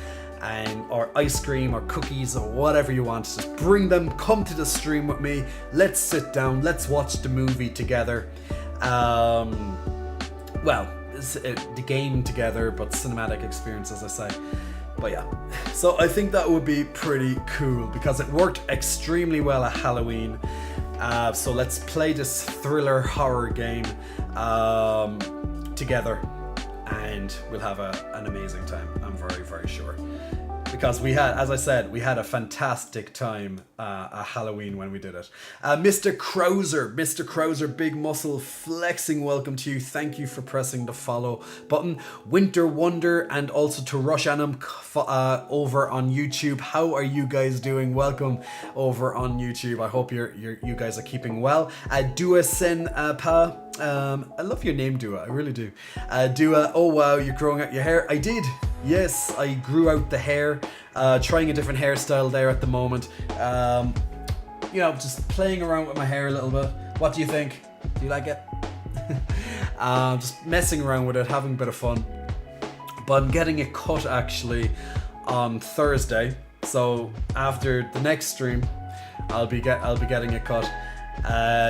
or ice cream or cookies or whatever you want. Just bring them, come to the stream with me, let's sit down, let's watch the movie together. The game together, but cinematic experience, as I say. But yeah, so I think that would be pretty cool because it worked extremely well at Halloween. So let's play this thriller horror game together, and we'll have an amazing time. I'm very, very sure. Because we had, as I said, we had a fantastic time at Halloween when we did it. Mr. Krauser, Big Muscle Flexing, welcome to you. Thank you for pressing the follow button. Winter Wonder, and also to Rush Anum over on YouTube. How are you guys doing? Welcome over on YouTube. I hope you guys are keeping well. Dua Sen Pa. I love your name, Dua. I really do. Dua, oh wow, you're growing out your hair. I did. Yes, I grew out the hair. Trying a different hairstyle there at the moment. Just playing around with my hair a little bit. What do you think? Do you like it? Just messing around with it, having a bit of fun. But I'm getting it cut actually on Thursday. So after the next stream, I'll be getting it cut.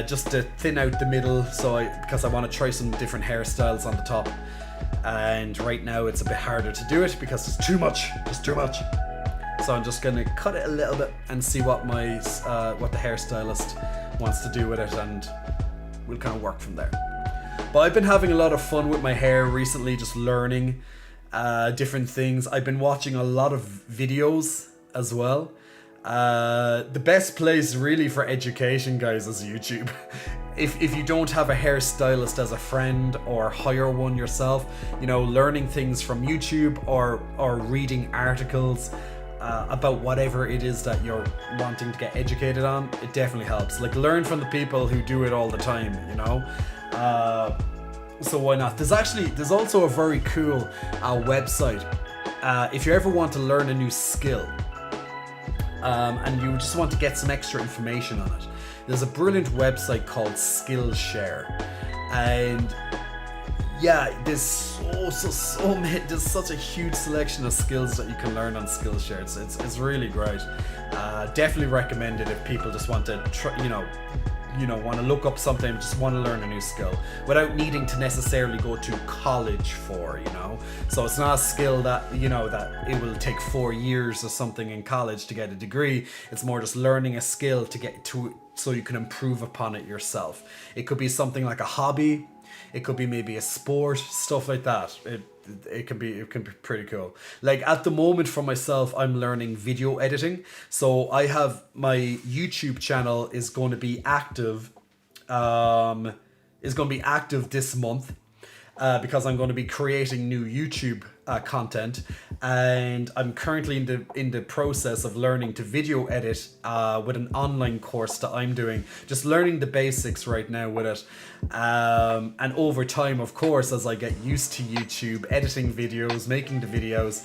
Just to thin out the middle, because I want to try some different hairstyles on the top, and right now it's a bit harder to do it because there's too much. So I'm just gonna cut it a little bit and see what what the hairstylist wants to do with it, and we'll kind of work from there. But I've been having a lot of fun with my hair recently, just learning different things. I've been watching a lot of videos as well. The best place really for education, guys, is YouTube. If you don't have a hairstylist as a friend or hire one yourself, learning things from YouTube or reading articles about whatever it is that you're wanting to get educated on, it definitely helps. Like, learn from the people who do it all the time, so why not? There's also a very cool website if you ever want to learn a new skill. And you just want to get some extra information on it. There's a brilliant website called Skillshare, and yeah, there's there's such a huge selection of skills that you can learn on Skillshare. It's really great. Definitely recommend it if people just want to try, want to look up something, just want to learn a new skill without needing to necessarily go to college for, So it's not a skill that, that it will take 4 years or something in college to get a degree. It's more just learning a skill to get to, so you can improve upon it yourself. It could be something like a hobby. It could be maybe a sport, stuff like that. It can be pretty cool. Like at the moment for myself, I'm learning video editing. So I have my YouTube channel is going to be active. This month. Because I'm going to be creating new YouTube content, and I'm currently in the process of learning to video edit with an online course that I'm doing. Just learning the basics right now with it, and over time, of course, as I get used to YouTube, editing videos, making the videos,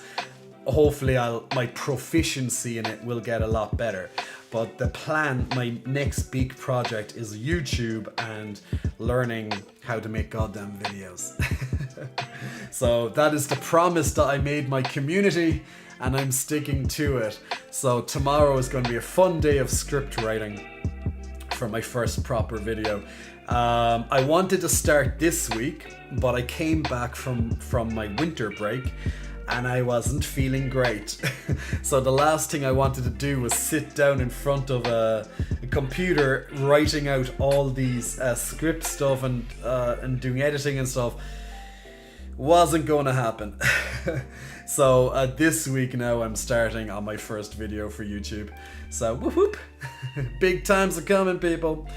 hopefully my proficiency in it will get a lot better. But the plan, my next big project is YouTube and learning how to make goddamn videos. So that is the promise that I made my community, and I'm sticking to it. So tomorrow is going to be a fun day of script writing for my first proper video. I wanted to start this week, but I came back from my winter break and I wasn't feeling great. So the last thing I wanted to do was sit down in front of a computer writing out all these script stuff and doing editing and stuff. Wasn't going to happen. So this week now I'm starting on my first video for YouTube. So whoop whoop. Big times are coming, people.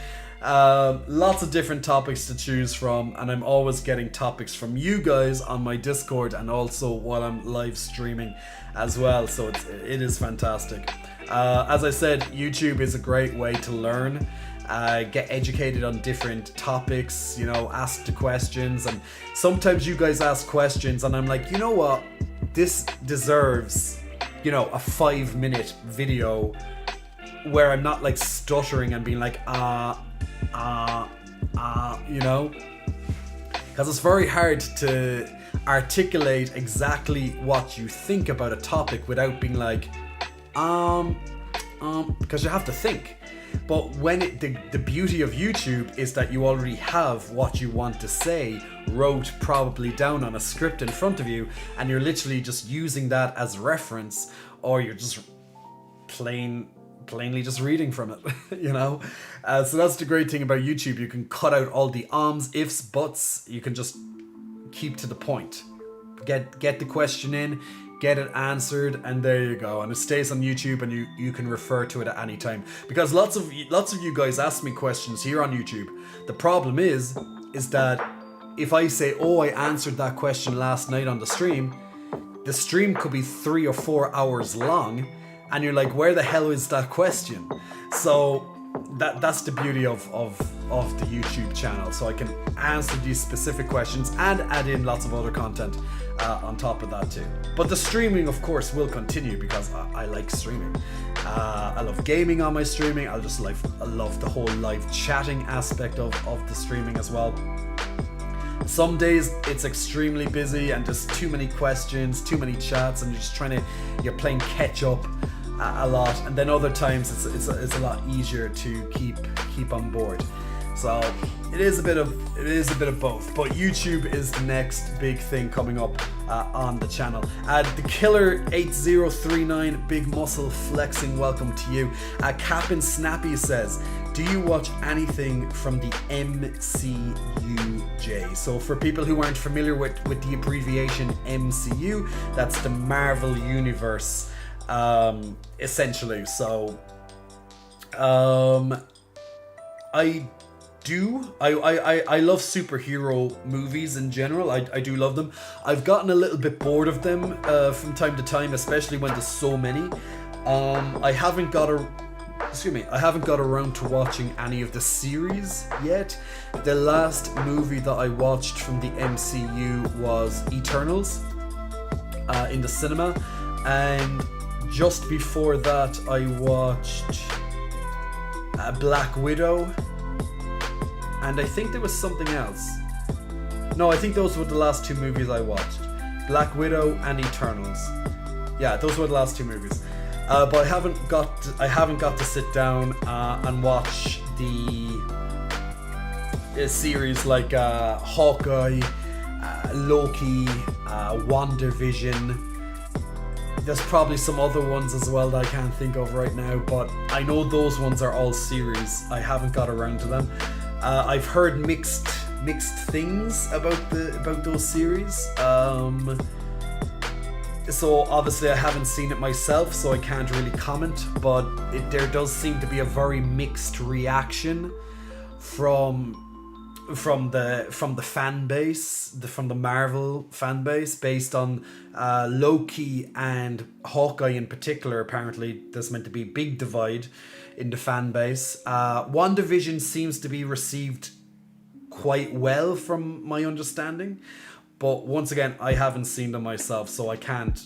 Lots of different topics to choose from, and I'm always getting topics from you guys on my Discord and also while I'm live streaming as well, so it is fantastic. As I said, YouTube is a great way to learn, get educated on different topics, you know, ask the questions, and sometimes you guys ask questions and I'm like, you know what, this deserves, you know, a 5-minute video where I'm not like stuttering and being like, you know, because it's very hard to articulate exactly what you think about a topic without being like, because you have to think. But when the beauty of YouTube is that you already have what you want to say wrote probably down on a script in front of you, and you're literally just using that as reference, or you're just plainly just reading from it, you know. So that's the great thing about YouTube. You can cut out all the ums, ifs, buts. You can just keep to the point. Get the question in, get it answered, and there you go. And it stays on YouTube, and you can refer to it at any time. Because lots of you guys ask me questions here on YouTube. The problem is that if I say, oh, I answered that question last night on the stream could be 3 or 4 hours long, and you're like, where the hell is that question? So that's the beauty of the YouTube channel. So I can answer these specific questions and add in lots of other content on top of that too. But the streaming, of course, will continue because I like streaming. I love gaming on my streaming. I love the whole live chatting aspect of the streaming as well. Some days it's extremely busy and just too many questions, too many chats, and you're playing catch up a lot. And then other times it's a lot easier to keep on board. So it is a bit of both. But YouTube is the next big thing coming up on the channel. The Killer 8039, big muscle flexing, welcome to you. Captain Snappy says, do you watch anything from the MCUJ? So for people who aren't familiar with the abbreviation MCU, that's the Marvel Universe, essentially. So I love superhero movies in general. I do love them. I've gotten a little bit bored of them from time to time, especially when there's so many. I haven't got around to watching any of the series yet. The last movie that I watched from the MCU was Eternals in the cinema, and just before that I watched Black Widow, and I think there was something else. No, I think those were the last 2 movies I watched. Black Widow and Eternals. Yeah, those were the last 2 movies. But I haven't got to sit down and watch the series like Hawkeye, Loki, WandaVision. There's probably some other ones as well that I can't think of right now, but I know those ones are all series. I haven't got around to them. I've heard mixed things about those series. So obviously I haven't seen it myself, so I can't really comment, but there does seem to be a very mixed reaction from the fan base, from the Marvel fan base, based on Loki and Hawkeye in particular. Apparently there's meant to be a big divide in the fan base. WandaVision seems to be received quite well from my understanding, but once again, I haven't seen them myself, so I can't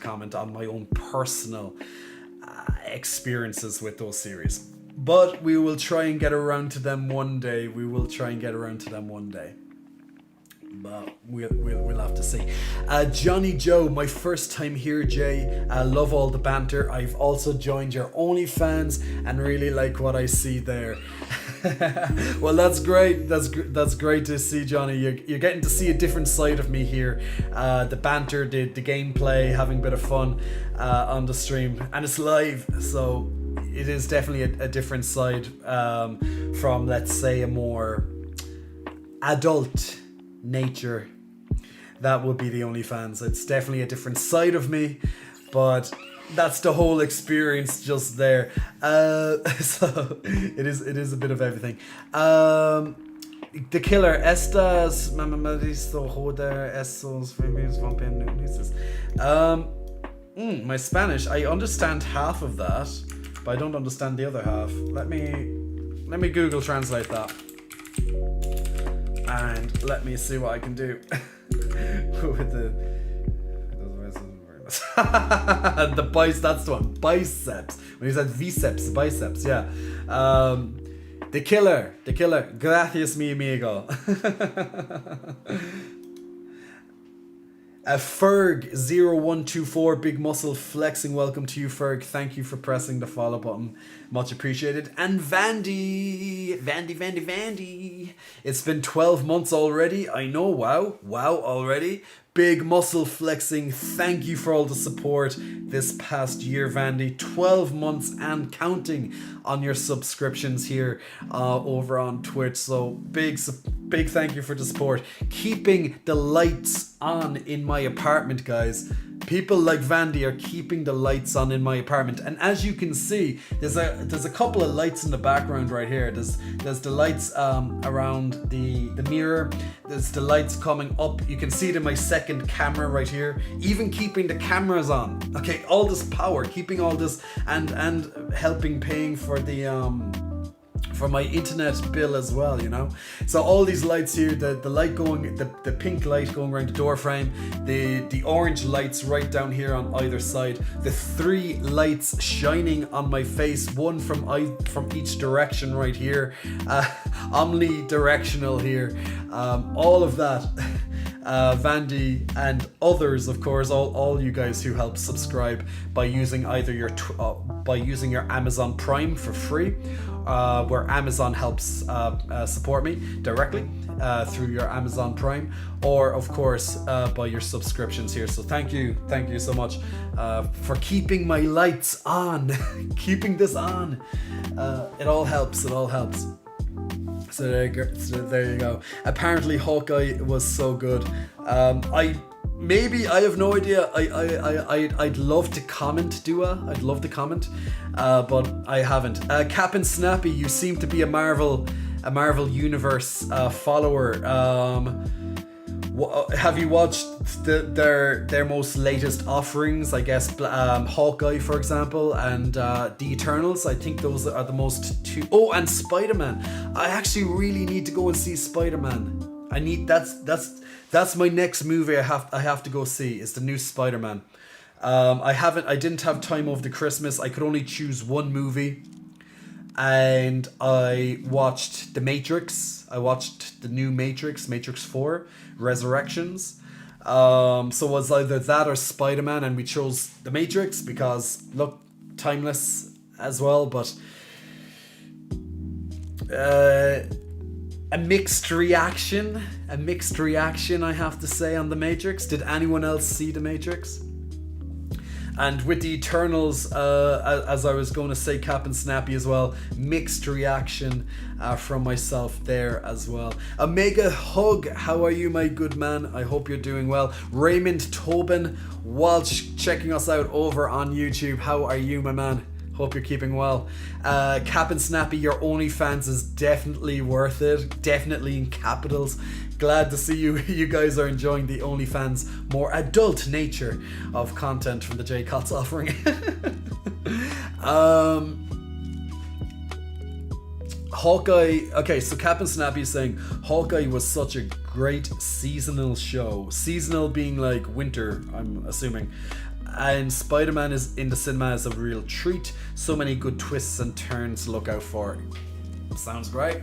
comment on my own personal experiences with those series. But we will try and get around to them one day. But we'll have to see. Johnny Joe, my first time here, Jay. I love all the banter. I've also joined your OnlyFans and really like what I see there. Well, that's great. That's great to see, Johnny. You're getting to see a different side of me here. The banter, the gameplay, having a bit of fun on the stream, and it's live, so it is definitely a different side from, let's say, a more adult nature. That would be the OnlyFans. It's definitely a different side of me, but that's the whole experience just there. So it is a bit of everything. The killer estas mamadisto joder esos my Spanish, I understand half of that, but I don't understand the other half. Let me Google translate that. And let me see what I can do with the biceps. That's the one. Biceps. When he said biceps. Yeah. The killer. Gracias, mi amigo. Ferg0124, big muscle flexing. Welcome to you, Ferg. Thank you for pressing the follow button. Much appreciated. And Vandy. It's been 12 months already. I know. Wow already. Big muscle flexing. Thank you for all the support this past year, Vandy. 12 months and counting on your subscriptions here over on Twitch. So big thank you for the support. Keeping the lights on in my apartment, guys. People like Vandy are keeping the lights on in my apartment, and as you can see, there's a couple of lights in the background right here. There's the lights around the mirror. There's the lights coming up. You can see it in my second camera right here. Even keeping the cameras on. Okay, all this power, keeping all this and helping paying for the for my internet bill as well, you know. So all these lights here, the light going, the pink light going around the door frame, the orange lights right down here on either side, the 3 lights shining on my face, one from each direction right here, omnidirectional here, all of that. Vandy and others, of course, all you guys who help subscribe by using either your Amazon Prime for free, where Amazon helps support me directly through your Amazon Prime, or of course by your subscriptions here. So thank you so much for keeping my lights on, keeping this on. It all helps. So there you go. Apparently Hawkeye was so good. I have no idea. I'd love to comment, Dua. I'd love to comment, but I haven't. Cap and Snappy, you seem to be a Marvel Universe follower. Have you watched their most latest offerings? I guess Hawkeye, for example, and the Eternals. I think those are the most two. Oh, and Spider-Man. I actually really need to go and see Spider-Man. That's my next movie. I have to go see. Is the new Spider-Man. I didn't have time over the Christmas. I could only choose one movie. And I watched The Matrix. I watched the new Matrix 4, Resurrections. So it was either that or Spider-Man, and we chose The Matrix because, look, timeless as well, but a mixed reaction, I have to say, on The Matrix. Did anyone else see The Matrix? And with the Eternals, as I was going to say, Cap and Snappy as well, mixed reaction from myself there as well. A mega hug. How are you, my good man? I hope you're doing well. Raymond Tobin Walsh checking us out over on YouTube. How are you, my man? Hope you're keeping well. Cap and Snappy, your OnlyFans is definitely worth it. Definitely in capitals. Glad to see you guys are enjoying the OnlyFans more adult nature of content from the J Cots offering. Hawkeye. Okay, so Cap and Snappy is saying Hawkeye was such a great seasonal show. Seasonal being like winter, I'm assuming. and Spider-Man is in the cinema is a real treat. So many good twists and turns to look out for. Sounds great.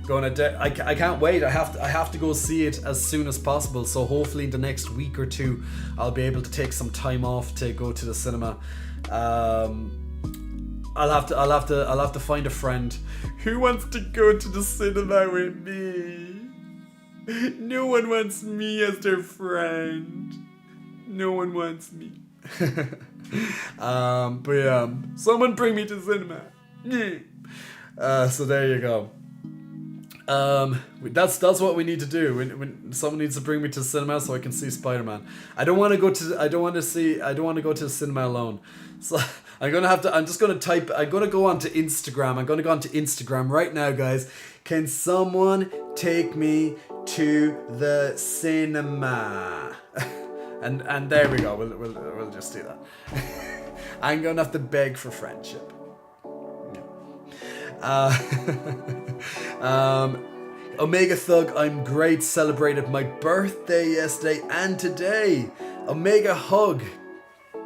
I can't wait. I have to go see it as soon as possible. So hopefully in the next week or two, I'll be able to take some time off to go to the cinema. I'll have to find a friend who wants to go to the cinema with me. No one wants me as their friend. No one wants me. But yeah, someone bring me to cinema. So there you go. That's what we need to do. When someone needs to bring me to the cinema so I can see Spider-Man. I don't want to go to the cinema alone. So I'm going to go onto Instagram. I'm going to go onto Instagram right now, guys. Can someone take me to the cinema? and there we go. We'll just do that. I'm going to have to beg for friendship. Omega Thug, I'm great. Celebrated my birthday yesterday and today. Omega Hug,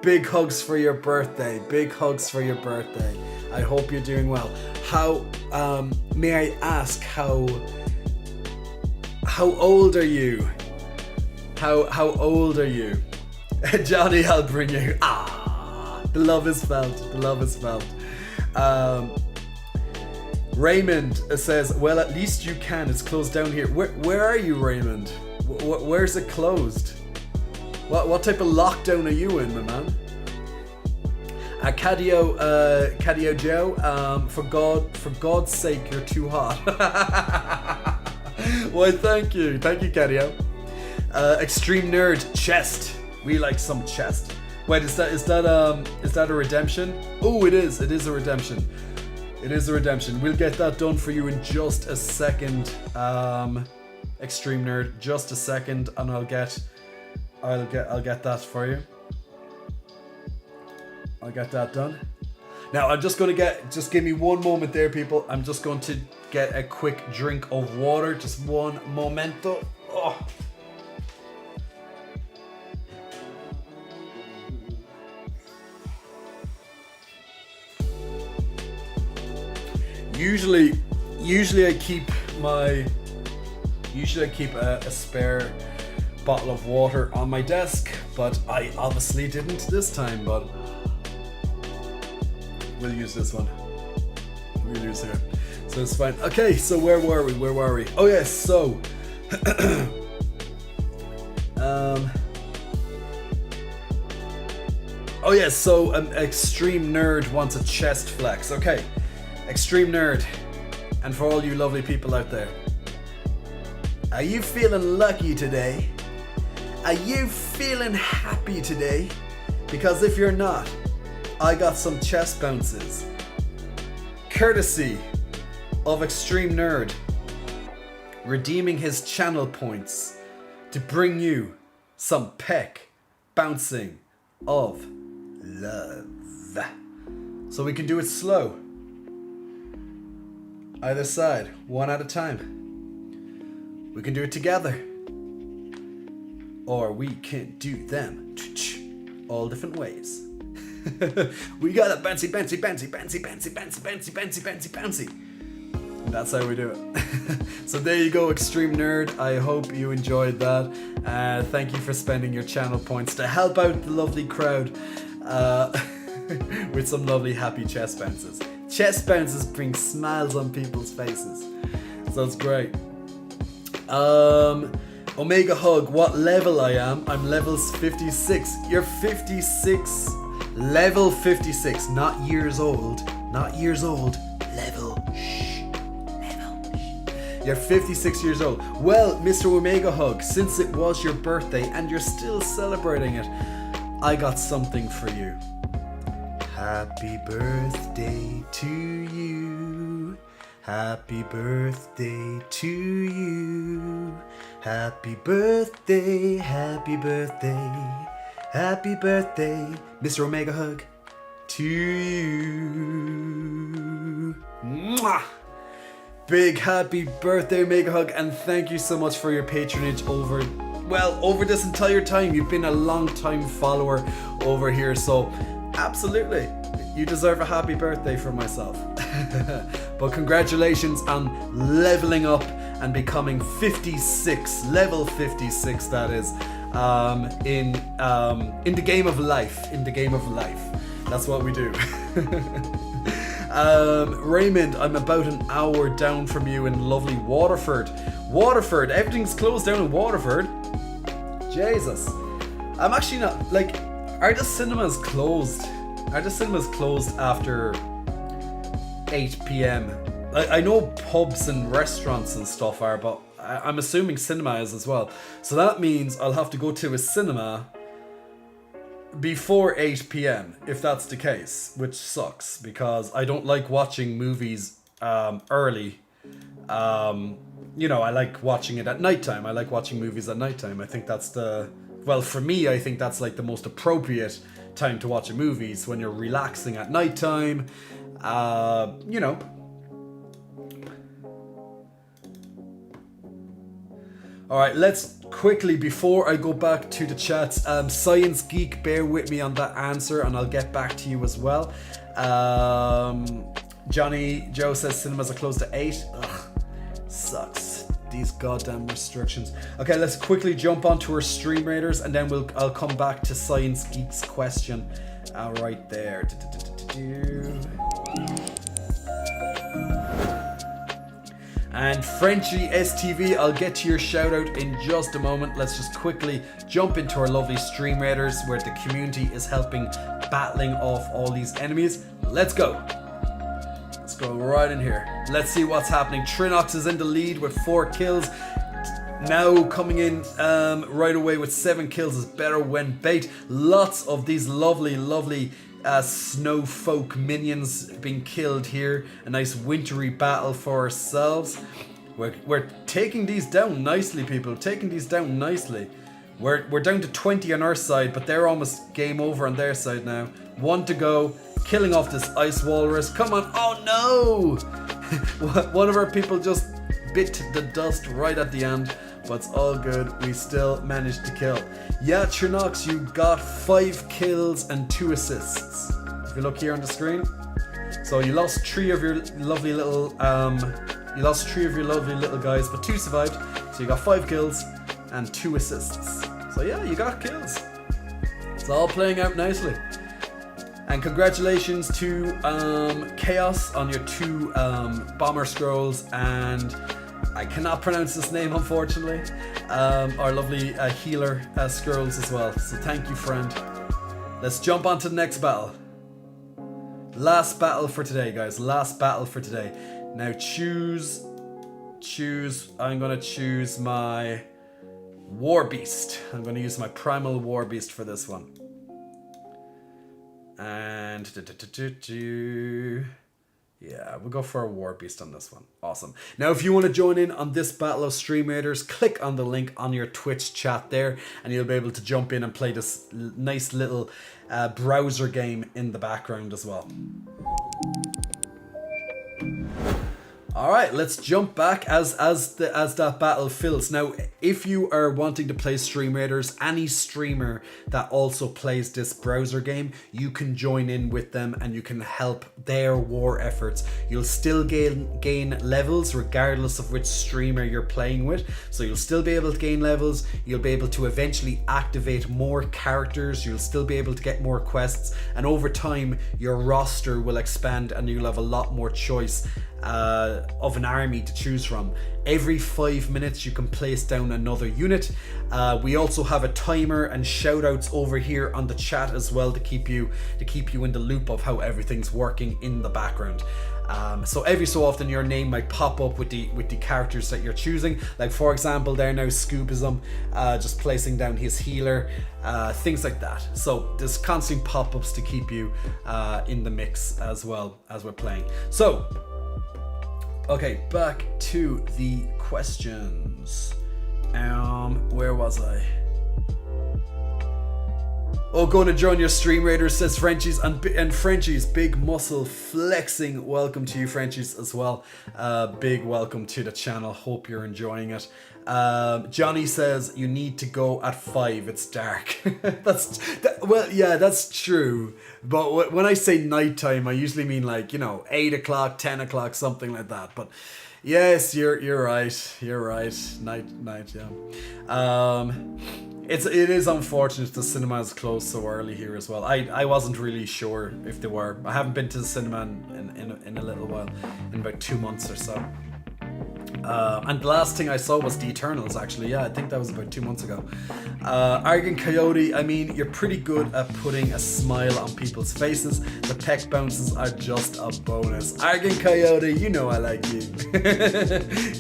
big hugs for your birthday. Big hugs for your birthday. I hope you're doing well. How may I ask how old are you? How old are you? Johnny, I'll bring you. The love is felt. The love is felt. Raymond says, well, at least you can. It's closed down here. Where are you, Raymond? Where's it closed? What type of lockdown are you in, my man? Cadio Joe, for God's sake, you're too hot. Why, thank you, Cadio. Extreme Nerd, chest. We like some chest. Wait, is that a redemption? Oh, it is a redemption. It is a redemption. We'll get that done for you in just a second, Extreme Nerd. Just a second, and I'll get that for you. I'll get that done. Now I'm just give me one moment there, people. I'm just going to get a quick drink of water. Just one momento. Oh. Usually I keep a spare bottle of water on my desk, but I obviously didn't this time, but we'll use this one. We'll use it. So it's fine. Okay, so where were we? Oh yes, so Extreme Nerd wants a chest flex. Okay. Extreme Nerd, and for all you lovely people out there, are you feeling lucky today? Are you feeling happy today? Because if you're not, I got some chest bounces, courtesy of Extreme Nerd, redeeming his channel points to bring you some peck bouncing of love. So we can do it slow. Either side, one at a time. We can do it together. Or we can do them all different ways. We got a bouncy. And that's how we do it. So there you go, Extreme Nerd. I hope you enjoyed that. Thank you for spending your channel points to help out the lovely crowd with some lovely happy chest bounces. Chest bounces bring smiles on people's faces. So it's great. Omega Hug, what level I am? I'm level 56. You're 56. Level 56. Not years old. Not years old. Level. Shh. Level. You're 56 years old. Well, Mr. Omega Hug, since it was your birthday and you're still celebrating it, I got something for you. Happy birthday to you. Happy birthday to you. Happy birthday, happy birthday, happy birthday, Mr. Omega Hug, to you. Mwah! Big happy birthday, Omega Hug, and thank you so much for your patronage over this entire time. You've been a long time follower over here. So absolutely, you deserve a happy birthday from myself. But congratulations on leveling up and becoming 56, level 56 that is, in the game of life. In the game of life. That's what we do. Raymond, I'm about an hour down from you in lovely Waterford. Waterford, everything's closed down in Waterford. Jesus. I'm actually not, like, are the cinemas closed? Are the cinemas closed after 8 p.m? I know pubs and restaurants and stuff are, but I'm assuming cinema is as well. So that means I'll have to go to a cinema before 8 p.m. if that's the case, which sucks because I don't like watching movies early. You know, I like watching it at nighttime. I like watching movies at nighttime. I think that's well, for me, I think that's like the most appropriate time to watch a movie. So when you're relaxing at nighttime, you know. All right, let's quickly, before I go back to the chats, Science Geek, bear with me on that answer and I'll get back to you as well. Johnny Joe says cinemas are closed at 8. Ugh, sucks. These goddamn restrictions. Okay, let's quickly jump onto our stream raiders and then I'll come back to Science Geek's question. Right there. And Frenchie STV, I'll get to your shout out in just a moment. Let's just quickly jump into our lovely stream raiders where the community is helping battling off all these enemies. Let's go. Let's go right in here. Let's see what's happening. Trinox is in the lead with 4 kills. Now coming in right away with 7 kills is Better When Bait. Lots of these lovely snow folk minions being killed here. A nice wintry battle for ourselves. We're taking these down nicely, people. Taking these down nicely. We're down to 20 on our side, but they're almost game over on their side now. 1 to go. Killing off this ice walrus. Come on. Oh no! One of our people just bit the dust right at the end. But it's all good. We still managed to kill. Yeah, Trinox, you got 5 kills and 2 assists. If you look here on the screen. So you lost 3 of your lovely little guys, but 2 survived. So you got 5 kills and 2 assists. So yeah, you got kills. It's all playing out nicely. And congratulations to Chaos on your 2 bomber scrolls, and I cannot pronounce this name, unfortunately. Our lovely healer scrolls as well. So thank you, friend. Let's jump on to the next battle. Last battle for today, guys. Last battle for today. Now choose. I'm going to choose my War Beast. I'm going to use my Primal War Beast for this one. And yeah, we'll go for a War Beast on this one. Awesome. Now, if you want to join in on this battle of Stream Raiders, click on the link on your Twitch chat there, and you'll be able to jump in and play this nice little browser game in the background as well. All right, let's jump back as that battle fills. Now, if you are wanting to play Stream Raiders, any streamer that also plays this browser game, you can join in with them and you can help their war efforts. You'll still gain levels regardless of which streamer you're playing with. So you'll still be able to gain levels. You'll be able to eventually activate more characters. You'll still be able to get more quests. And over time, your roster will expand and you'll have a lot more choice of an army to choose from. Every 5 minutes you can place down another unit. We also have a timer and shout outs over here on the chat as well to keep you in the loop of how everything's working in the background. So every so often your name might pop up with the characters that you're choosing. Like for example there now Scoobism, just placing down his healer, things like that. So there's constant pop-ups to keep you in the mix as well as we're playing. So okay, back to the questions. Where was I? Oh, going to join your stream, Raiders, says Frenchies. And Frenchies, big muscle flexing. Welcome to you, Frenchies, as well. Big welcome to the channel. Hope you're enjoying it. Johnny says you need to go at 5. It's dark. Well, yeah, that's true. But when I say nighttime, I usually mean like, 8 o'clock, 10 o'clock, something like that. But yes, you're right. You're right. Night. Yeah. It is unfortunate the cinema is closed so early here as well. I wasn't really sure if they were. I haven't been to the cinema in a little while, in about 2 months or so. And the last thing I saw was The Eternals, actually. Yeah, I think that was about 2 months ago. Argan Coyote, I mean, you're pretty good at putting a smile on people's faces. The peck bounces are just a bonus. Argan Coyote, you know I like you.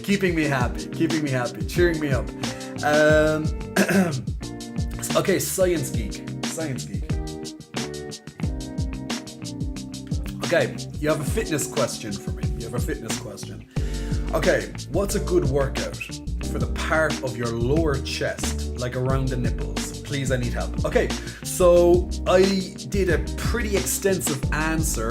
Keeping me happy, cheering me up. Okay, Science Geek. Okay, you have a fitness question for me. Okay, what's a good workout for the part of your lower chest, like around the nipples? Please, I need help. Okay, so I did a pretty extensive answer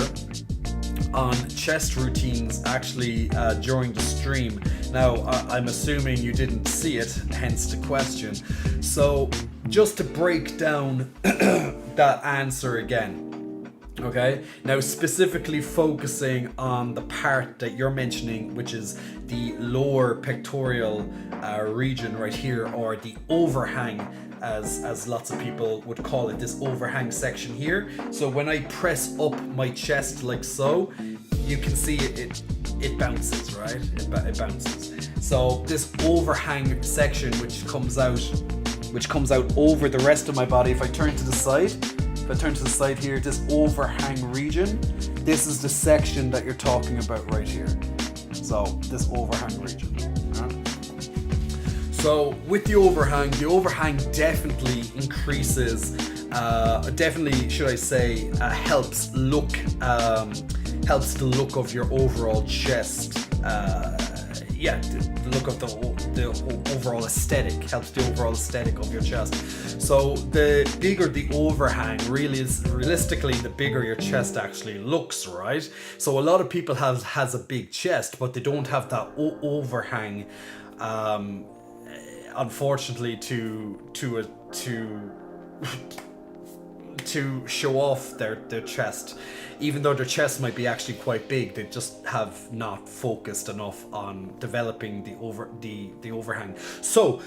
on chest routines actually during the stream. Now, I'm assuming you didn't see it, hence the question. So, just to break down that answer again. Okay, now specifically focusing on the part that you're mentioning, which is the lower pectoral region right here, or the overhang, as lots of people would call it, this overhang section here. So when I press up my chest like so, you can see it bounces, right? It bounces. So this overhang section, which comes out over the rest of my body. If I turn to the side here, this overhang region, this is the section that you're talking about right here. So this overhang region. So with the overhang definitely increases, helps the look of your overall chest. The look of the overall aesthetic, helps the overall aesthetic of your chest. So the bigger the overhang realistically, the bigger your chest actually looks, right? So a lot of people has a big chest, but they don't have that overhang, unfortunately, to show off their chest. Even though their chest might be actually quite big, they just have not focused enough on developing the overhang. So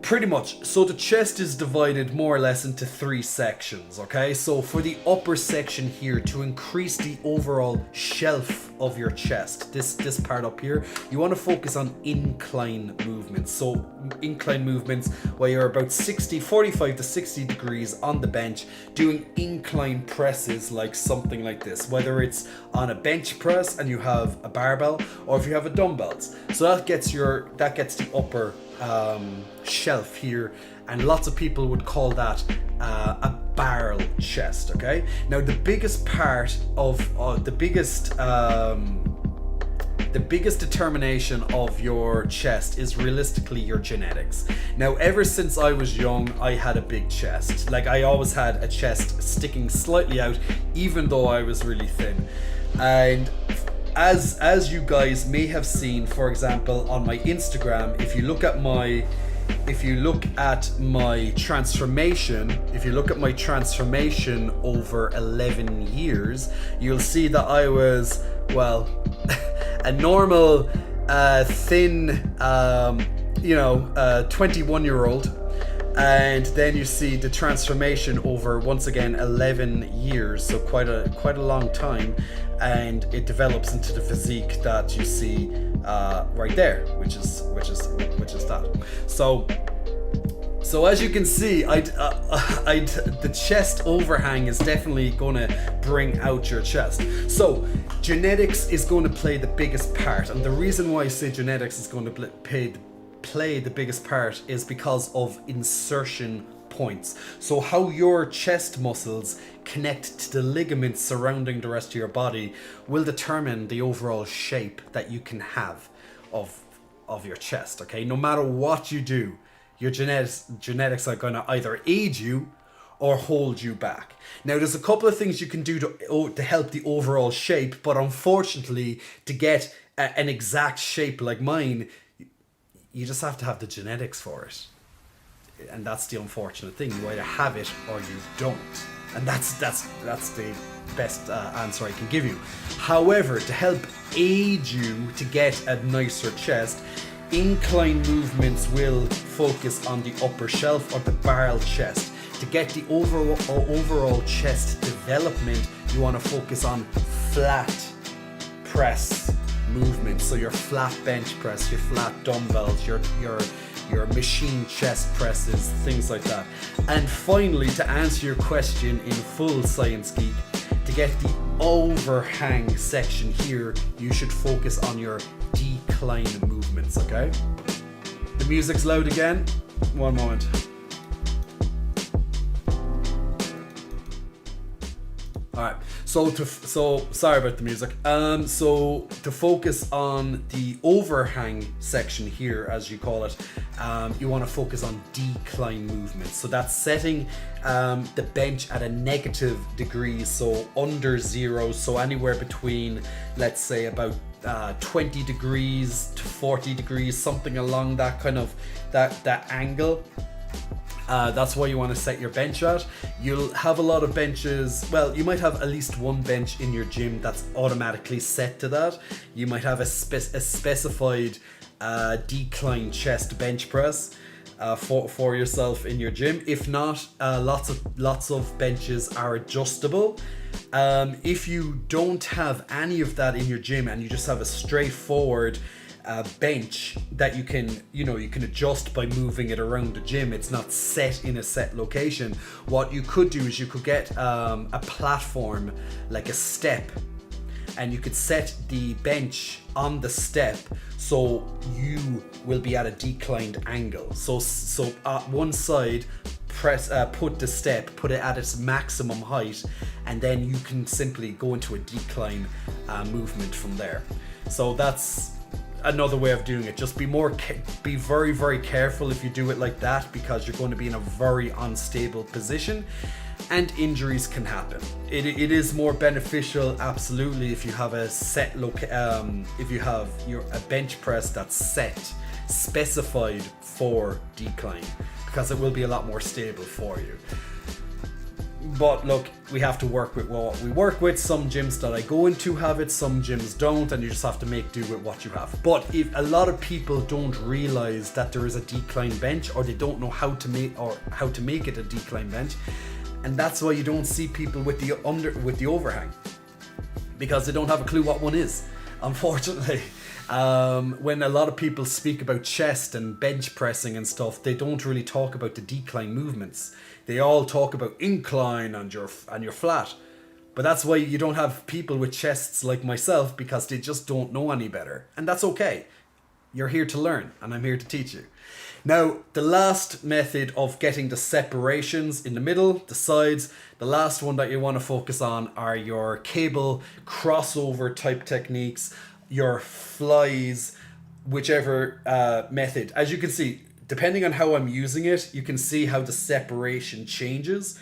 pretty much, so the chest is divided more or less into 3 sections, okay? So for the upper section here, to increase the overall shelf of your chest, this part up here, you want to focus on incline movements. So incline movements where you're about 45 to 60 degrees on the bench, doing incline presses like something like this, whether it's on a bench press and you have a barbell, or if you have a dumbbells. So that gets the upper shelf here, and lots of people would call that a barrel chest. Okay, now the biggest part of the biggest determination of your chest is realistically your genetics. Now, ever since I was young, I had a big chest. Like, I always had a chest sticking slightly out, even though I was really thin. And as you guys may have seen, for example, on my Instagram, if you look at my transformation over 11 years, you'll see that I was, well, a normal thin 21-year-old, and then you see the transformation over, once again, 11 years, so quite a long time, and it develops into the physique that you see right there, which is that. So as you can see, the chest overhang is definitely going to bring out your chest. So genetics is going to play the biggest part, and the reason why I say genetics is going to play the biggest part is because of insertion points. So how your chest muscles connect to the ligaments surrounding the rest of your body will determine the overall shape that you can have of your chest. Okay, no matter what you do, your genetics are going to either aid you or hold you back. Now, there's a couple of things you can do to help the overall shape, but unfortunately, to get an exact shape like mine, you just have to have the genetics for it. And that's the unfortunate thing. You either have it or you don't. And that's the best answer I can give you. However, to help aid you to get a nicer chest, incline movements will focus on the upper shelf or the barrel chest. To get the overall chest development, you want to focus on flat press movements. So your flat bench press, your flat dumbbells, your machine chest presses, things like that. And finally, to answer your question in full, Science Geek, to get the overhang section here, you should focus on your decline movements, okay? The music's loud again. One moment. Alright, so sorry about the music. So to focus on the overhang section here, as you call it, you want to focus on decline movements. So that's setting the bench at a negative degree, so under 0, so anywhere between, let's say, about 20 degrees to 40 degrees, something along that kind of that angle. That's why you want to set your bench at. You'll have a lot of benches. Well, you might have at least one bench in your gym that's automatically set to that. You might have a specified decline chest bench press for yourself in your gym. If not, lots of benches are adjustable. If you don't have any of that in your gym and you just have a straightforward bench that you can adjust by moving it around the gym, it's not set in a set location. What you could do is you could get a platform, like a step, and you could set the bench on the step so you will be at a declined angle. So at one side, put the step, put it at its maximum height, and then you can simply go into a decline movement from there. So that's another way of doing it. Just be very, very careful if you do it like that, because you're going to be in a very unstable position and injuries can happen. It is more beneficial, absolutely, if you have a set if you have a bench press that's specified for decline, because it will be a lot more stable for you. But look, we have to work with what we work with. Some gyms that I go into have it, some gyms don't, and you just have to make do with what you have. But if a lot of people don't realize that there is a decline bench, or they don't know how to make it a decline bench, and that's why you don't see people with the overhang, because they don't have a clue what one is, unfortunately. When a lot of people speak about chest and bench pressing and stuff, they don't really talk about the decline movements. They all talk about incline and your flat. But that's why you don't have people with chests like myself, because they just don't know any better. And that's okay. You're here to learn, and I'm here to teach you. Now, the last method of getting the separations in the middle, the sides, the last one that you want to focus on are your cable crossover type techniques, your flies, whichever method. As you can see, depending on how I'm using it, you can see how the separation changes.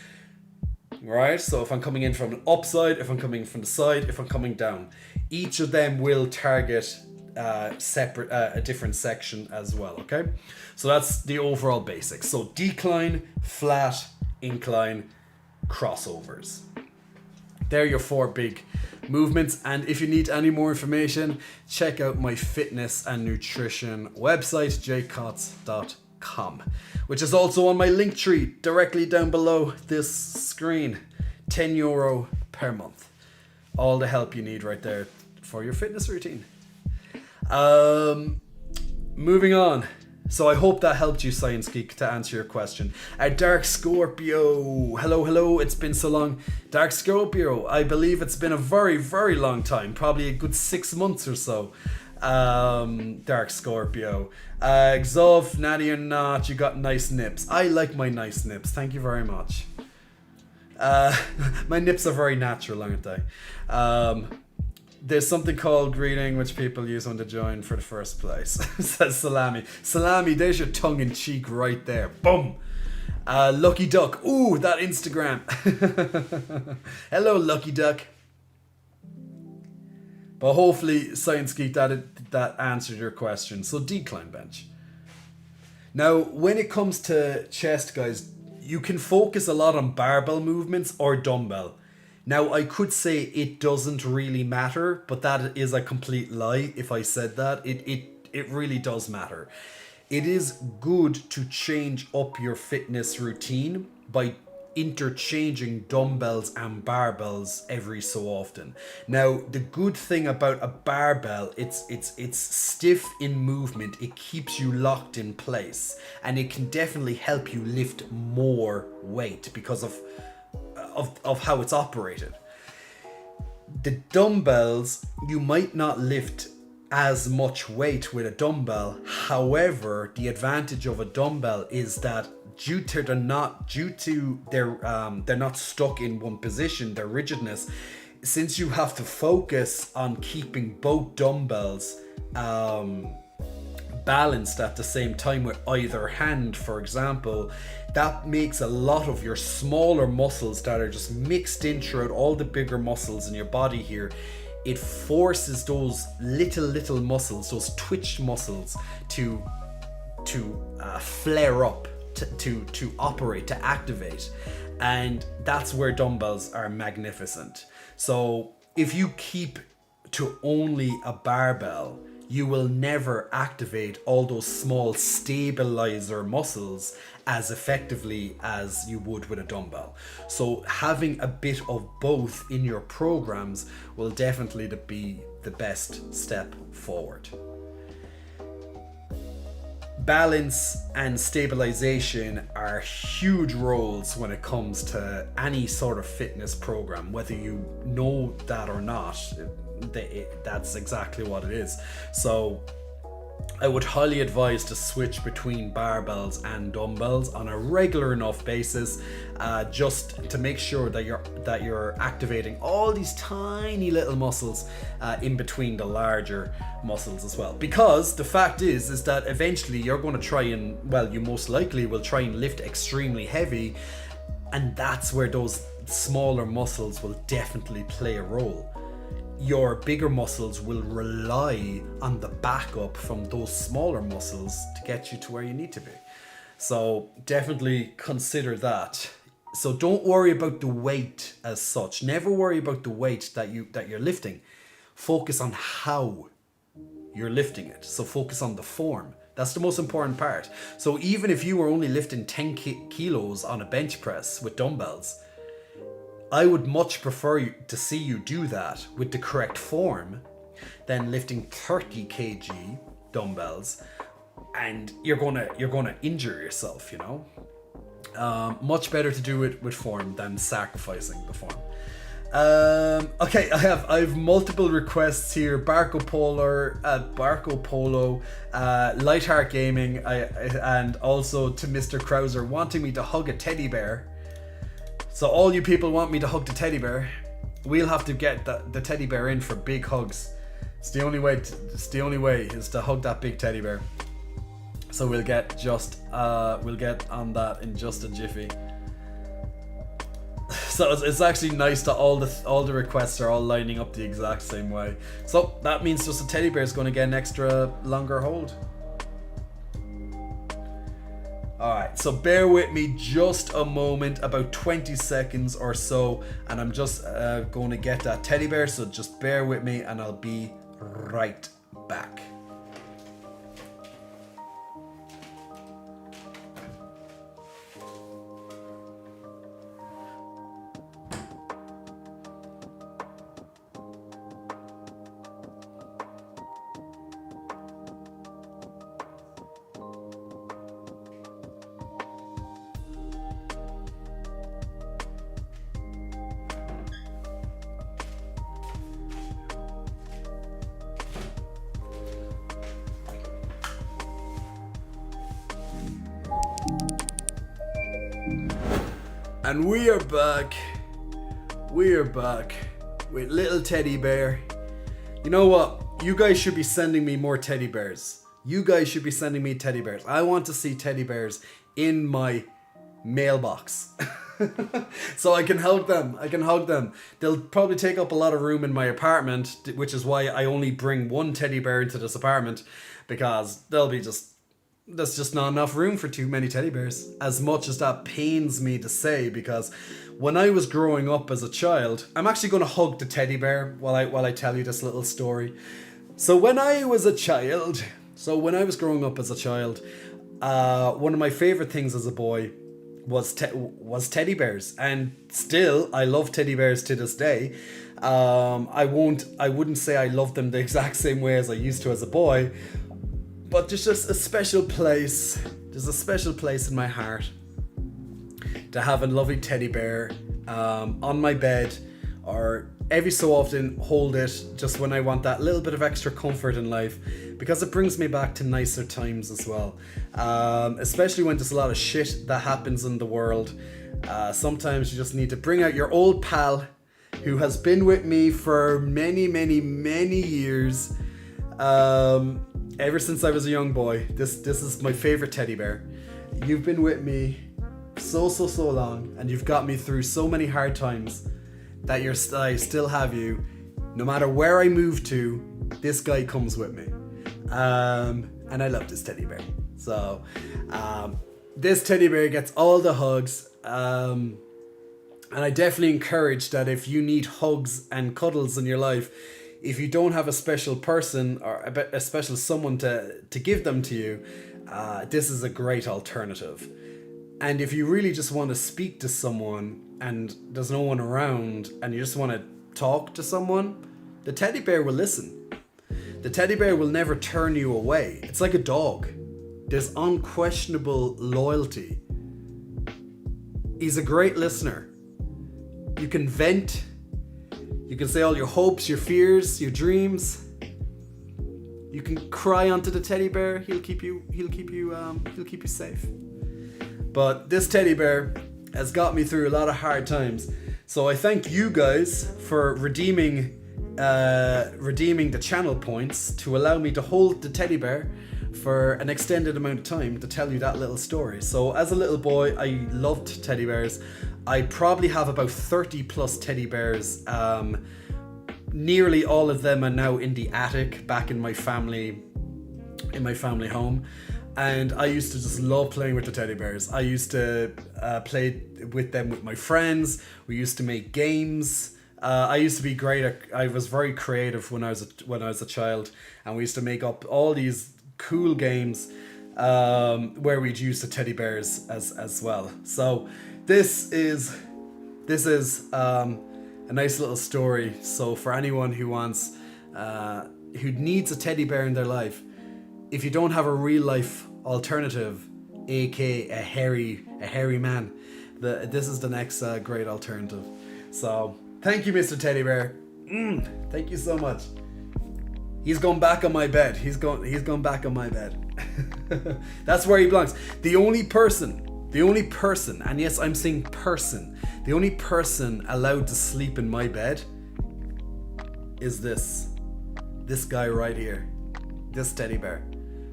Right? So if I'm coming in from the upside, if I'm coming from the side, if I'm coming down, each of them will target a different section as well. Okay, so that's the overall basics. So decline, flat, incline, crossovers. They're your 4 big movements. And if you need any more information, check out my fitness and nutrition website, jcots.com, which is also on my link tree directly down below this screen. €10 per month. All the help you need right there for your fitness routine. Moving on. So I hope that helped you, Science Geek, to answer your question. Dark Scorpio. Hello, it's been so long. Dark Scorpio, I believe it's been a very, very long time. Probably a good 6 months or so. Dark Scorpio. Xov, Natty or not, you got nice nips. I like my nice nips. Thank you very much. My nips are very natural, aren't they? There's something called greeting, which people use when they join for the first place. Says Salami. Salami, there's your tongue in cheek right there. Boom. Lucky Duck. Ooh, that Instagram. Hello, Lucky Duck. But hopefully, Science Geek, that answered your question. So decline bench. Now, when it comes to chest, guys, you can focus a lot on barbell movements or dumbbell. Now, I could say it doesn't really matter, but that is a complete lie if I said that. It really does matter. It is good to change up your fitness routine by interchanging dumbbells and barbells every so often. Now, the good thing about a barbell, it's stiff in movement. It keeps you locked in place, and it can definitely help you lift more weight because of how it's operated. The dumbbells, you might not lift as much weight with a dumbbell. However, the advantage of a dumbbell is that due to they're not stuck in one position, their rigidness, since you have to focus on keeping both dumbbells balanced at the same time with either hand, for example, that makes a lot of your smaller muscles that are just mixed in throughout all the bigger muscles in your body here, it forces those little muscles, those twitch muscles, to flare up, to operate, to activate. And that's where dumbbells are magnificent. So if you keep to only a barbell, you will never activate all those small stabilizer muscles as effectively as you would with a dumbbell. So having a bit of both in your programs will definitely be the best step forward. Balance and stabilization are huge roles when it comes to any sort of fitness program, whether you know that or not. That's exactly what it is. So I would highly advise to switch between barbells and dumbbells on a regular enough basis, just to make sure that you're activating all these tiny little muscles in between the larger muscles as well. Because the fact is that eventually you're going to try and, well, you most likely will try and lift extremely heavy, and that's where those smaller muscles will definitely play a role. Your bigger muscles will rely on the backup from those smaller muscles to get you to where you need to be. So definitely consider that. So don't worry about the weight as such. Never worry about the weight that you're lifting. Focus on how you're lifting it. So focus on the form. That's the most important part. So even if you were only lifting 10 kilos on a bench press with dumbbells, I would much prefer to see you do that with the correct form than lifting 30 kg dumbbells and you're gonna injure yourself, you know. Much better to do it with form than sacrificing the form. Okay, I have multiple requests here. Barco Polo, Lightheart Gaming, and also to Mr. Krauser wanting me to hug a teddy bear. So all you people want me to hug the teddy bear, we'll have to get the teddy bear in for big hugs. It's the only way is to hug that big teddy bear. So we'll get on that in just a jiffy. So it's actually nice that all the requests are all lining up the exact same way. So that means just a teddy bear is going to get an extra longer hold. Alright, so bear with me just a moment, about 20 seconds or so, and I'm just going to get that teddy bear, so just bear with me and I'll be right back. And we are back. We are back with little teddy bear. You know what? You guys should be sending me more teddy bears. You guys should be sending me teddy bears. I want to see teddy bears in my mailbox. So I can hug them. They'll probably take up a lot of room in my apartment, which is why I only bring one teddy bear into this apartment, because there's just not enough room for too many teddy bears. As much as that pains me to say, because when I was growing up as a child, I'm actually going to hug the teddy bear while I tell you this little story. So when I was growing up as a child, one of my favorite things as a boy was teddy bears, and still I love teddy bears to this day. I wouldn't say I love them the exact same way as I used to as a boy, but there's just a special place. There's a special place in my heart to have a lovely teddy bear on my bed, or every so often hold it just when I want that little bit of extra comfort in life, because it brings me back to nicer times as well. Especially when there's a lot of shit that happens in the world. Sometimes you just need to bring out your old pal who has been with me for many, many, many years. Ever since I was a young boy. This is my favorite teddy bear. You've been with me so long, and you've got me through so many hard times that I still have you. No matter where I move to, this guy comes with me. And I love this teddy bear. So this teddy bear gets all the hugs. And I definitely encourage that if you need hugs and cuddles in your life, if you don't have a special person or a special someone to give them to you, this is a great alternative. And if you really just want to speak to someone and there's no one around and you just want to talk to someone, the teddy bear will listen. The teddy bear will never turn you away. It's like a dog. There's unquestionable loyalty. He's a great listener. You can vent. You can say all your hopes, your fears, your dreams. You can cry onto the teddy bear. He'll keep you safe. But this teddy bear has got me through a lot of hard times. So I thank you guys for redeeming the channel points to allow me to hold the teddy bear for an extended amount of time to tell you that little story. So as a little boy, I loved teddy bears. I probably have about 30 plus teddy bears. Nearly all of them are now in the attic back in my family home. And I used to just love playing with the teddy bears. I used to play with them with my friends. We used to make games. I used to be great. I was very creative when I was a child, and we used to make up all these cool games where we'd use the teddy bears as well. So this is a nice little story. So for anyone who wants, who needs a teddy bear in their life, if you don't have a real life alternative, aka a hairy man, this is the next great alternative. So thank you, Mr. Teddy Bear. Thank you so much. He's gone back on my bed. He's gone back on my bed. That's where he belongs. The only person, and yes, I'm saying person, the only person allowed to sleep in my bed is this guy right here, this teddy bear.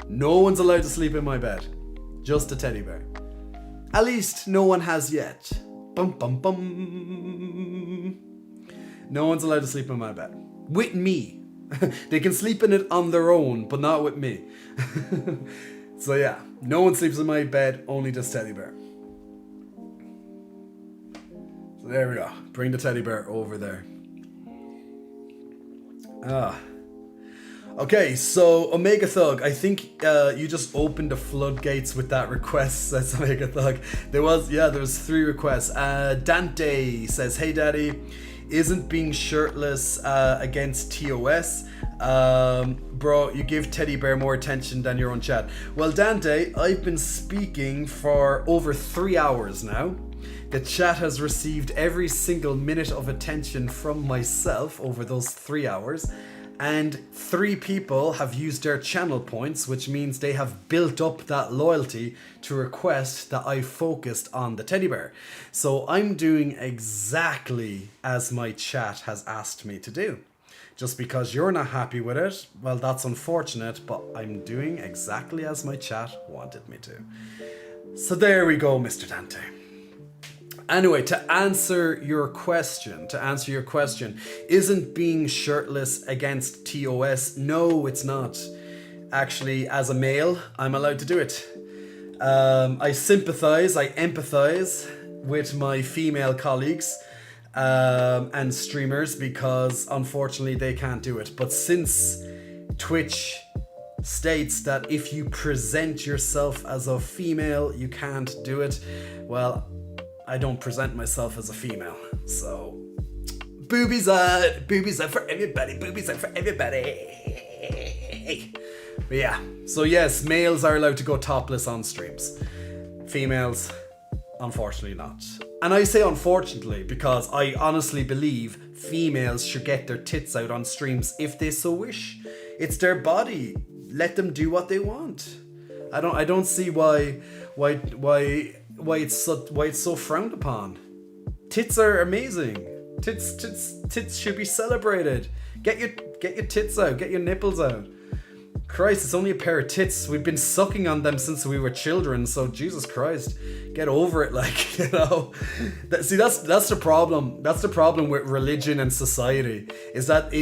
No one's allowed to sleep in my bed, just a teddy bear. At least no one has yet. Bum bum bum. No one's allowed to sleep in my bed with me. They can sleep in it on their own, but not with me. So yeah, no one sleeps in my bed, only this teddy bear. So there we go. Bring the teddy bear over there. Okay, so Omega Thug, I think you just opened the floodgates with that request, says Omega Thug. There was 3 requests. Dante says, hey daddy, isn't being shirtless against TOS? Bro, you give Teddy Bear more attention than your own chat. Well, Dante, I've been speaking for over 3 hours now. The chat has received every single minute of attention from myself over those 3 hours. And 3 people have used their channel points, which means they have built up that loyalty to request that I focused on the teddy bear. So I'm doing exactly as my chat has asked me to do. Just because you're not happy with it, well, that's unfortunate, but I'm doing exactly as my chat wanted me to. So there we go, Mr. Dante. Anyway, to answer your question, isn't being shirtless against TOS? No, it's not. Actually, as a male, I'm allowed to do it. I empathize with my female colleagues and streamers because unfortunately they can't do it. But since Twitch states that if you present yourself as a female, you can't do it, well, I don't present myself as a female, so boobies out for everybody, But yeah, so yes, males are allowed to go topless on streams. Females, unfortunately not. And I say unfortunately because I honestly believe females should get their tits out on streams if they so wish. It's their body. Let them do what they want. I don't see why it's so frowned upon. Tits are amazing. Tits should be celebrated. Get your tits out. Get your nipples out. Christ, it's only a pair of tits. We've been sucking on them since we were children. So Jesus Christ, get over it. Like, you know. That's the problem. That's the problem with religion and society. Is that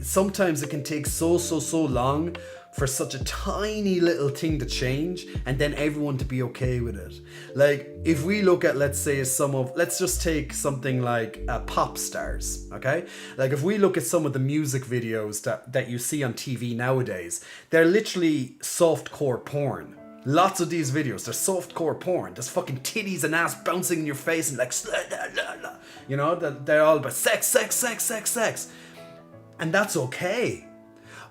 sometimes it can take so long for such a tiny little thing to change and then everyone to be okay with it. Like, if we look at, let's just take something like pop stars, okay? Like, if we look at some of the music videos that you see on TV nowadays, they're literally softcore porn. Lots of these videos, they're softcore porn. There's fucking titties and ass bouncing in your face and like, you know, they're all about sex. And that's okay.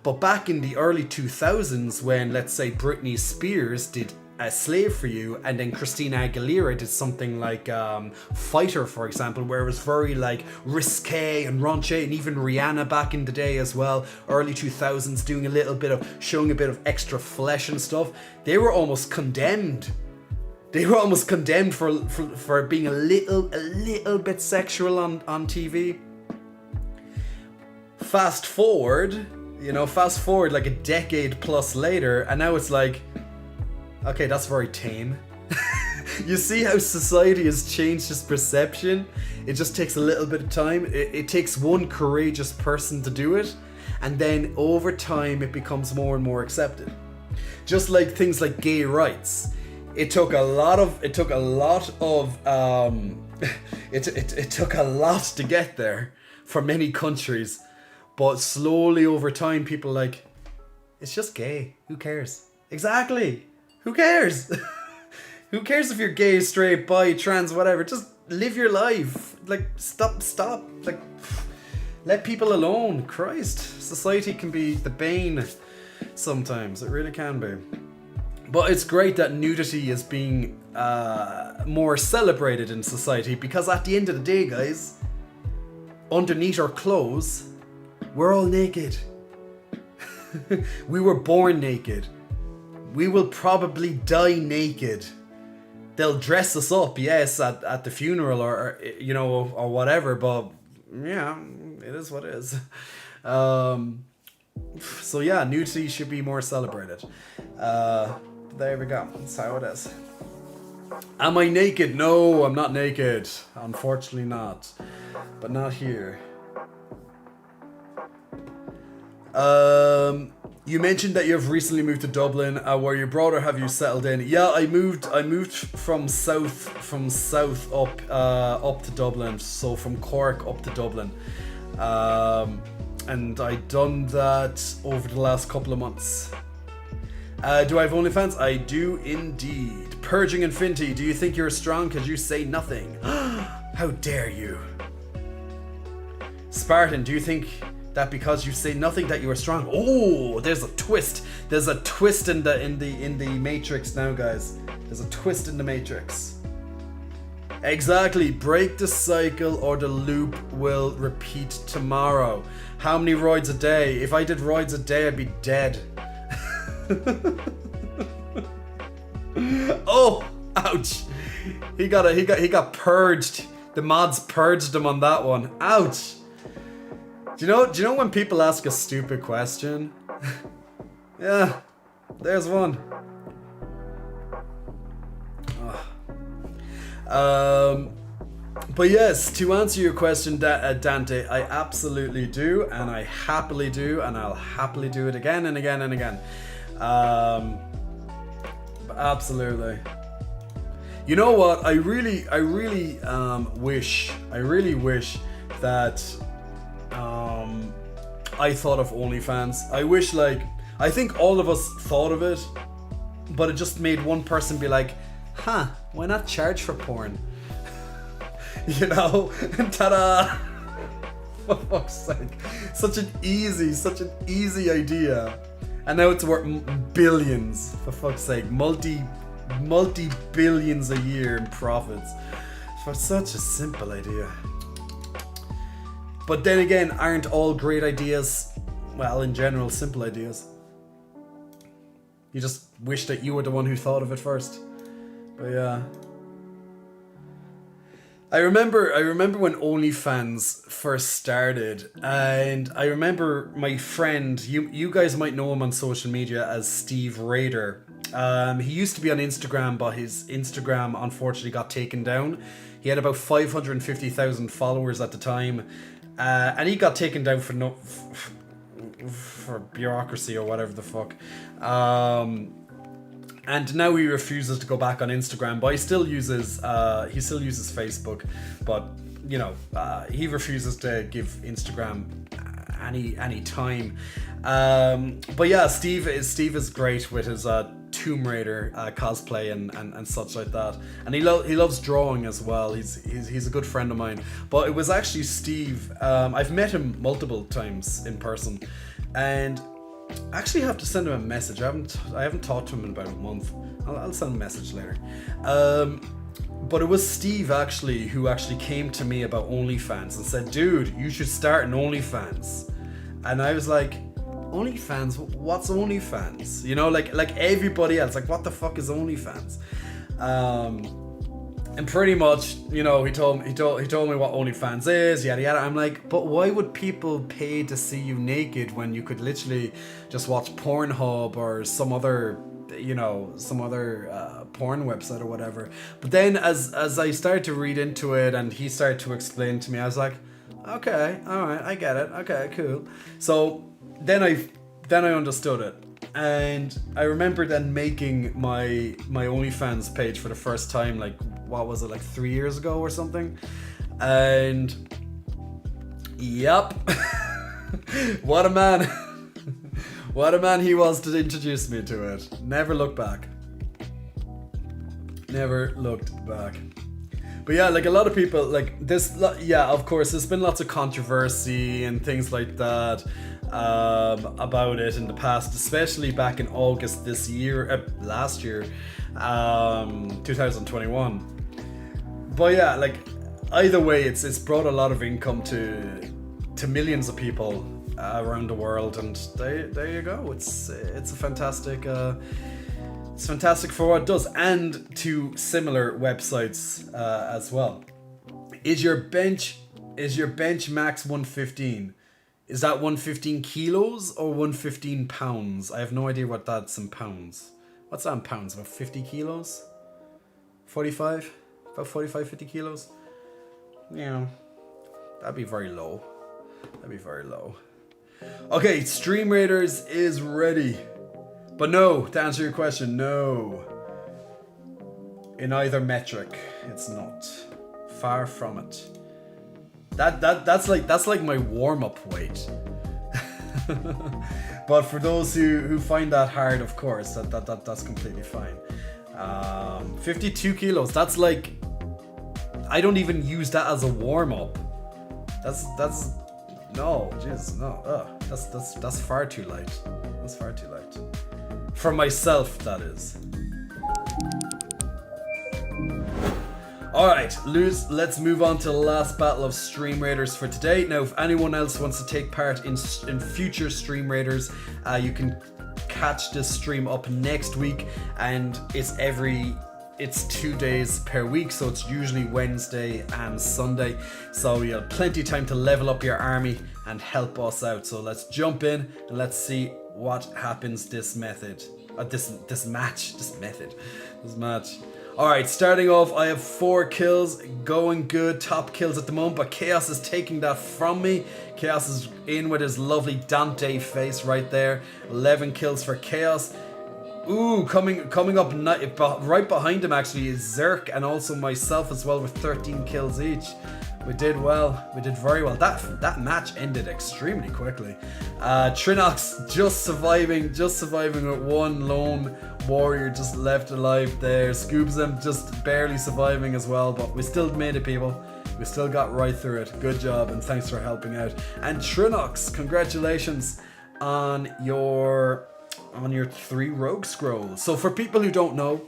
But back in the early 2000s, when, let's say, Britney Spears did A Slave for You, and then Christina Aguilera did something like Fighter, for example, where it was very like risque and raunchy, and even Rihanna back in the day as well, early 2000s, showing a bit of extra flesh and stuff, they were almost condemned. They were almost condemned for being a little bit sexual on TV. Fast forward like a decade plus later, and now it's like, okay, that's very tame. You see how society has changed its perception? It just takes a little bit of time. It takes one courageous person to do it, and then over time it becomes more and more accepted. Just like things like gay rights. It took a lot to get there for many countries. But slowly over time, people are like, it's just gay. Who cares? Exactly. Who cares? Who cares if you're gay, straight, bi, trans, whatever? Just live your life. Like, stop. Like, let people alone. Christ. Society can be the bane sometimes. It really can be. But it's great that nudity is being more celebrated in society, because at the end of the day, guys, underneath our clothes, we're all naked. We were born naked. We will probably die naked. They'll dress us up, yes, at the funeral or whatever, but yeah, it is what it is. So yeah, nudity should be more celebrated. There we go. That's how it is. Am I naked? No, I'm not naked. Unfortunately not. But not here. You mentioned that you have recently moved to Dublin. Where your brother have you settled in? Yeah, I moved from south up to Dublin. So from Cork up to Dublin. And I done that over the last couple of months. Do I have OnlyFans? I do indeed. Purging Infinity, do you think you're strong because you say nothing? How dare you? Spartan, do you think that because you say nothing that you are strong? Oh, there's a twist. There's a twist in the Matrix now, guys. There's a twist in the Matrix. Exactly. Break the cycle or the loop will repeat tomorrow. How many roids a day? If I did roids a day, I'd be dead. Oh, ouch. He got purged. The mods purged him on that one. Ouch. Do you know when people ask a stupid question? Yeah, there's one. Oh. But yes, to answer your question, Dante, I absolutely do, and I happily do, and I'll happily do it again and again and again. Absolutely. You know what? I really wish that I thought of OnlyFans. I think all of us thought of it, but it just made one person be like, "Huh? Why not charge for porn?" You know? Ta-da! For fuck's sake. Such an easy idea. And now it's worth billions. For fuck's sake. Multi-billions a year in profits. For such a simple idea. But then again, aren't all great ideas, well, in general, simple ideas? You just wish that you were the one who thought of it first. But yeah. I remember when OnlyFans first started, and I remember my friend, you guys might know him on social media as Steve Raider. He used to be on Instagram, but his Instagram unfortunately got taken down. He had about 550,000 followers at the time, and he got taken down for bureaucracy or whatever the fuck. And now he refuses to go back on Instagram, but he still uses Facebook. But you know, he refuses to give Instagram any time. But yeah, Steve is great with his Tomb Raider cosplay and such like that. And he loves drawing as well. He's a good friend of mine. But it was actually Steve. I've met him multiple times in person, and I actually have to send him a message. I haven't talked to him in about a month. I'll send him a message later. But it was Steve actually who actually came to me about OnlyFans and said, "Dude, you should start an OnlyFans." And I was like, "OnlyFans? What's OnlyFans?" You know, like everybody else. Like, what the fuck is OnlyFans? And pretty much, you know, he told me what OnlyFans is, yada yada. I'm like, but why would people pay to see you naked when you could literally just watch Pornhub or some other porn website or whatever? But then as I started to read into it and he started to explain to me, I was like, okay, all right, I get it. Okay, cool. So then I understood it. And I remember then making my OnlyFans page for the first time, like, what was it, like 3 years ago or something? And yep, what a man. What a man he was to introduce me to it. Never looked back. But yeah, like a lot of people, like this, yeah, of course, there's been lots of controversy and things like that about it in the past, especially back in August last year, 2021. But yeah, like either way, it's brought a lot of income to millions of people around the world, and there you go. It's fantastic. It's fantastic for what it does, and to similar websites as well. Is your bench max 115? Is that 115 kilos or 115 pounds? I have no idea what that's in pounds. What's that in pounds? About 50 kilos? 45? About 45, 50 kilos? Yeah, that'd be very low. Okay, Stream Raiders is ready. But no, to answer your question, no. In either metric, it's not. Far from it. That's like my warm-up weight. But for those who find that hard, of course, that's completely fine. 52 kilos. That's like, I don't even use that as a warm-up. That's no, jeez, no. That's far too light. That's far too light. For myself, that is. Alright, let's move on to the last battle of Stream Raiders for today. Now, if anyone else wants to take part in future Stream Raiders, you can catch this stream up next week, and it's 2 days per week, so it's usually Wednesday and Sunday. So you have plenty of time to level up your army and help us out. So let's jump in and let's see what happens this match. Alright, starting off, I have 4 kills, going good, top kills at the moment, but Chaos is taking that from me. Chaos is in with his lovely Dante face right there. 11 kills for Chaos. Ooh, coming up right behind him actually is Zerk and also myself as well with 13 kills each. We did well. We did very well. That match ended extremely quickly. Trinox just surviving with one lone warrior just left alive there. Scoobsem just barely surviving as well, but we still made it, people. We still got right through it. Good job, and thanks for helping out. And Trinox, congratulations on your 3 rogue scrolls. So for people who don't know,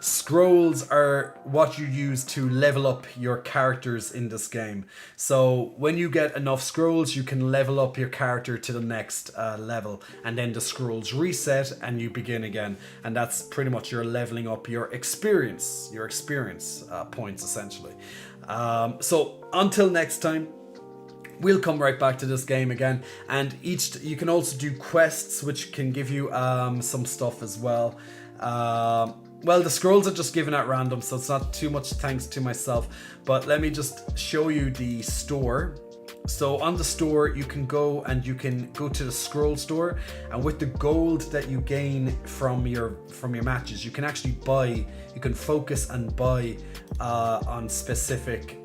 scrolls are what you use to level up your characters in this game. So when you get enough scrolls, you can level up your character to the next level, and then the scrolls reset and you begin again. And that's pretty much your leveling up your experience points essentially. So until next time, we'll come right back to this game again, and you can also do quests which can give you some stuff as well. Well, the scrolls are just given at random, so it's not too much thanks to myself, but let me just show you the store. So on the store, you can go to the scroll store, and with the gold that you gain from your matches, you can actually buy, you can focus and buy on specific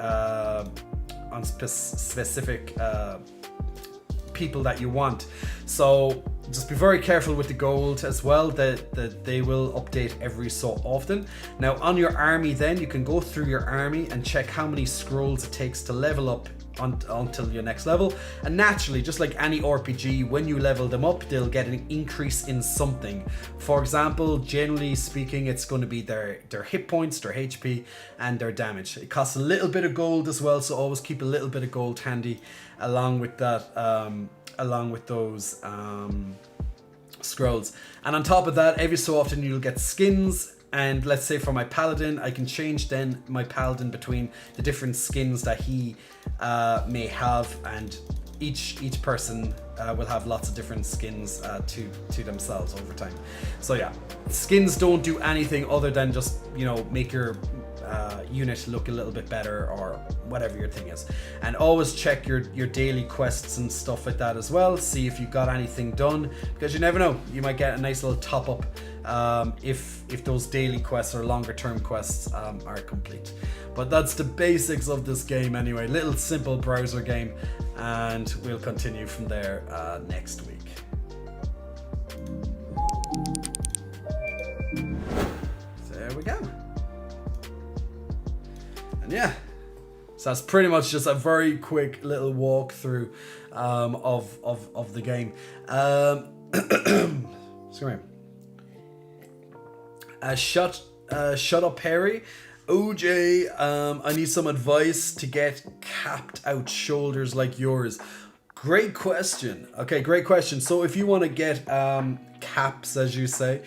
people that you want. So just be very careful with the gold as well, that they will update every so often. Now on your army, then you can go through your army and check how many scrolls it takes to level up until your next level. And naturally, just like any RPG, when you level them up, they'll get an increase in something. For example, generally speaking, it's going to be their hit points, their HP, and their damage. It costs a little bit of gold as well, so always keep a little bit of gold handy along with that, along with those scrolls. And on top of that, every so often you'll get skins. And let's say for my paladin, I can change then my paladin between the different skins that he may have, and each person will have lots of different skins to themselves over time. So yeah, skins don't do anything other than just, you know, make your unit look a little bit better, or whatever your thing is. And always check your daily quests and stuff like that as well. See if you got anything done, because you never know, you might get a nice little top up if those daily quests or longer term quests are complete. But that's the basics of this game anyway. Little simple browser game, and we'll continue from there next week. So there we go. And yeah, so that's pretty much just a very quick little walkthrough of the game. Sorry. Shut up, Harry. OJ, I need some advice to get capped out shoulders like yours. Great question. Okay, great question. So if you want to get caps, as you say,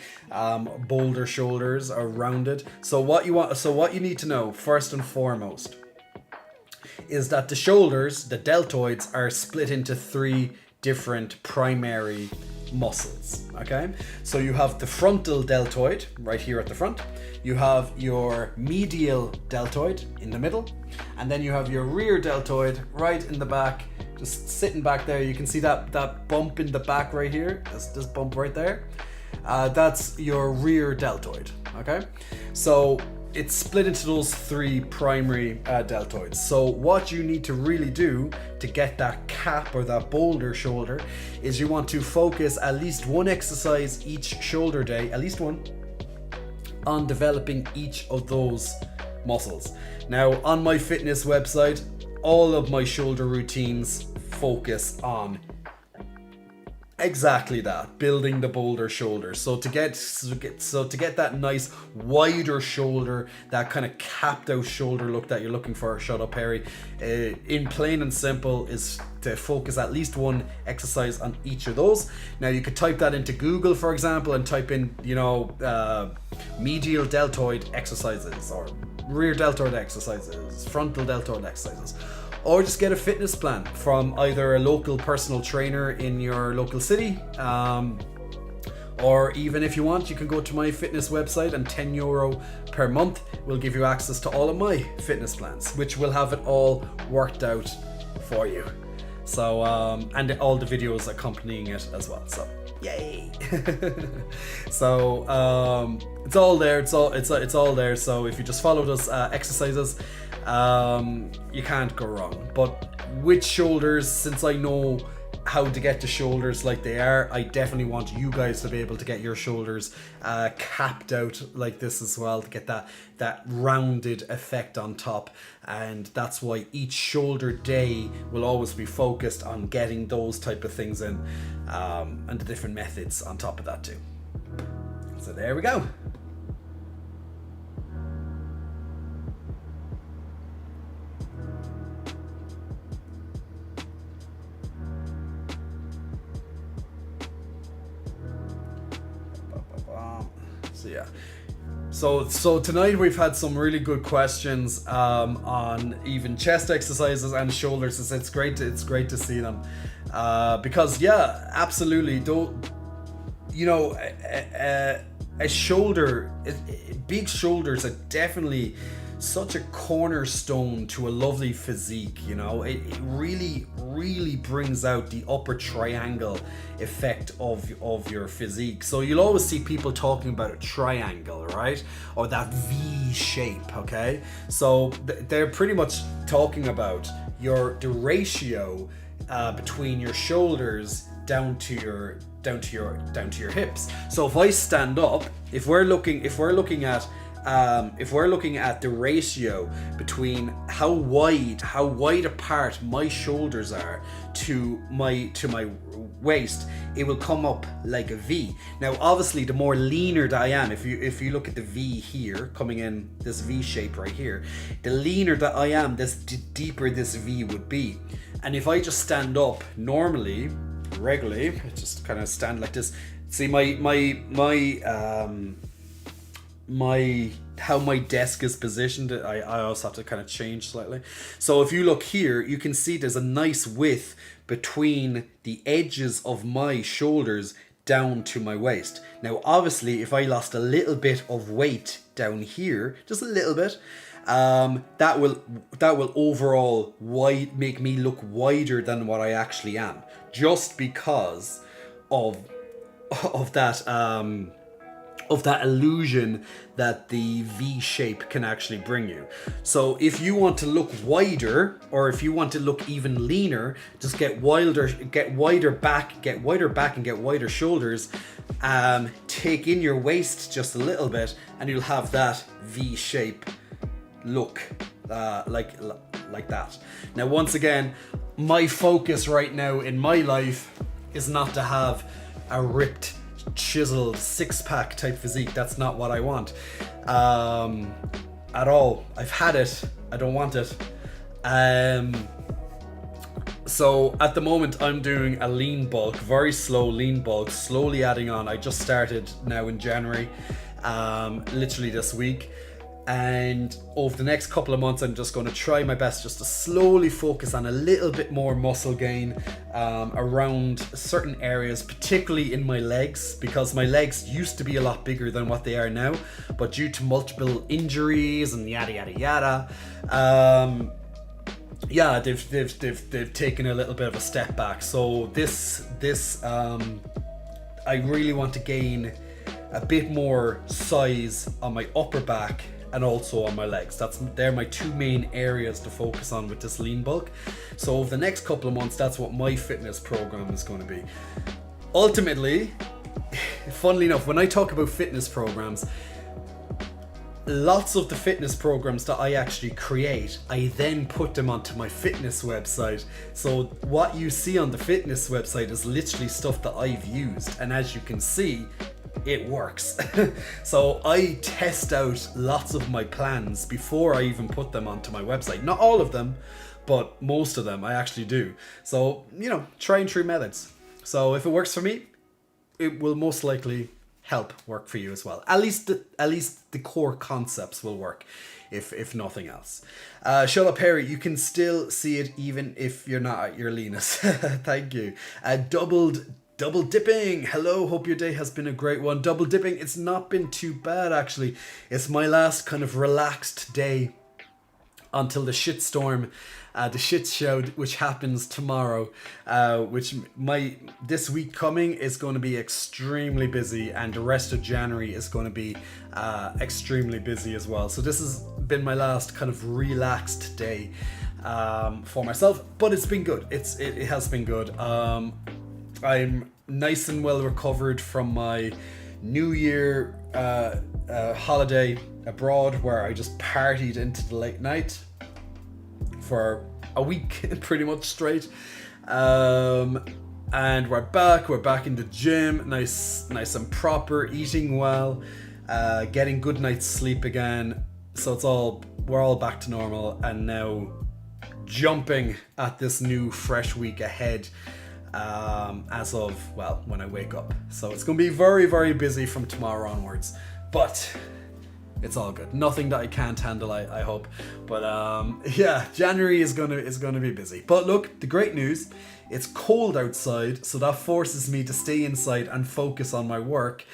boulder shoulders or rounded. So what you need to know first and foremost is that the shoulders, the deltoids, are split into 3 different primary muscles. Okay, so you have the frontal deltoid right here at the front, you have your medial deltoid in the middle, and then you have your rear deltoid right in the back, just sitting back there. You can see that bump in the back right here, this bump right there, that's your rear deltoid. Okay, so it's split into those 3 primary deltoids. So what you need to really do to get that cap or that boulder shoulder is you want to focus at least one exercise each shoulder day, at least one, on developing each of those muscles. Now on my fitness website, all of my shoulder routines focus on exactly that, building the boulder shoulder. So to get that nice wider shoulder, that kind of capped out shoulder look that you're looking for, shut up Harry, in plain and simple, is to focus at least one exercise on each of those. Now you could type that into Google, for example, and type in, you know, medial deltoid exercises, or rear deltoid exercises, frontal deltoid exercises. Or just get a fitness plan from either a local personal trainer in your local city, Or even if you want, you can go to my fitness website, and €10 per month will give you access to all of my fitness plans, which will have it all worked out for you. So, and all the videos accompanying it as well. So, yay! So, it's all there. It's all there. So if you just follow those exercises, you can't go wrong. But with shoulders, since I know how to get the shoulders like they are, I definitely want you guys to be able to get your shoulders capped out like this as well, to get that rounded effect on top. And that's why each shoulder day will always be focused on getting those type of things in, and the different methods on top of that too. So there we go. So yeah, so tonight we've had some really good questions on even chest exercises and shoulders. It's great to see them, because yeah, absolutely. Don't you know, a shoulder, big shoulders are definitely such a cornerstone to a lovely physique. You know, it really brings out the upper triangle effect of your physique. So you'll always see people talking about a triangle, right? Or that V shape, okay? So they're pretty much talking about the ratio between your shoulders down to your hips. So if I stand up, if we're looking at the ratio between how wide apart my shoulders are to my waist, it will come up like a V. Now obviously the more leaner that I am, if you look at the V here coming in, this V shape right here, the leaner that I am, this deeper this V would be. And if I just stand up normally, regularly, I just kind of stand like this. See how my desk is positioned, I also have to kind of change slightly. So if you look here, you can see there's a nice width between the edges of my shoulders down to my waist. Now obviously if I lost a little bit of weight down here, just a little bit, that will overall make me look wider than what I actually am, just because of that illusion that the V shape can actually bring you. So if you want to look wider, or if you want to look even leaner, just get wider back and get wider shoulders. Take in your waist just a little bit, and you'll have that V shape look like that. Now once again, my focus right now in my life is not to have a ripped, chiseled six-pack type physique. That's not what I want at all. I've had it, I don't want it. So at the moment I'm doing a lean bulk, very slow lean bulk, slowly adding on. I just started now in January, literally this week. And over the next couple of months, I'm just going to try my best just to slowly focus on a little bit more muscle gain around certain areas, particularly in my legs, because my legs used to be a lot bigger than what they are now, but due to multiple injuries and yada yada yada, yeah, they've taken a little bit of a step back. So this I really want to gain a bit more size on my upper back and also on my legs. They're my two main areas to focus on with this lean bulk. So over the next couple of months, that's what my fitness program is going to be. Ultimately, funnily enough, when I talk about fitness programs, lots of the fitness programs that I actually create, I then put them onto my fitness website. So what you see on the fitness website is literally stuff that I've used, and as you can see, it works. So I test out lots of my plans before I even put them onto my website. Not all of them, but most of them I actually do. So, you know, try and true methods. So if it works for me, it will most likely help work for you as well. At least the core concepts will work, if nothing else. Shut up, Harry. You can still see it even if you're not at your leanest. Thank you. Doubled Double dipping. Hello, hope your day has been a great one. Double dipping, it's not been too bad actually. It's my last kind of relaxed day until the shitstorm, the shit show, which happens tomorrow, this week coming is going to be extremely busy, and the rest of January is going to be extremely busy as well. So this has been my last kind of relaxed day for myself, but it's been good. It has been good. I'm nice and well recovered from my New Year holiday abroad, where I just partied into the late night for a week pretty much straight, and we're back in the gym, nice and proper, eating well, getting good night's sleep again. So we're all back to normal, and now jumping at this new fresh week ahead, as of, well, when I wake up. So it's going to be very, very busy from tomorrow onwards, but it's all good. Nothing that I can't handle, I hope. But yeah, January is gonna be busy. But look, the great news, it's cold outside, so that forces me to stay inside and focus on my work.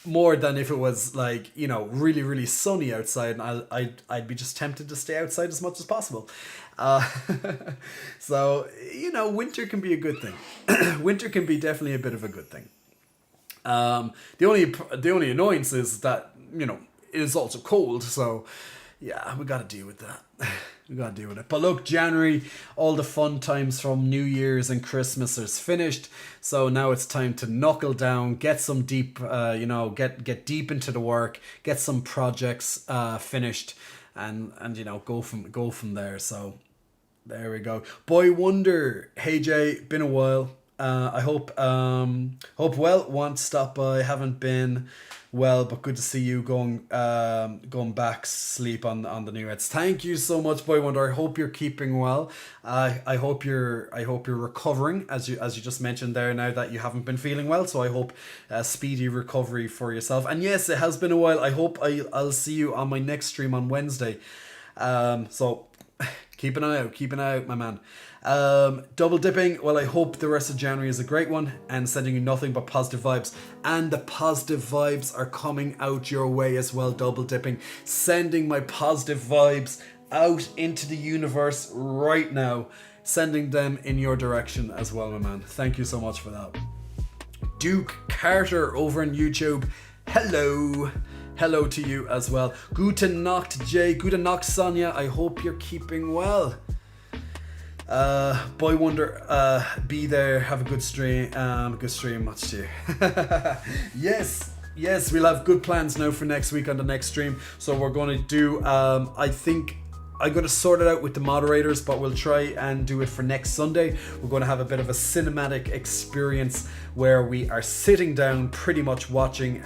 More than if it was like, really, really sunny outside, and I'd be just tempted to stay outside as much as possible. So, winter can be a good thing. Winter can be definitely a bit of a good thing. The only annoyance is that, it is also cold, so yeah, we gotta deal with that. We gotta deal with it. But look, January, all the fun times from New Year's and Christmas is finished, so now it's time to knuckle down, get some deep, get deep into the work, get some projects finished, and go from there. So there we go. Boy Wonder, hey Jay, been a while. I hope well. Want to stop by. Haven't been well, but good to see you going back sleep on the new heads. Thank you so much, Boy Wonder. I hope you're keeping well. I hope you're recovering, as you just mentioned there, now that you haven't been feeling well. So I hope speedy recovery for yourself. And yes, it has been a while. I hope I'll see you on my next stream on Wednesday. So keep an eye out, my man. Double dipping, well, I hope the rest of January is a great one, and sending you nothing but positive vibes, and the positive vibes are coming out your way as well. Double dipping, sending my positive vibes out into the universe right now, sending them in your direction as well, my man. Thank you so much for that. Duke Carter over on YouTube, hello to you as well. Guten Nacht, Jay. Guten Nacht, Sonia. I hope you're keeping well. Boy Wonder, be there, have a good stream, much too. Yes, we'll have good plans now for next week on the next stream. So we're going to do, I think I'm going to sort it out with the moderators, but we'll try and do it for next Sunday. We're going to have a bit of a cinematic experience where we are sitting down pretty much watching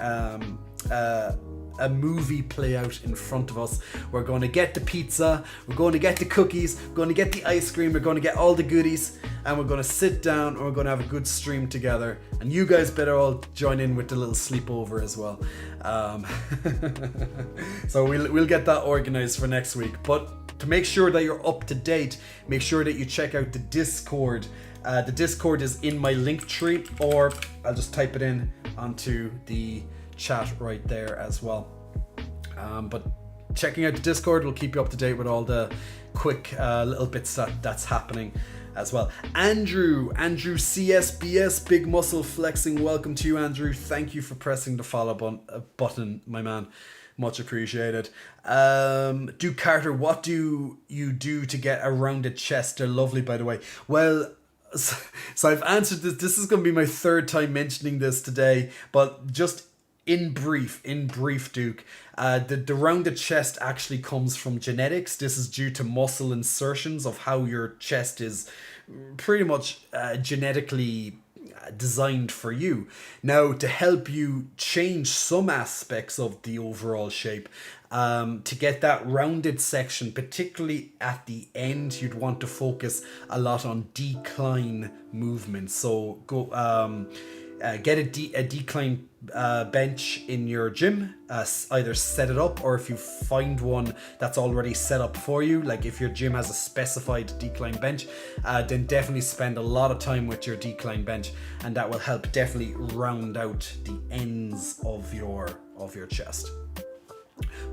a movie play out in front of us. We're going to get the pizza, we're going to get the cookies, we're going to get the ice cream, we're going to get all the goodies, and we're going to sit down and we're going to have a good stream together. And you guys better all join in with the little sleepover as well. So we'll get that organized for next week. But to make sure that you're up to date, make sure that you check out the Discord. The Discord is in my link tree, or I'll just type it in onto the chat right there as well. But checking out the Discord will keep you up to date with all the quick little bits that's happening as well. Andrew CSBS, big muscle flexing. Welcome to you, Andrew. Thank you for pressing the follow button, my man. Much appreciated. Duke Carter, what do you do to get a rounded chest? They're lovely, by the way. Well, so I've answered this. This is going to be my third time mentioning this today, but just in brief, Duke, the rounded chest actually comes from genetics. This is due to muscle insertions of how your chest is pretty much genetically designed for you. Now, to help you change some aspects of the overall shape, to get that rounded section, particularly at the end, you'd want to focus a lot on decline movements. So go get a decline bench in your gym. Either set it up, or if you find one that's already set up for you, like if your gym has a specified decline bench, then definitely spend a lot of time with your decline bench, and that will help definitely round out the ends of your chest.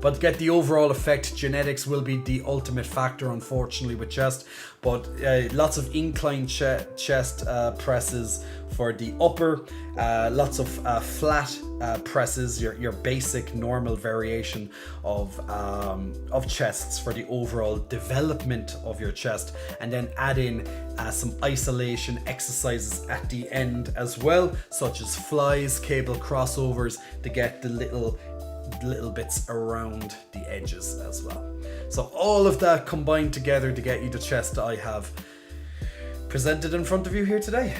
But to get the overall effect, genetics will be the ultimate factor, unfortunately, with chest. But lots of incline chest presses for the upper, lots of flat presses, your basic normal variation of chests for the overall development of your chest, and then add in some isolation exercises at the end as well, such as flies, cable crossovers, to get the little bits around the edges as well. So all of that combined together to get you the chest I have presented in front of you here today.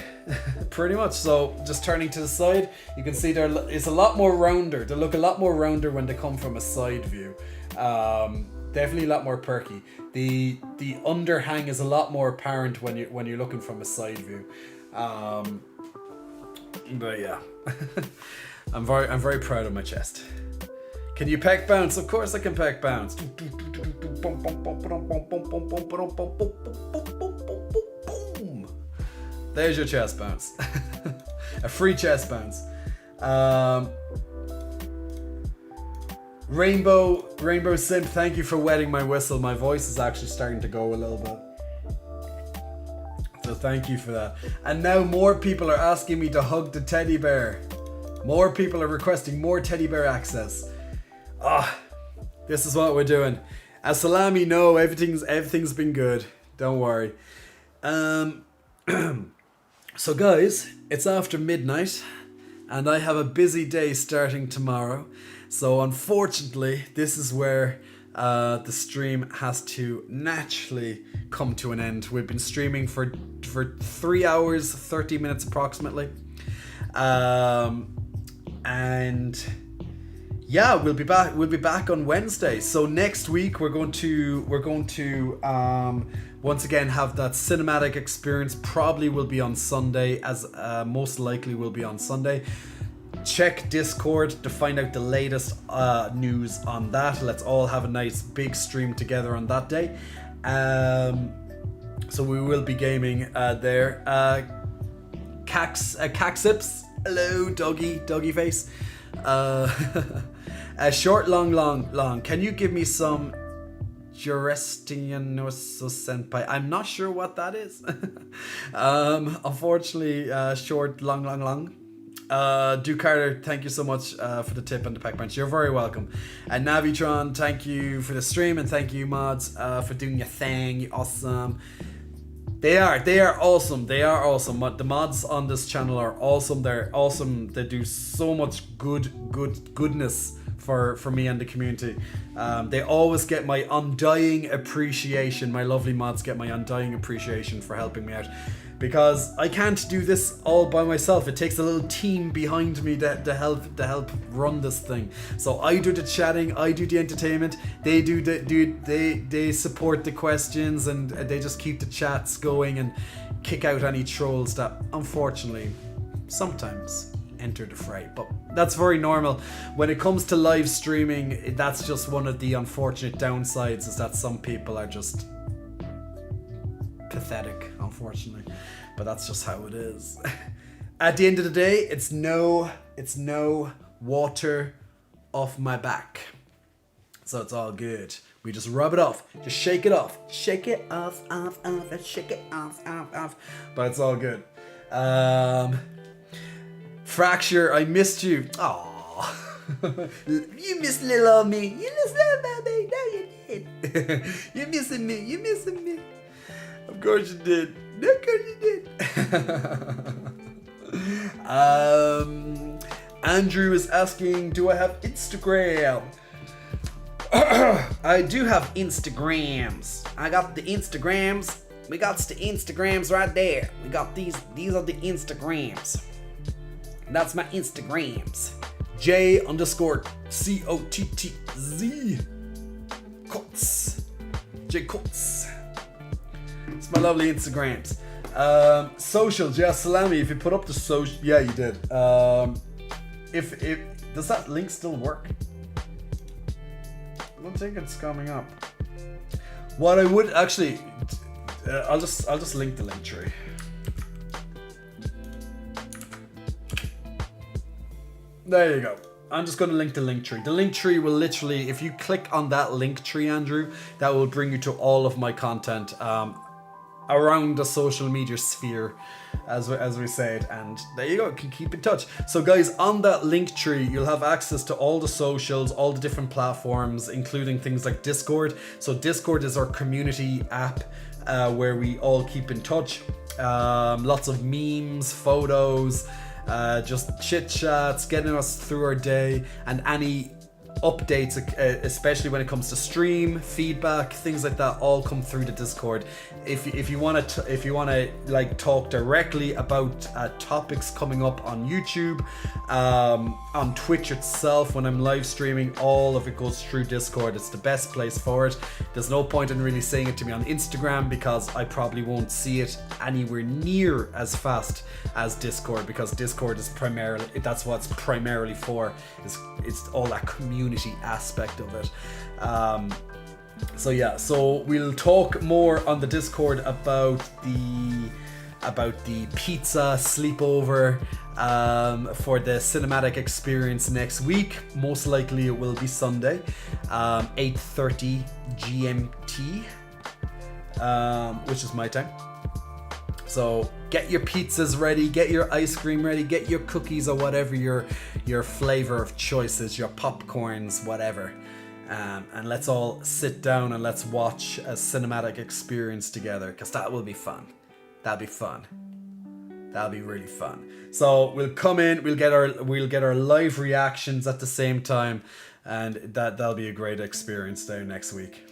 Pretty much. So just turning to the side, you can see there is a lot more rounder. They look a lot more rounder when they come from a side view. Definitely a lot more perky. The underhang is a lot more apparent when you're looking from a side view. But yeah. I'm very proud of my chest. Can you peck bounce? Of course I can peck bounce. There's your chest bounce. A free chest bounce. Rainbow Simp, thank you for wetting my whistle. My voice is actually starting to go a little bit. So thank you for that. And now more people are asking me to hug the teddy bear. More people are requesting more teddy bear access. This is what we're doing. As Salami, no, everything's been good. Don't worry. So guys, it's after midnight, and I have a busy day starting tomorrow. So unfortunately, this is where the stream has to naturally come to an end. We've been streaming for 3 hours, 30 minutes approximately. And yeah, we'll be back on Wednesday. So next week we're going to once again have that cinematic experience. Probably will be on Sunday, as most likely will be on Sunday. Check Discord to find out the latest news on that. Let's all have a nice big stream together on that day. So we will be gaming there. Caxips, hello, doggy face. Short, long. Can you give me some Jurestianoso Senpai? I'm not sure what that is. Unfortunately, short, long. Duke Carter, thank you so much for the tip and the pack punch. You're very welcome. And Navitron, thank you for the stream, and thank you mods for doing your thing. You're awesome. They are awesome. They are awesome. The mods on this channel are awesome. They're awesome. They do so much goodness for me and the community. They always get my undying appreciation. My lovely mods get my undying appreciation for helping me out, because I can't do this all by myself. It takes a little team behind me to help run this thing. So I do the chatting, I do the entertainment, they they support the questions, and they just keep the chats going and kick out any trolls that unfortunately sometimes enter the fray. But that's very normal. When it comes to live streaming, that's just one of the unfortunate downsides, is that some people are just pathetic, unfortunately. But that's just how it is. At the end of the day, it's no water off my back. So it's all good. We just rub it off. Just shake it off. Shake it off, and shake it off. But it's all good. Fracture, I missed you. Aww. You missed little old me. You missed little old me. No, you did. You're missing me. Of course you did. Of course you did. Andrew is asking, do I have Instagram? I do have Instagrams. I got the Instagrams. We got the Instagrams right there. We got these are the Instagrams. That's my Instagrams. J_COTTZ Cots. J Cots. It's my lovely Instagrams. Socials, yeah, Salami, if you put up the social, yeah, you did. If does that link still work? I don't think it's coming up. What I would actually, I'll just link the link tree. There you go. I'm just going to link the link tree. The link tree will literally, if you click on that link tree, Andrew, that will bring you to all of my content around the social media sphere, as we said, and there you go, you can keep in touch. So guys, on that link tree, you'll have access to all the socials, all the different platforms, including things like Discord. So Discord is our community app where we all keep in touch. Lots of memes, photos, just chit chats, getting us through our day, and any updates, especially when it comes to stream feedback, things like that, all come through the Discord. If you want to like talk directly about topics coming up on YouTube, on Twitch itself, when I'm live streaming, all of it goes through Discord. It's the best place for it. There's no point in really saying it to me on Instagram, because I probably won't see it anywhere near as fast as Discord, because Discord is primarily, that's what it's primarily for, it's all that community aspect of it. So yeah, so we'll talk more on the Discord about the pizza sleepover for the cinematic experience next week. Most likely it will be Sunday, 8:30 GMT, which is my time. So get your pizzas ready, get your ice cream ready, get your cookies or whatever your flavor of choice is, your popcorns, whatever. And let's all sit down and let's watch a cinematic experience together, because that will be fun. That'll be fun. That'll be really fun. So we'll come in, we'll get our live reactions at the same time, and that'll be a great experience there next week.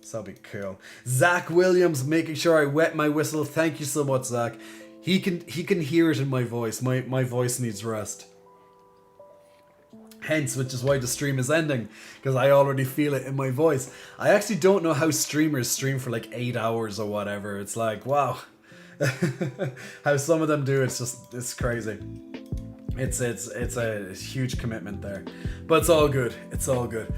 So that'll be cool. Zach Williams, making sure I wet my whistle. Thank you so much, Zach. He can hear it in my voice. My voice needs rest. Hence, which is why the stream is ending, because I already feel it in my voice. I actually don't know how streamers stream for like 8 hours or whatever. It's like, wow. How some of them do, it's crazy. It's a huge commitment there. But it's all good. It's all good.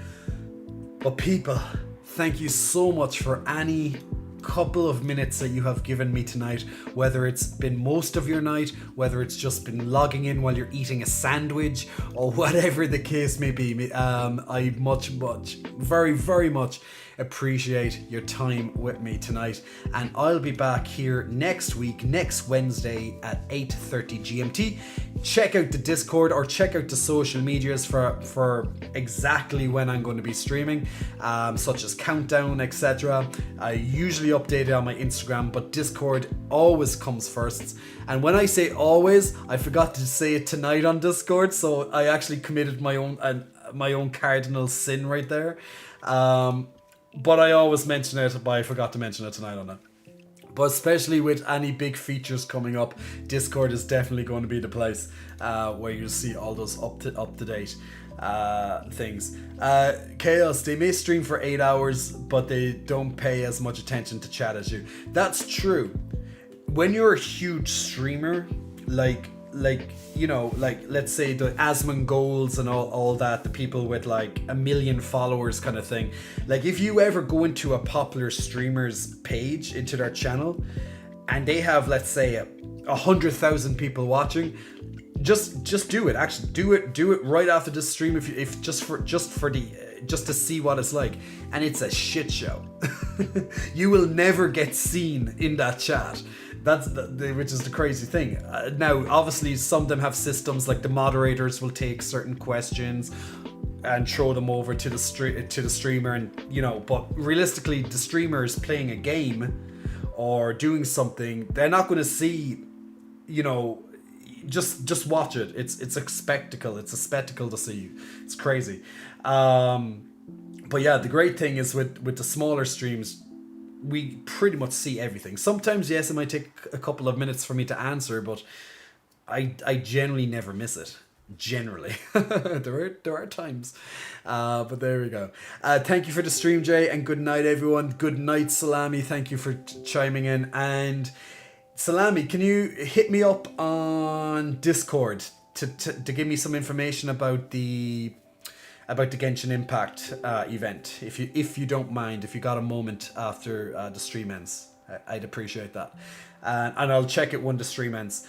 But people, thank you so much for any couple of minutes that you have given me tonight, whether it's been most of your night, whether it's just been logging in while you're eating a sandwich, or whatever the case may be. I very much appreciate your time with me tonight, and I'll be back here next week, next Wednesday at 8:30 GMT. Check out the Discord or check out the social medias for exactly when I'm going to be streaming, such as countdown, etc. I usually update it on my Instagram, but Discord always comes first. And when I say always, I forgot to say it tonight on Discord, so I actually committed my own cardinal sin right there. But I always mention it, but I forgot to mention it tonight on it. But especially with any big features coming up, Discord is definitely going to be the place where you'll see all those up to date things. Chaos, they may stream for 8 hours, but they don't pay as much attention to chat as you. That's true. When you're a huge streamer, like you know, like let's say the Asmongols and all that, the people with like 1 million followers kind of thing, like if you ever go into a popular streamer's page, into their channel, and they have, let's say, 100,000 people watching, just do it. Actually, do it right after the stream, if just to see what it's like, and it's a shit show. You will never get seen in that chat. That's which is the crazy thing. Now, obviously, some of them have systems like the moderators will take certain questions and throw them over to the streamer, and you know. But realistically, the streamer is playing a game or doing something. They're not going to see, you know. Just watch it. It's a spectacle. It's a spectacle to see. It's crazy. But yeah, the great thing is with the smaller streams, we pretty much see everything. Sometimes, yes, it might take a couple of minutes for me to answer, but I generally never miss it. Generally. there are times. But there we go. Thank you for the stream, Jay, and good night, everyone. Good night, Salami. Thank you for chiming in. And Salami, can you hit me up on Discord to give me some information about the Genshin Impact event, if you don't mind, if you got a moment after the stream ends, I'd appreciate that, and I'll check it when the stream ends.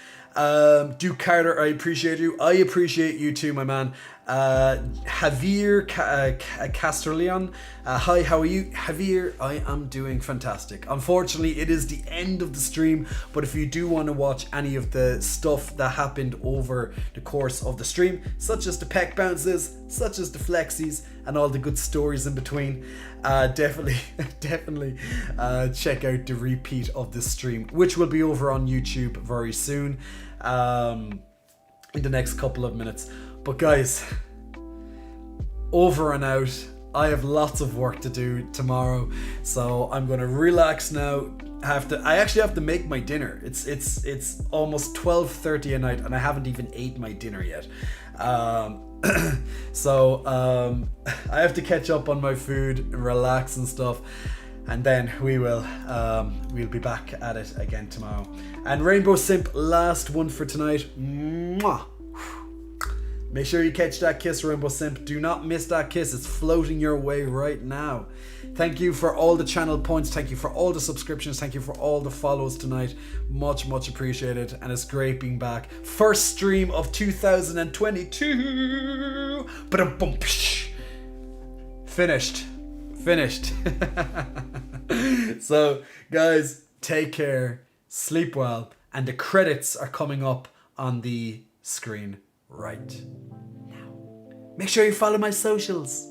Duke Carter, I appreciate you. I appreciate you too, my man. Javier Casterleon, hi, how are you? Javier, I am doing fantastic. Unfortunately, it is the end of the stream, but if you do want to watch any of the stuff that happened over the course of the stream, such as the peck bounces, such as the flexies, and all the good stories in between, definitely check out the repeat of this stream, which will be over on YouTube very soon, in the next couple of minutes. But guys, over and out. I have lots of work to do tomorrow, so I'm gonna relax now. I actually have to make my dinner. It's almost 12:30 at night, and I haven't even ate my dinner yet. So I have to catch up on my food, relax and stuff, and then we'll be back at it again tomorrow. And Rainbow Simp, last one for tonight. Mwah. Make sure you catch that kiss, Rainbow Simp. Do not miss that kiss. It's floating your way right now. Thank you for all the channel points. Thank you for all the subscriptions. Thank you for all the follows tonight. Much appreciated. And it's great being back. First stream of 2022. Ba-dum-bum. Finished. So, guys, take care. Sleep well. And the credits are coming up on the screen right now. Make sure you follow my socials.